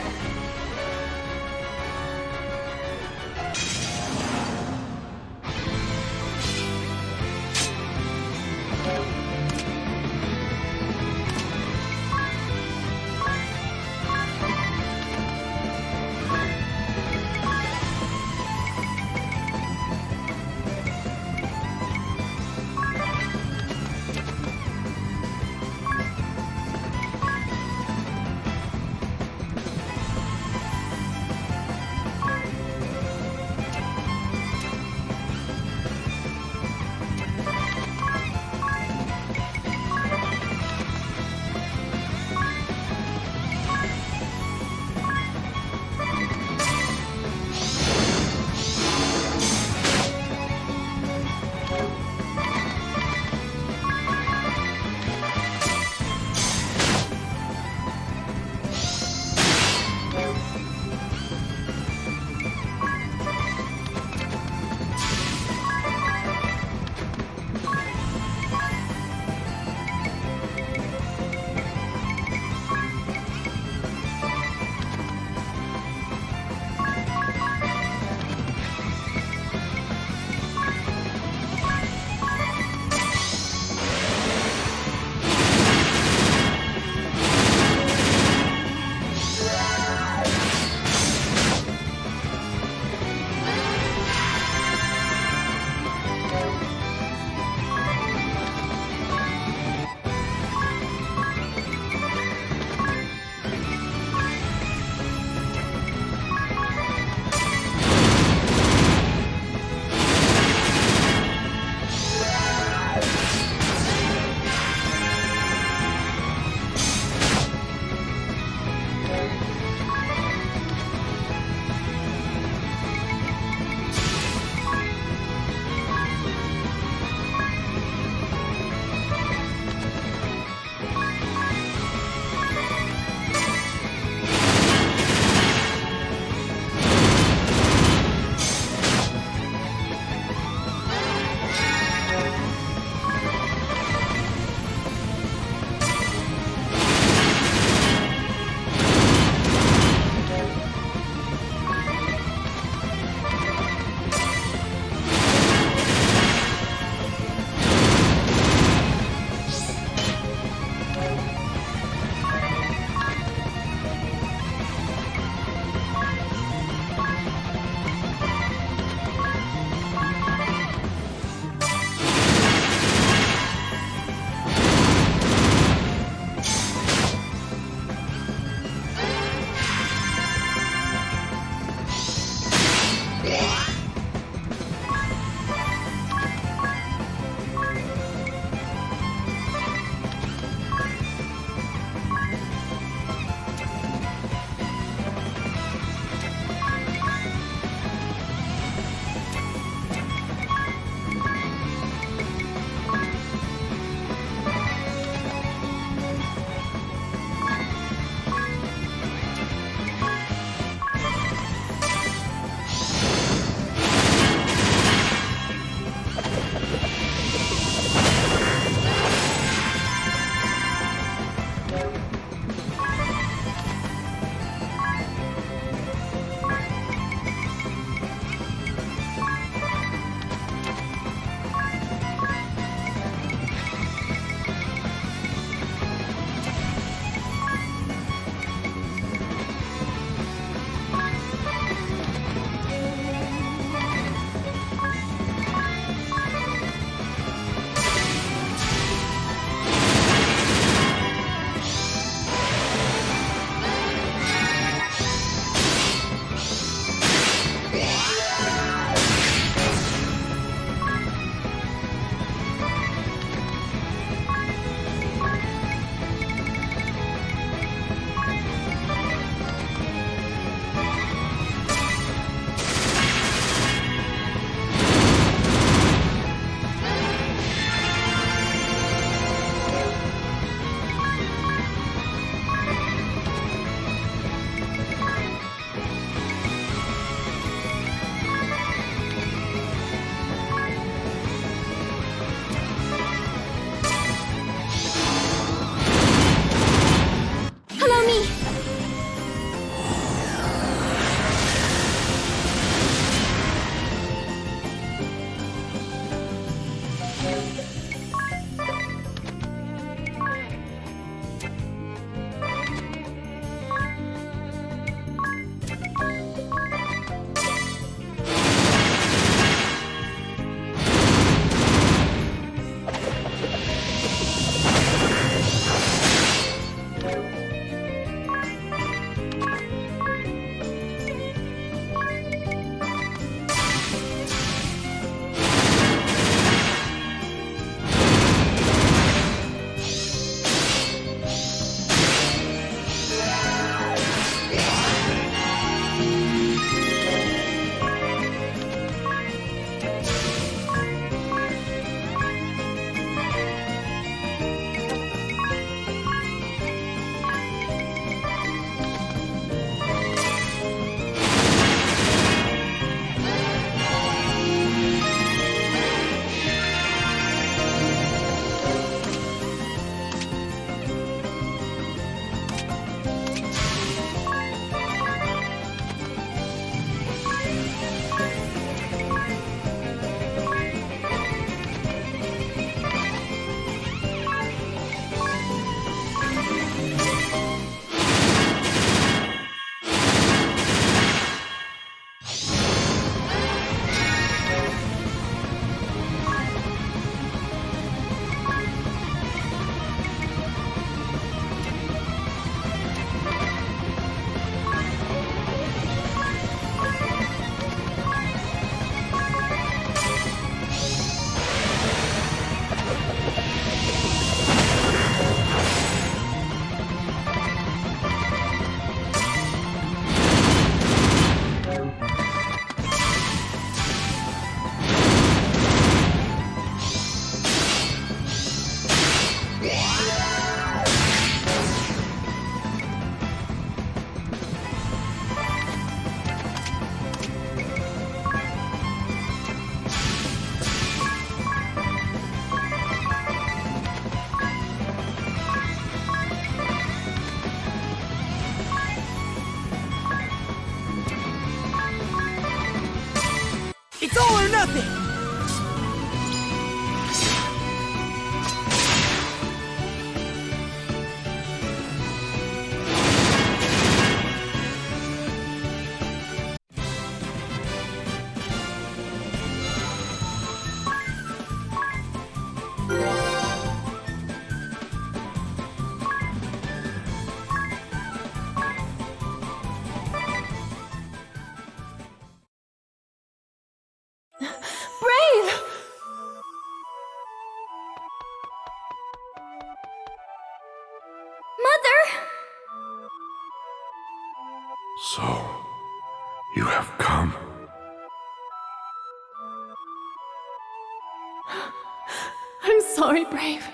I'm sorry, Brave.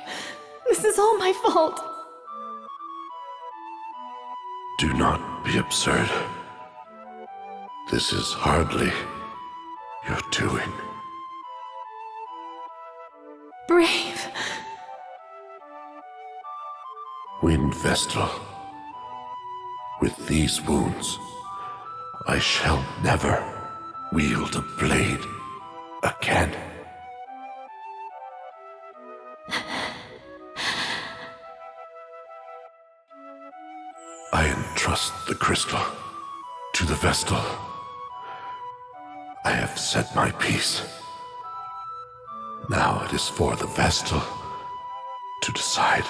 This is all my fault. Do not be absurd. This is hardly your doing. Brave. Wind Vestal. With these wounds, I shall never wield a blade again. I entrust the crystal to the Vestal. I have said my piece. Now it is for the Vestal to decide.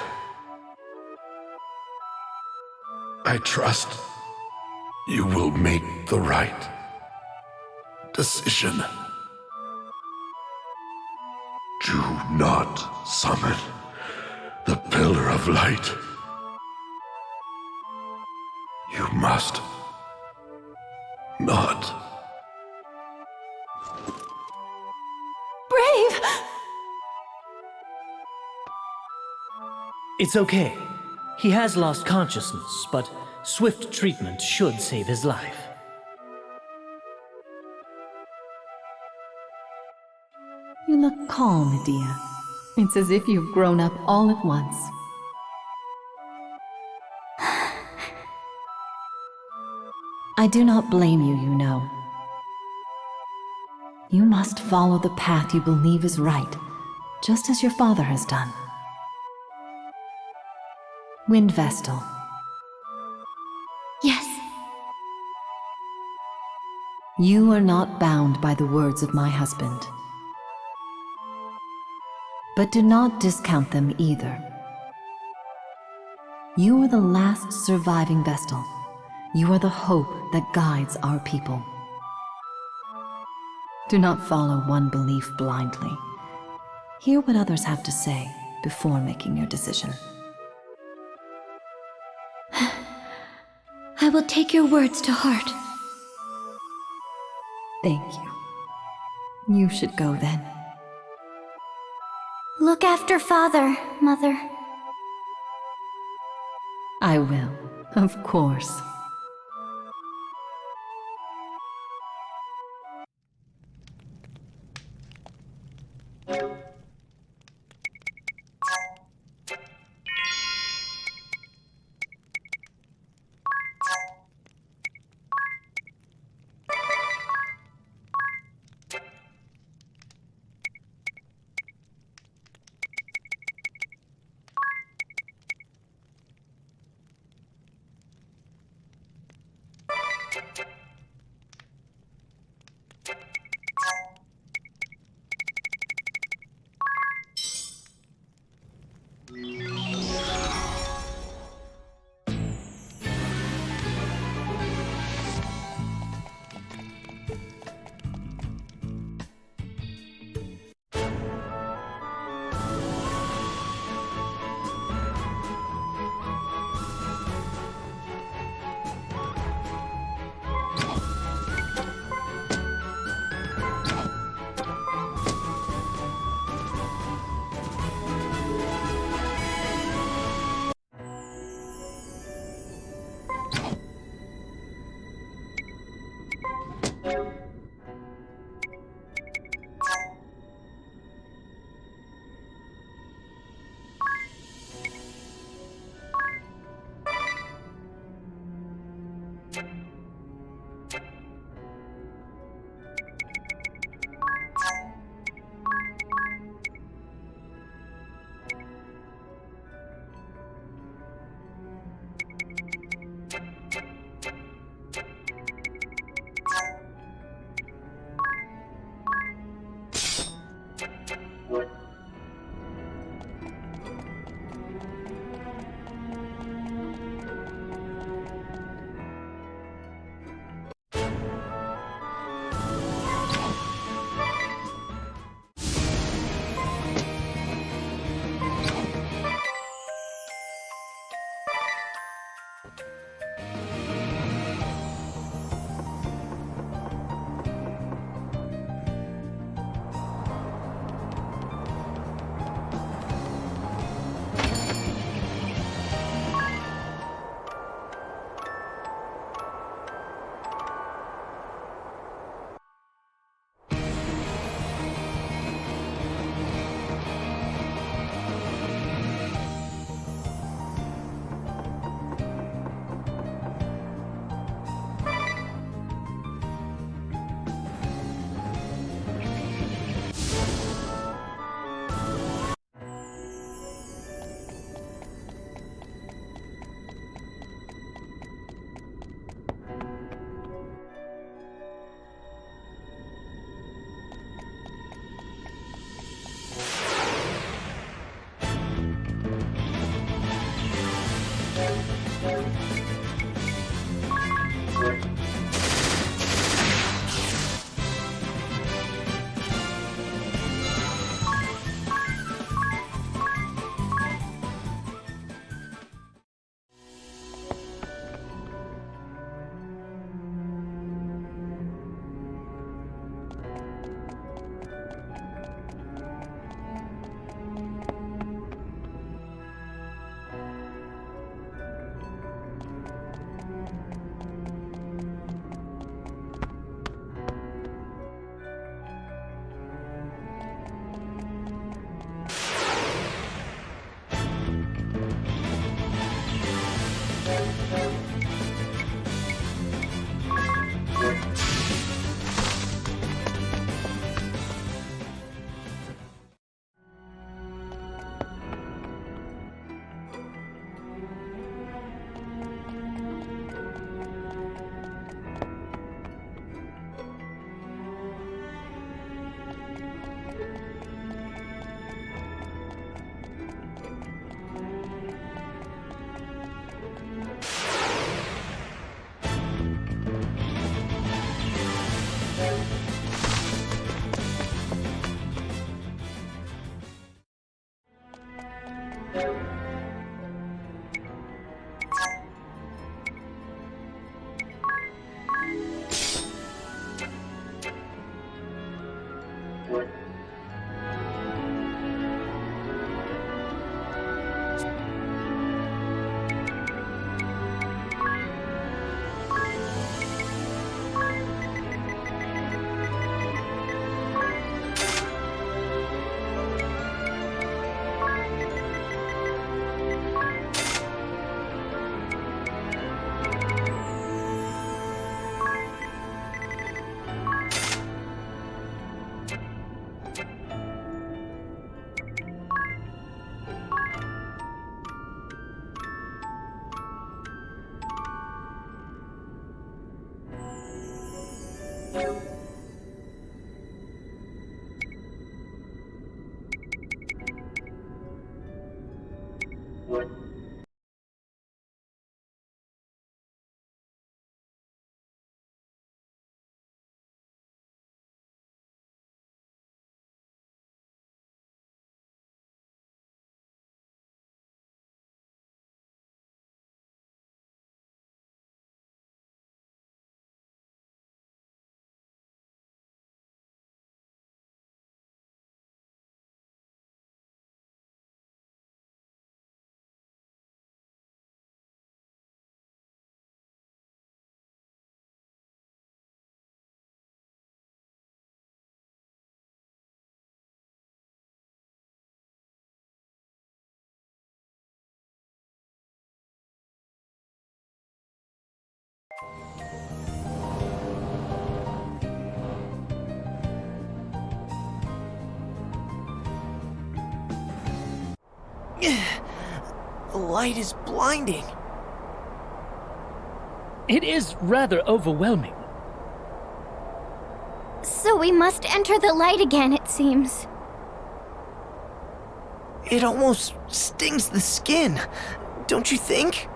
I trust you will make the right decision. Do not summon the Pillar of Light. You must not. Brave! It's okay. He has lost consciousness, but swift treatment should save his life. You look calm, Medea. It's as if you've grown up all at once. I do not blame you, you know. You must follow the path you believe is right, just as your father has done. Wind Vestal. Yes. You are not bound by the words of my husband. But do not discount them either. You are the last surviving Vestal. You are the hope that guides our people. Do not follow one belief blindly. Hear what others have to say before making your decision. I will take your words to heart. Thank you. You should go then. Look after Father, Mother. I will, of course. The light is blinding. It is rather overwhelming. So we must enter the light again, it seems. It almost stings the skin, don't you think?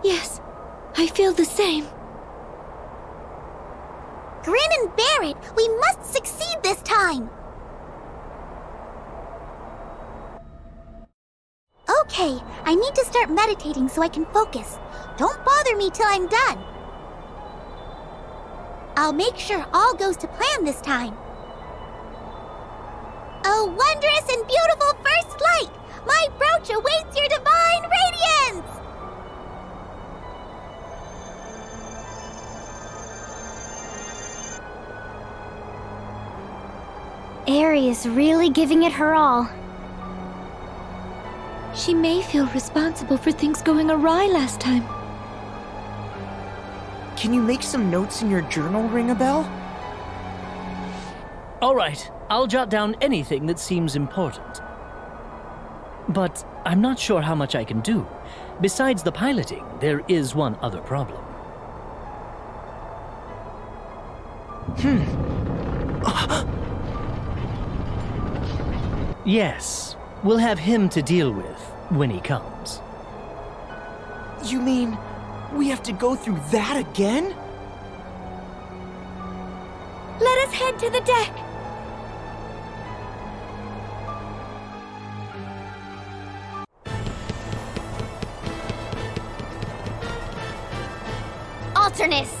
Yes, I feel the same. Grin and bear it! We must succeed this time! Okay, I need to start meditating so I can focus. Don't bother me till I'm done. I'll make sure all goes to plan this time. A wondrous and beautiful first light! My brooch awaits your divine radiance! Eri is really giving it her all. She may feel responsible for things going awry last time. Can you make some notes in your journal, Ringabel? All right, I'll jot down anything that seems important. But I'm not sure how much I can do. Besides the piloting, there is one other problem. Yes, we'll have him to deal with when he comes. You mean we have to go through that again? Let us head to the deck. Alternus!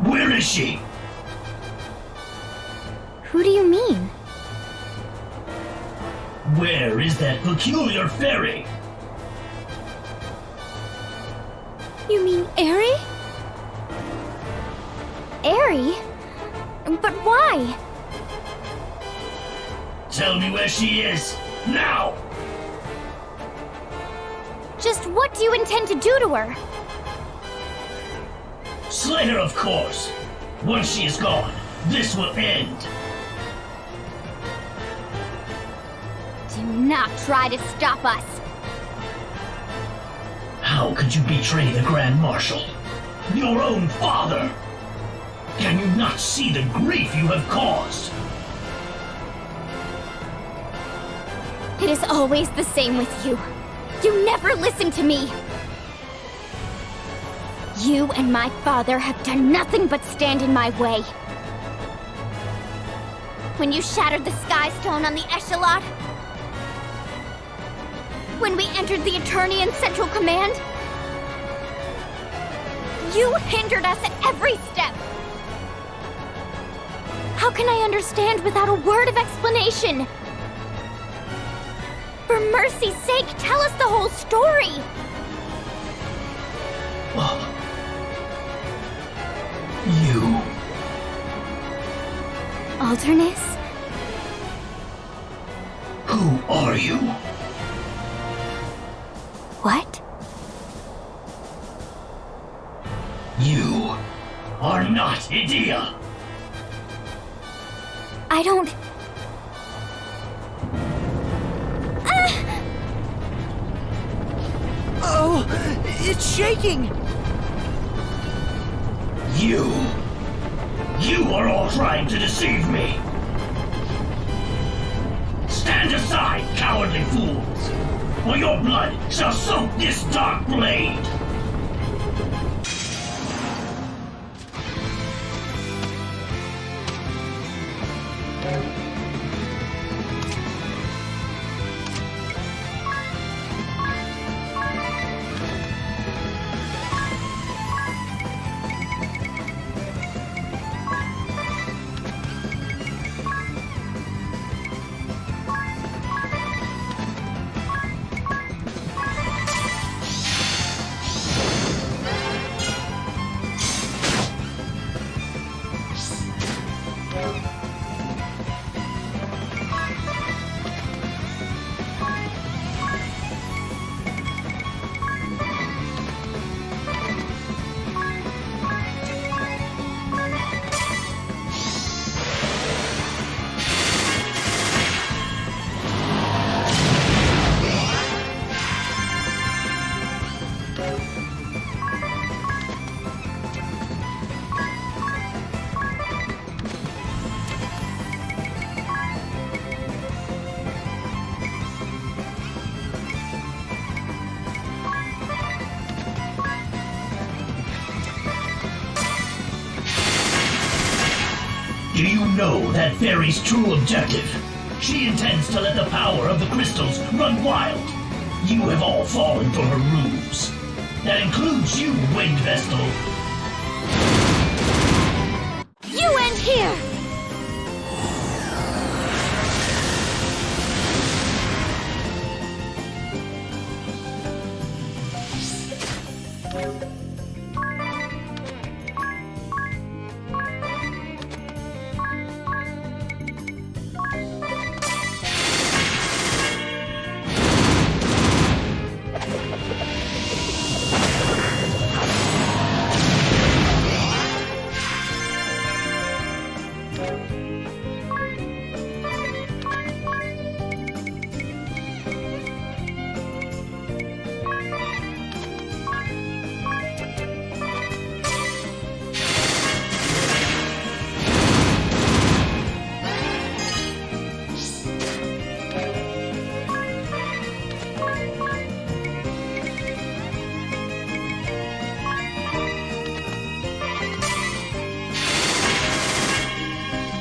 Where is she? Who do you mean? Where is that peculiar fairy? You mean Eri? Eri? But why? Tell me where she is, now! Just what do you intend to do to her? Slay her, of course. Once she is gone, this will end. Do not try to stop us. How could you betray the Grand Marshal? Your own father! Can you not see the grief you have caused? It is always the same with you. You never listen to me. You and my father have done nothing but stand in my way. When you shattered the Sky Stone on the Echelon? When we entered the Eternian Central Command? You hindered us at every step! How can I understand without a word of explanation? For mercy's sake, tell us the whole story! You... Alternus? Who are you? What? You are not Idea. I don't... Oh, it's shaking! You are all trying to deceive me. Stand aside, cowardly fools, or your blood shall soak this dark blade. Do you know that Fairy's true objective? She intends to let the power of the crystals run wild. You have all fallen for her ruse. That includes you, Winged Vestal. You end here!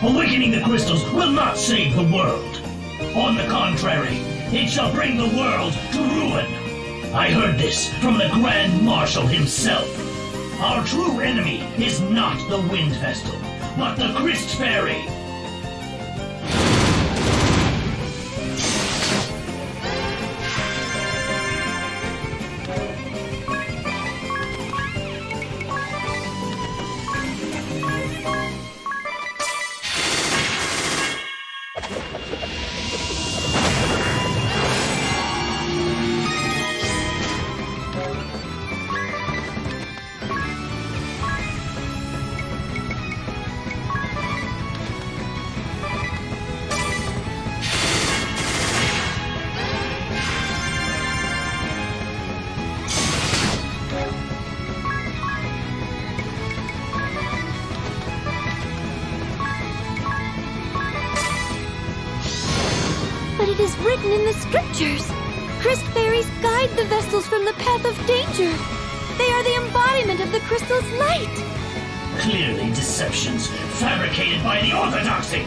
Awakening the crystals will not save the world. On the contrary, it shall bring the world to ruin. I heard this from the Grand Marshal himself. Our true enemy is not the Wind Vestal, but the Crystal Fairy. But it is written in the scriptures. Crystal Fairies guide the Vestals from the path of danger. They are the embodiment of the crystal's light. Clearly deceptions fabricated by the Orthodoxy.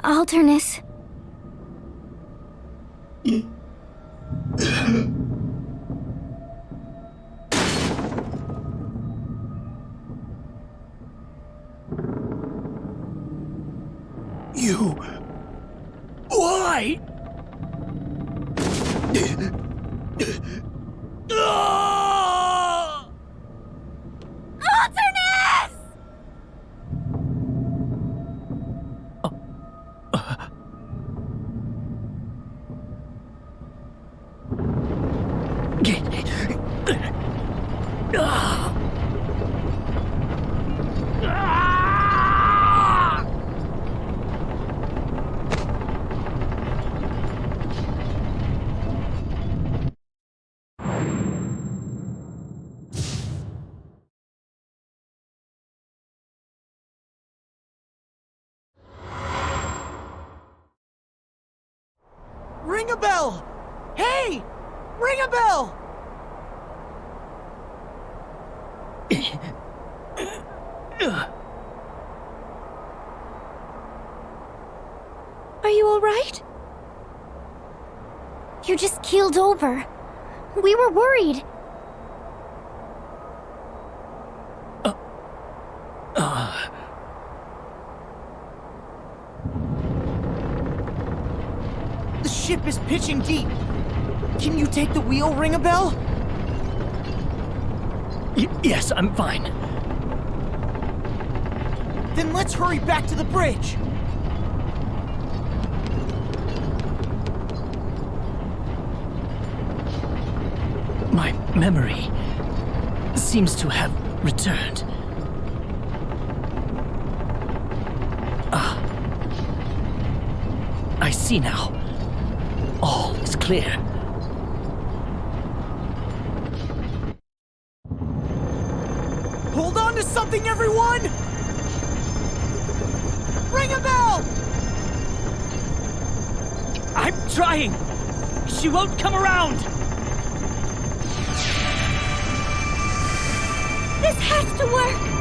Alternus. You... Why? Alternus! Ringabel! Hey! Ringabel! Are you alright? You're just keeled over. We were worried. The ship is pitching deep. Can you take the wheel, Ringabel? Yes, I'm fine. Then let's hurry back to the bridge. My memory seems to have returned. I see now. All is clear. Hold on to something, everyone! Ringabel! I'm trying! She won't come around! This has to work!